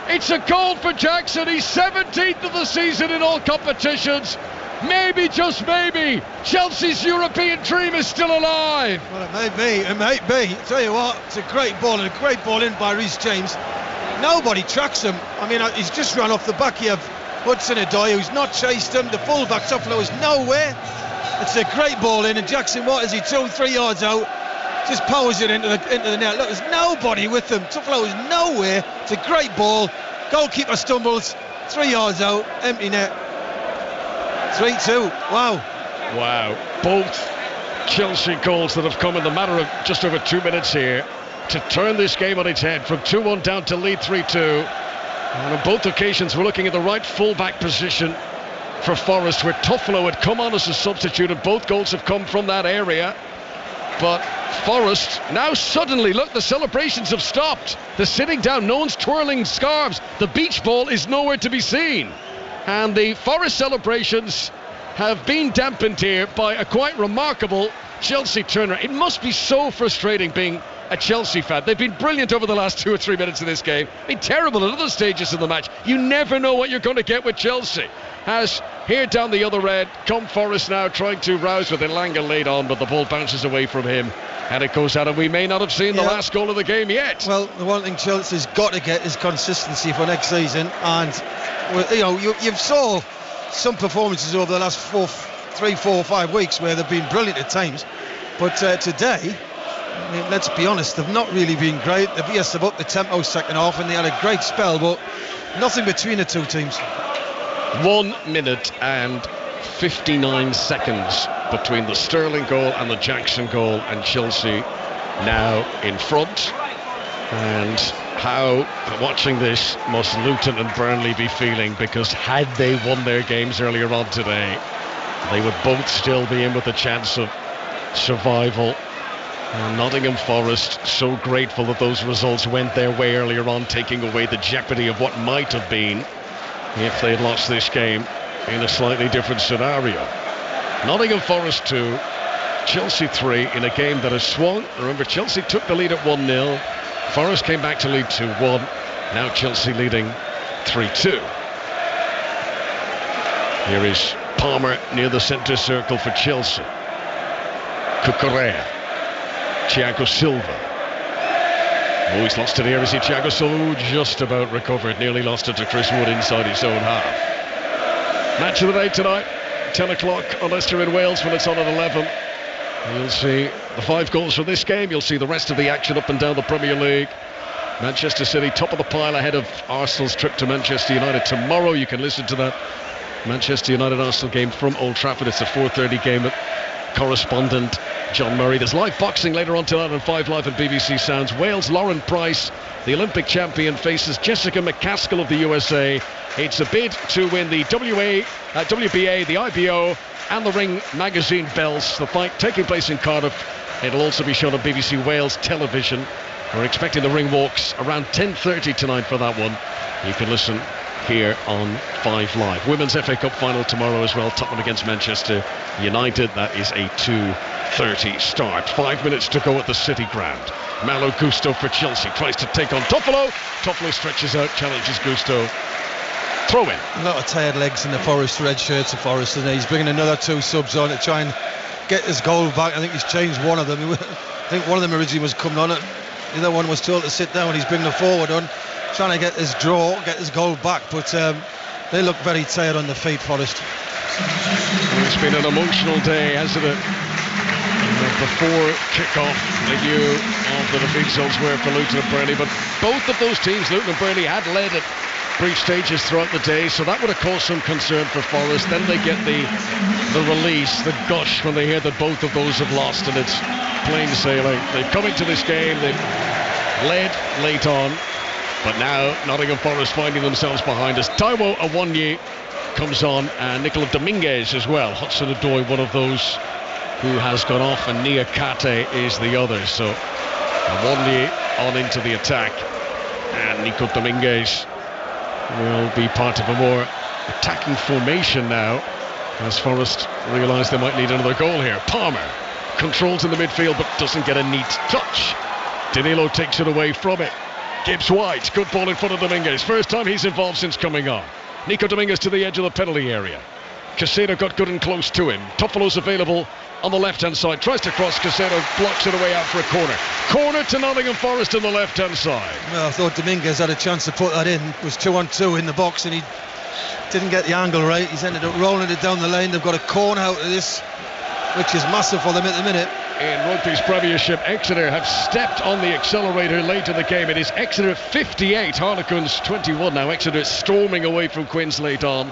It's a goal for Jackson. He's 17th of the season in all competitions. maybe, just maybe, Chelsea's European dream is still alive. Well, it may be. Tell you what, it's a great ball, and a great ball in by Reece James. Nobody tracks him. I mean, he's just run off the back. You have Hudson-Odoi, who's not chased him. The full-back Toffolo is nowhere. It's a great ball in, and Jackson, what is he, 2-3 yards out? Just powers it into the net. Look, there's nobody with him. Toffolo is nowhere. It's a great ball. Goalkeeper stumbles, 3 yards out, empty net. 3-2. Wow. Both Chelsea goals that have come in the matter of just over 2 minutes here to turn this game on its head from 2-1 down to lead 3-2. And on both occasions we're looking at the right full-back position for Forest, where Toffolo had come on as a substitute, and both goals have come from that area. But Forest now suddenly, look, the celebrations have stopped. The sitting down, no one's twirling scarves. The beach ball is nowhere to be seen. And the Forest celebrations have been dampened here by a quite remarkable Chelsea turner. It must be so frustrating being a Chelsea fan. They've been brilliant over the last 2 or 3 minutes of this game. Been terrible at other stages of the match. You never know what you're going to get with Chelsea. As here down the other end, come Forest now trying to rouse with Elanga laid on, but the ball bounces away from him and it goes out, and we may not have seen the last goal of the game yet. Well, the one thing Chelsea's got to get is consistency for next season, and you've saw some performances over the last 3, 4, 5 weeks where they've been brilliant at times, but today, I mean, let's be honest, they've not really been great. They've up the tempo second half, and they had a great spell, but nothing between the two teams. 1 minute and 59 seconds between the Sterling goal and the Jackson goal, and Chelsea now in front. And how, watching this, must Luton and Burnley be feeling? Because had they won their games earlier on today, they would both still be in with a chance of survival. And Nottingham Forest so grateful that those results went their way earlier on, taking away the jeopardy of what might have been if they'd lost this game in a slightly different scenario. Nottingham Forest 2, Chelsea 3 in a game that has swung. Remember, Chelsea took the lead at 1-0. Forest came back to lead 2-1. Now Chelsea leading 3-2. Here is Palmer near the centre circle for Chelsea. Cucurella. Thiago Silva. Oh, he's lost it here. Is he? Thiago Silva just about recovered. Nearly lost it to Chris Wood inside his own half. Match of the day tonight, 10 o'clock on Leicester in Wales when it's on at 11. You'll see the 5 goals from this game. You'll see the rest of the action up and down the Premier League. Manchester City top of the pile ahead of Arsenal's trip to Manchester United tomorrow. You can listen to that Manchester United-Arsenal game from Old Trafford. It's a 4:30 game with correspondent John Murray. There's live boxing later on tonight on 5 Live and BBC Sounds. Wales' Lauren Price, the Olympic champion, faces Jessica McCaskill of the USA. It's a bid to win the WBA, the IBO and the Ring magazine belts. The fight taking place in Cardiff. It'll also be shown on BBC Wales television. We're expecting the ring walks around 10:30 tonight for that one. You can listen here on 5 Live. Women's FA Cup final tomorrow as well. Tottenham against Manchester United. That is a 2:30 start. 5 minutes to go at the City Ground. Malo Gusto for Chelsea tries to take on Toffolo. Toffolo stretches out, challenges Gusto. Throw in. A lot of tired legs in the Forest red shirts of Forest, and he's bringing another 2 subs on to try and get his goal back. I think he's changed one of them. I think one of them originally was coming on it. The other one was told to sit down. He's bringing the forward on, trying to get his draw, get his goal back, but they look very tired on the feet, Forest. It's been an emotional day, hasn't it? Before kick-off, they knew of the defeat zones were for Luton and Burnley, but both of those teams, Luton and Burnley, had led at brief stages throughout the day, so that would have caused some concern for Forest. Then they get the release, the gush, when they hear that both of those have lost, and it's plain sailing. They've come into this game, they've led late on, but now Nottingham Forest finding themselves behind us. Taiwo Awoniyi comes on, and Nicola Dominguez as well. Hudson-Odoi, one of those who has gone off, and Nia Kate is the other. So Awoniyi on into the attack, and Nico Dominguez will be part of a more attacking formation now, as Forest realise they might need another goal here. Palmer controls in the midfield but doesn't get a neat touch. Danilo takes it away from it. Gibbs White, good ball in front of Dominguez. First time he's involved since coming on. Nico Dominguez to the edge of the penalty area. Caicedo got good and close to him. Toffolo's available on the left-hand side. Tries to cross. Caicedo blocks it away out for a corner. Corner to Nottingham Forest on the left-hand side. Well, I thought Dominguez had a chance to put that in. It was 2-on-2 in the box and he didn't get the angle right. He's ended up rolling it down the lane. They've got a corner out of this, which is massive for them at the minute. In rugby's Premiership, Exeter have stepped on the accelerator late in the game. It is Exeter 58, Harlequins 21 now. Exeter storming away from Quins late on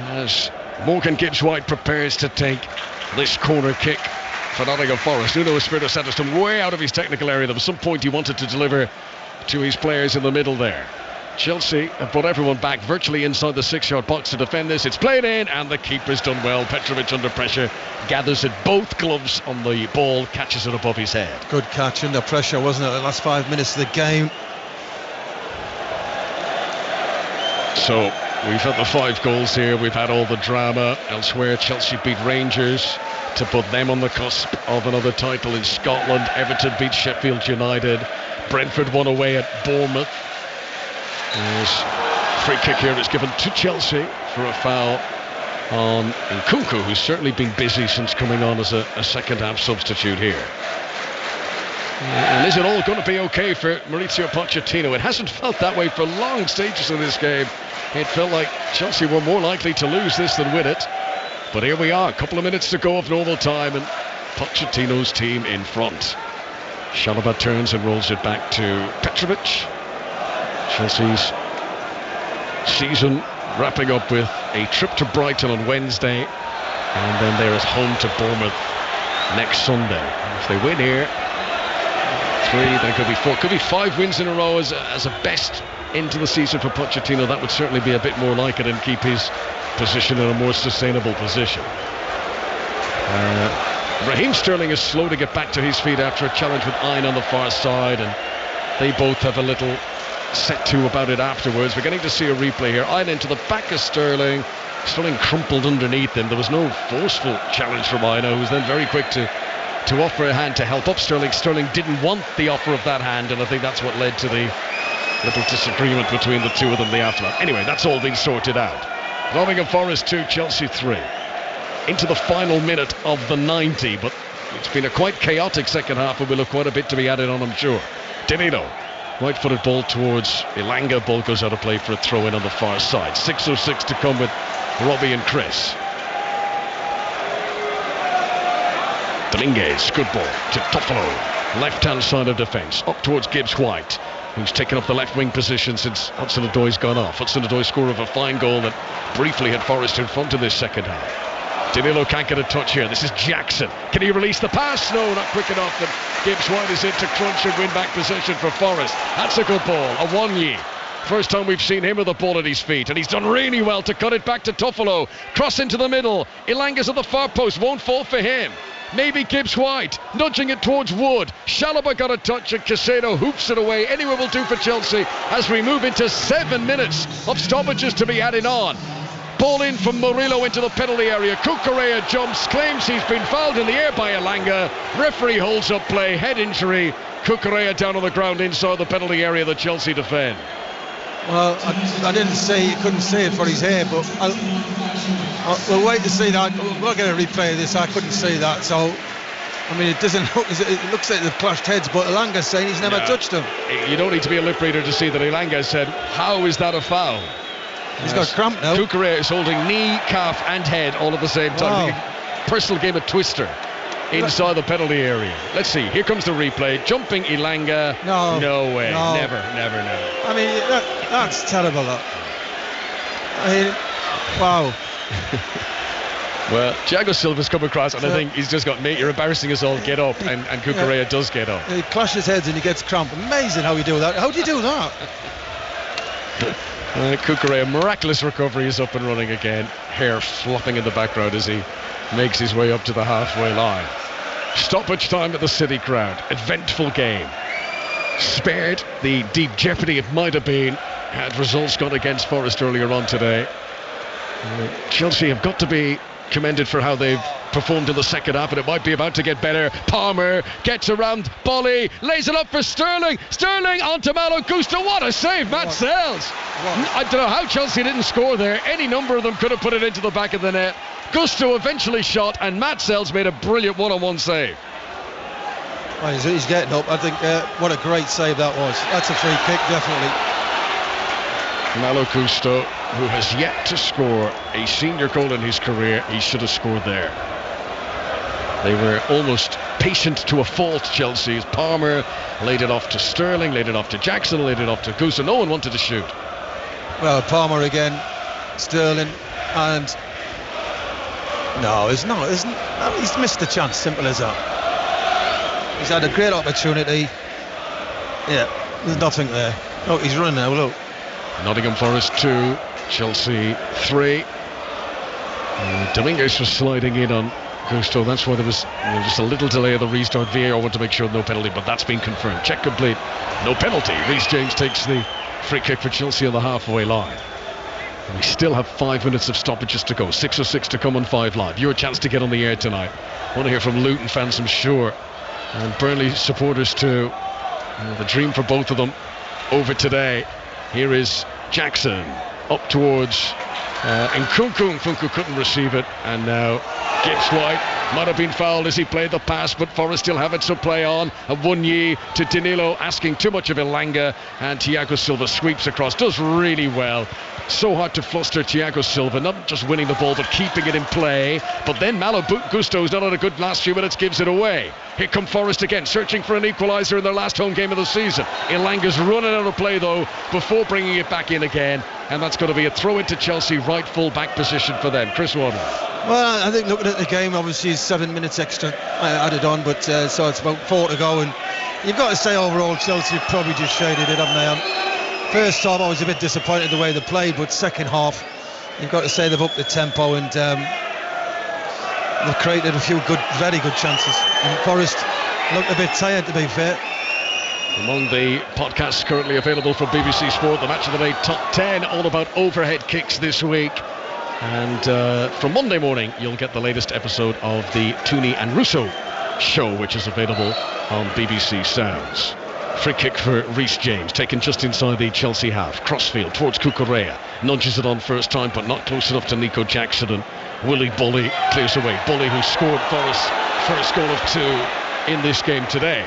as Morgan Gibbs-White prepares to take this corner kick for Nottingham Forest. Nuno Espirito Santo's come way out of his technical area. There was some point he wanted to deliver to his players in the middle there. Chelsea have brought everyone back virtually inside the 6-yard box to defend this. It's played in and the keeper's done well. Petrovic under pressure, gathers it, both gloves on the ball, catches it above his head. Good catch under pressure, wasn't it, the last 5 minutes of the game. So we've had the 5 goals here, we've had all the drama elsewhere. Chelsea beat Rangers to put them on the cusp of another title in Scotland. Everton beat Sheffield United. Brentford won away at Bournemouth. Free kick here is given to Chelsea for a foul on Nkunku, who's certainly been busy since coming on as a second half substitute here. And is it all going to be okay for Mauricio Pochettino? It hasn't felt that way for long stages of this game. It felt like Chelsea were more likely to lose this than win it. But here we are, a couple of minutes to go of normal time and Pochettino's team in front. Chalobah turns and rolls it back to Petrovic. Chelsea's season wrapping up with a trip to Brighton on Wednesday and then they're at home to Bournemouth next Sunday. If they win here, 3, then could be 4, could be 5 wins in a row as a best into the season for Pochettino. That would certainly be a bit more like it and keep his position in a more sustainable position. Raheem Sterling is slow to get back to his feet after a challenge with Aine on the far side, and they both have a little set to about it afterwards. We're getting to see a replay here. Aine into the back of Sterling. Sterling crumpled underneath him. There was no forceful challenge from Aine, who was then very quick to offer a hand to help up Sterling. Sterling didn't want the offer of that hand, and I think that's what led to the little disagreement between the two of them in the aftermath. Anyway, that's all been sorted out. Nottingham Forest 2, Chelsea 3. Into the final minute of the 90, but it's been a quite chaotic second half and we'll have quite a bit to be added on, I'm sure. Danilo, right-footed ball towards Ilanga. Ball goes out of play for a throw-in on the far side. 6:06 to come with Robbie and Chris. Dominguez, good ball to Toffolo. Left-hand side of defence, up towards Gibbs-White, who's taken up the left-wing position since Hudson-Odoi gone off. Hudson-Odoi scorer of a fine goal that briefly had Forest in front in this second half. Danilo can't get a touch here. This is Jackson. Can he release the pass? No, not quick enough. And Gibbs-White is in to crunch and win back possession for Forest. That's a good ball. Awonyi. First time we've seen him with the ball at his feet, and he's done really well to cut it back to Toffolo. Cross into the middle. Ilanga's at the far post. Won't fall for him. Maybe Gibbs-White nudging it towards Wood. Chalobah got a touch and Caicedo hoops it away. Anywhere will do for Chelsea as we move into 7 minutes of stoppages to be added on. Ball in from Murillo into the penalty area. Cucurella jumps, claims he's been fouled in the air by Ilanga. Referee holds up play, head injury. Cucurella down on the ground inside the penalty area that Chelsea defend. Well, I didn't say, you couldn't see it for his hair, but we'll wait to see that. We'll get a replay of this. I couldn't see that, so I mean, it looks like they've clashed heads, but Ilanga's saying he's never touched him. You don't need to be a lip reader to see that Ilanga said, how is that a foul? He's got cramp now. Cucurella is holding knee, calf and head all at the same time. Wow. Personal game of Twister inside the penalty area. Let's see, here comes the replay. Jumping Ilanga. No way. No. Never. I mean, that's terrible. I mean, wow. Well, Thiago Silva's come across and I think he's just got, mate, you're embarrassing us all, get up, and Cucurella does get up. He clashes heads and he gets cramp. Amazing how you do that. How do you do that? Cucurella, miraculous recovery, is up and running again. Hair flopping in the background as he makes his way up to the halfway line. Stoppage time at the City Ground. Eventful game. Spared the deep jeopardy it might have been had results gone against Forest earlier on today. Chelsea have got to be commended for how they've performed in the second half, and it might be about to get better. Palmer gets around Bolly, lays it up for Sterling. Sterling onto Malo Gusto. What a save, Matt Sells. I don't know how Chelsea didn't score there. Any number of them could have put it into the back of the net. Gusto eventually shot, and Matt Sells made a brilliant one-on-one save. Well, he's getting up. I think what a great save that was. That's a free kick, definitely. Malo Gusto, who has yet to score a senior goal in his career, he should have scored there. They were almost patient to a fault, Chelsea, as Palmer laid it off to Sterling, laid it off to Jackson, laid it off to Gusto. No one wanted to shoot. Well, Palmer again, Sterling, and no, it's not, isn't? He's missed the chance, simple as that. He's had a great opportunity. Yeah, there's nothing there. Oh, he's running now, look. Nottingham Forest 2, Chelsea 3. Dominguez was sliding in on Gusto. That's why there was just a little delay of the restart. VAR wanted to make sure no penalty, but that's been confirmed. Check complete. No penalty. Reece James takes the free kick for Chelsea on the halfway line. And we still have 5 minutes of stoppages to go. 6:06 to come on 5 Live. Your chance to get on the air tonight. I want to hear from Luton fans, I'm sure, and Burnley supporters too. The dream for both of them over today. Here is Jackson up towards Nkunku. Nkunku couldn't receive it, and now Gibbs White might have been fouled as he played the pass, but Forest still have it, so play on. A Wunyi to Danilo, asking too much of Elanga, and Thiago Silva sweeps across, does really well. So hard to fluster Thiago Silva, not just winning the ball but keeping it in play. But then Malo Gusto's not had a good last few minutes, gives it away. Here come Forest again, searching for an equaliser in their last home game of the season. Elanga's running out of play though before bringing it back in again, and that's going to be a throw into Chelsea, right full back position for them. Chris Waddle. Well, I think looking at the game, obviously 7 minutes extra added on, but so it's about 4 to go, and you've got to say overall Chelsea probably just shaded it, haven't they? First half I was a bit disappointed the way they played, but second half you've got to say they've upped the tempo, and they've created a few very good chances, and Forest looked a bit tired, to be fair. Among the podcasts currently available from BBC Sport, the Match of the Day Top 10, all about overhead kicks this week. And from Monday morning you'll get the latest episode of the Tooney and Russo show, which is available on BBC Sounds. Free kick for Reece James, taken just inside the Chelsea half. Crossfield towards Cucurella, nudges it on first time but not close enough to Nico Jackson, and Willy Bolly clears away. Bolly, who scored Forest's first goal of 2 in this game today.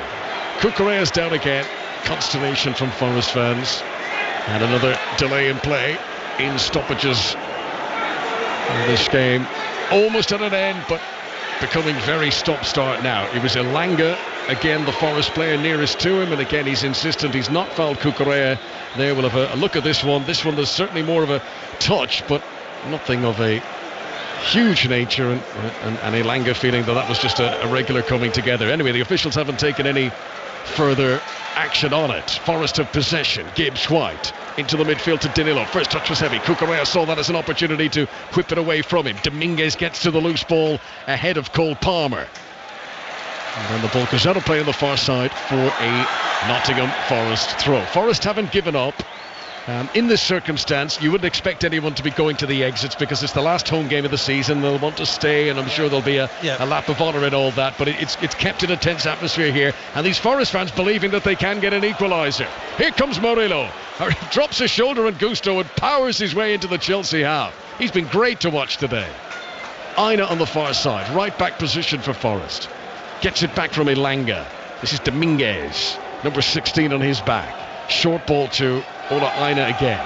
Cucurella's down again. Consternation from Forest fans, and another delay in play in stoppages in this game. Almost at an end, but becoming very stop-start now. It was Elanga, again the Forest player nearest to him, and again he's insistent he's not fouled Cucurella. There, we'll have a look at this one. This one, there's certainly more of a touch, but nothing of a huge nature, and Elanga feeling that was just a regular coming together. Anyway, the officials haven't taken any further action on it. Forest have possession. Gibbs White into the midfield to Danilo. First touch was heavy. Cucurella saw that as an opportunity to whip it away from him. Dominguez gets to the loose ball ahead of Cole Palmer, and then the ball goes out of play on the far side for a Nottingham Forest throw. Forest haven't given up. In this circumstance, you wouldn't expect anyone to be going to the exits because it's the last home game of the season. They'll want to stay, and I'm sure there'll be a lap of honour and all that, but it's kept in a tense atmosphere here, and these Forest fans believing that they can get an equaliser. Here comes Murillo, drops his shoulder on Gusto and powers his way into the Chelsea half. He's been great to watch today. Aina on the far side, right back position for Forest. Gets it back from Elanga. This is Dominguez, number 16 on his back. Short ball to Ola Aina again.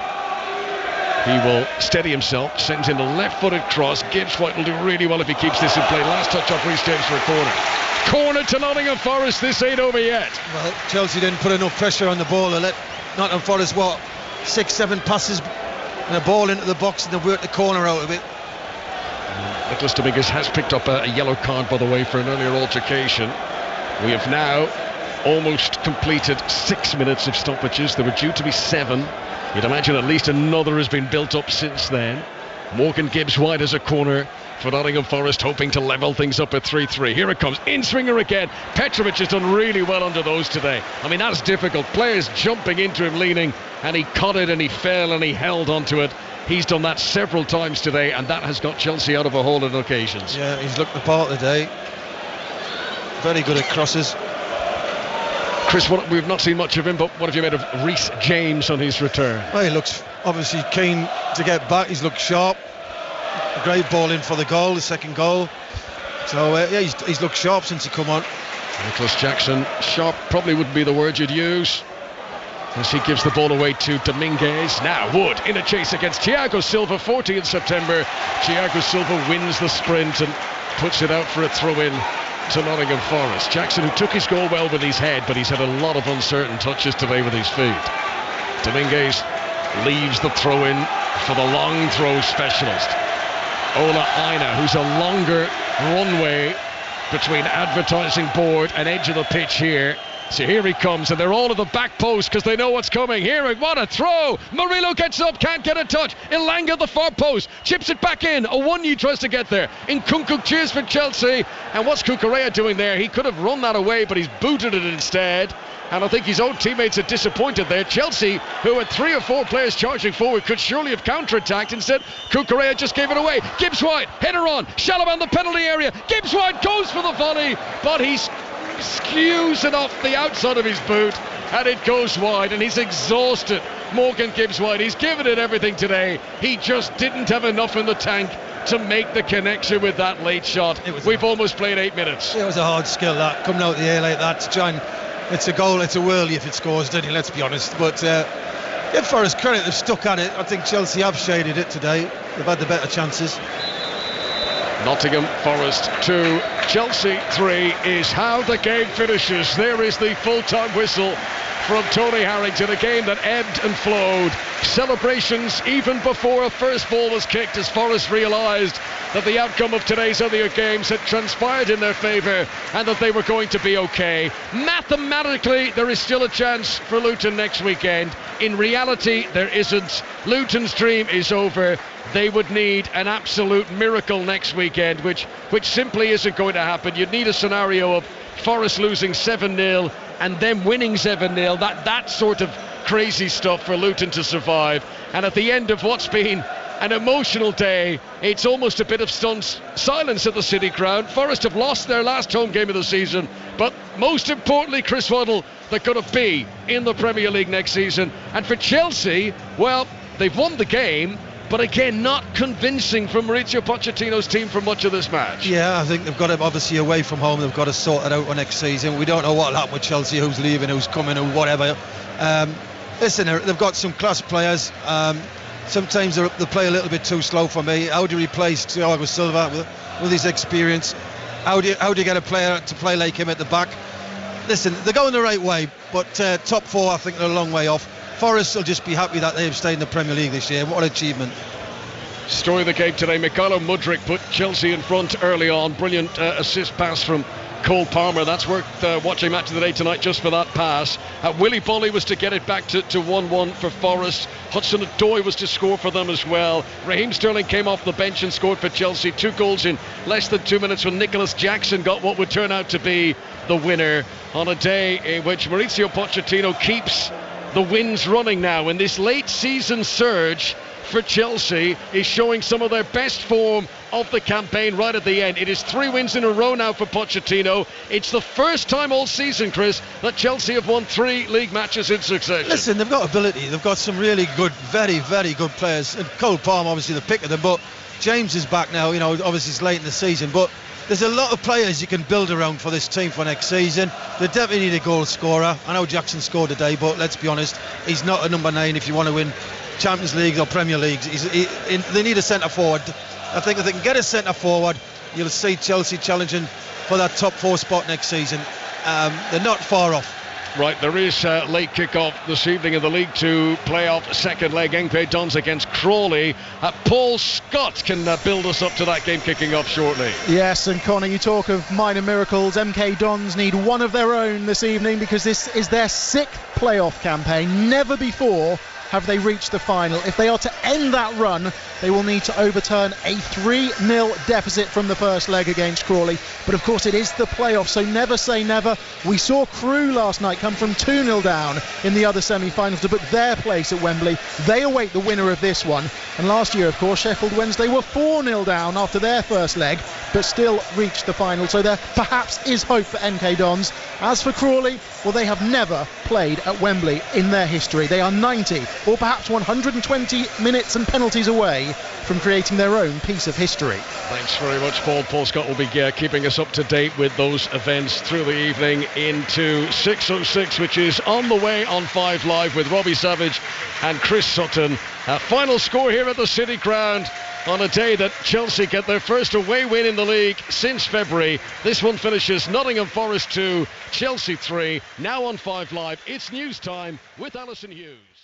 He will steady himself, sends in a left-footed cross. Gibbs White will do really well if he keeps this in play. Last touch off Reece James for a corner. Corner to Nottingham Forest. This ain't over yet. Well, Chelsea didn't put enough pressure on the ball. They let Nottingham Forest 6-7 passes and a ball into the box, and they worked the corner out of it. Nicholas Dominguez has picked up a yellow card, by the way, for an earlier altercation. We have now almost completed 6 minutes of stoppages. There were due to be 7. You'd imagine at least another has been built up since then. Morgan Gibbs White has a corner for Nottingham Forest, hoping to level things up at 3-3. Here it comes, in-swinger again. Petrovic has done really well under those today. I mean, that's difficult. Players jumping into him, leaning, and he caught it and he fell and he held onto it. He's done that several times today, and that has got Chelsea out of a hole on occasions. Yeah, he's looked the part today. Very good at crosses. Chris, we've not seen much of him, but what have you made of Reece James on his return? Well, he looks obviously keen to get back. He's looked sharp. A great ball in for the goal, the second goal. So, yeah, he's looked sharp since he come on. Nicholas Jackson, sharp probably wouldn't be the word you'd use, as he gives the ball away to Dominguez. Now Wood in a chase against Thiago Silva, 40th September. Thiago Silva wins the sprint and puts it out for a throw-in to Nottingham Forest. Jackson, who took his goal well with his head, but he's had a lot of uncertain touches today with his feet. Dominguez leaves the throw-in for the long throw specialist. Ola Aina, who's a longer runway between advertising board and edge of the pitch here. So here he comes, and they're all at the back post because they know what's coming. Here, what a throw! Murillo gets up, can't get a touch. Ilanga the far post, chips it back in. Owunyi tries to get there. Nkunku cheers for Chelsea. And what's Cucurella doing there? He could have run that away, but he's booted it instead. And I think his own teammates are disappointed there. Chelsea, who had 3 or 4 players charging forward, could surely have counter-attacked. Instead, Cucurella just gave it away. Gibbs White, header on, Shalaban the penalty area. Gibbs White goes for the volley, but he's skews it off the outside of his boot and it goes wide, and he's exhausted. Morgan Gibbs White, he's given it everything today. He just didn't have enough in the tank to make the connection with that late shot. We've almost played 8 minutes. It was a hard skill, that, coming out the air like that to try and, it's a goal, it's a whirly if it scores, doesn't it? Let's be honest. But give Forest credit, they've stuck at it. I think Chelsea have shaded it today. They've had the better chances. Nottingham Forest 2, Chelsea 3 is how the game finishes. There is the full-time whistle from Tony Harrington, a game that ebbed and flowed. Celebrations even before a first ball was kicked, as Forest realised that the outcome of today's other games had transpired in their favour and that they were going to be okay. Mathematically, there is still a chance for Luton next weekend. In reality, there isn't. Luton's dream is over. They would need an absolute miracle next weekend, which simply isn't going to happen. You'd need a scenario of Forest losing 7-0 and then winning 7-0. That sort of crazy stuff for Luton to survive. And at the end of what's been an emotional day, it's almost a bit of stunned silence at the City ground. Forest have lost their last home game of the season, but most importantly, Chris Waddle, they're going to be in the Premier League next season. And for Chelsea, well, they've won the game, but again, not convincing from Mauricio Pochettino's team for much of this match. Yeah, I think they've got it obviously away from home. They've got to sort it out for next season. We don't know what'll happen with Chelsea, who's leaving, who's coming, or whatever. Listen, they've got some class players. Sometimes they play a little bit too slow for me. How do you replace Thiago Silva with his experience? How do you get a player to play like him at the back? Listen, they're going the right way, but top 4, I think they're a long way off. Forest will just be happy that they've stayed in the Premier League this year. What an achievement. Story of the game today, Mykhailo Mudryk put Chelsea in front early on. Brilliant assist pass from Cole Palmer. That's worth watching Match of the Day tonight just for that pass. Willie Bolly was to get it back to 1-1 for Forest. Hudson-Odoi was to score for them as well. Raheem Sterling came off the bench and scored for Chelsea. 2 goals in less than 2 minutes when Nicholas Jackson got what would turn out to be the winner on a day in which Mauricio Pochettino keeps the wins running now. And this late season surge for Chelsea is showing some of their best form of the campaign right at the end. It is 3 wins in a row now for Pochettino. It's the first time all season, Chris, that Chelsea have won 3 league matches in succession. Listen, they've got ability. They've got some really good, very, very good players. And Cole Palmer, obviously the pick of them, but James is back now. You know, obviously it's late in the season, but there's a lot of players you can build around for this team for next season. They definitely need a goal scorer. I know Jackson scored today, but let's be honest, he's not a number 9 if you want to win Champions League or Premier League. They need a centre forward. I think if they can get a centre forward, you'll see Chelsea challenging for that top 4 spot next season. They're not far off. Right, there is a late kick-off this evening in the League 2 playoff second leg. Engpe Dons against Crawley. Paul Scott can build us up to that game kicking off shortly. Yes, and Conor, you talk of minor miracles. MK Dons need one of their own this evening because this is their 6th playoff campaign. Never before have they reached the final. If they are to end that run, they will need to overturn a 3-0 deficit from the first leg against Crawley. But of course it is the playoffs, so never say never. We saw Crewe last night come from 2-0 down in the other semi-finals to book their place at Wembley. They await the winner of this one. And last year, of course, Sheffield Wednesday were 4-0 down after their first leg, but still reached the final. So there perhaps is hope for MK Dons. As for Crawley, well, they have never played at Wembley in their history. They are 90 or perhaps 120 minutes and penalties away from creating their own piece of history. Thanks very much, Paul. Paul Scott will be keeping us up to date with those events through the evening into 606, which is on the way on 5 Live with Robbie Savage and Chris Sutton. A final score here at the City Ground on a day that Chelsea get their first away win in the league since February. This one finishes Nottingham Forest 2, Chelsea 3. Now on 5 Live, it's news time with Alison Hughes.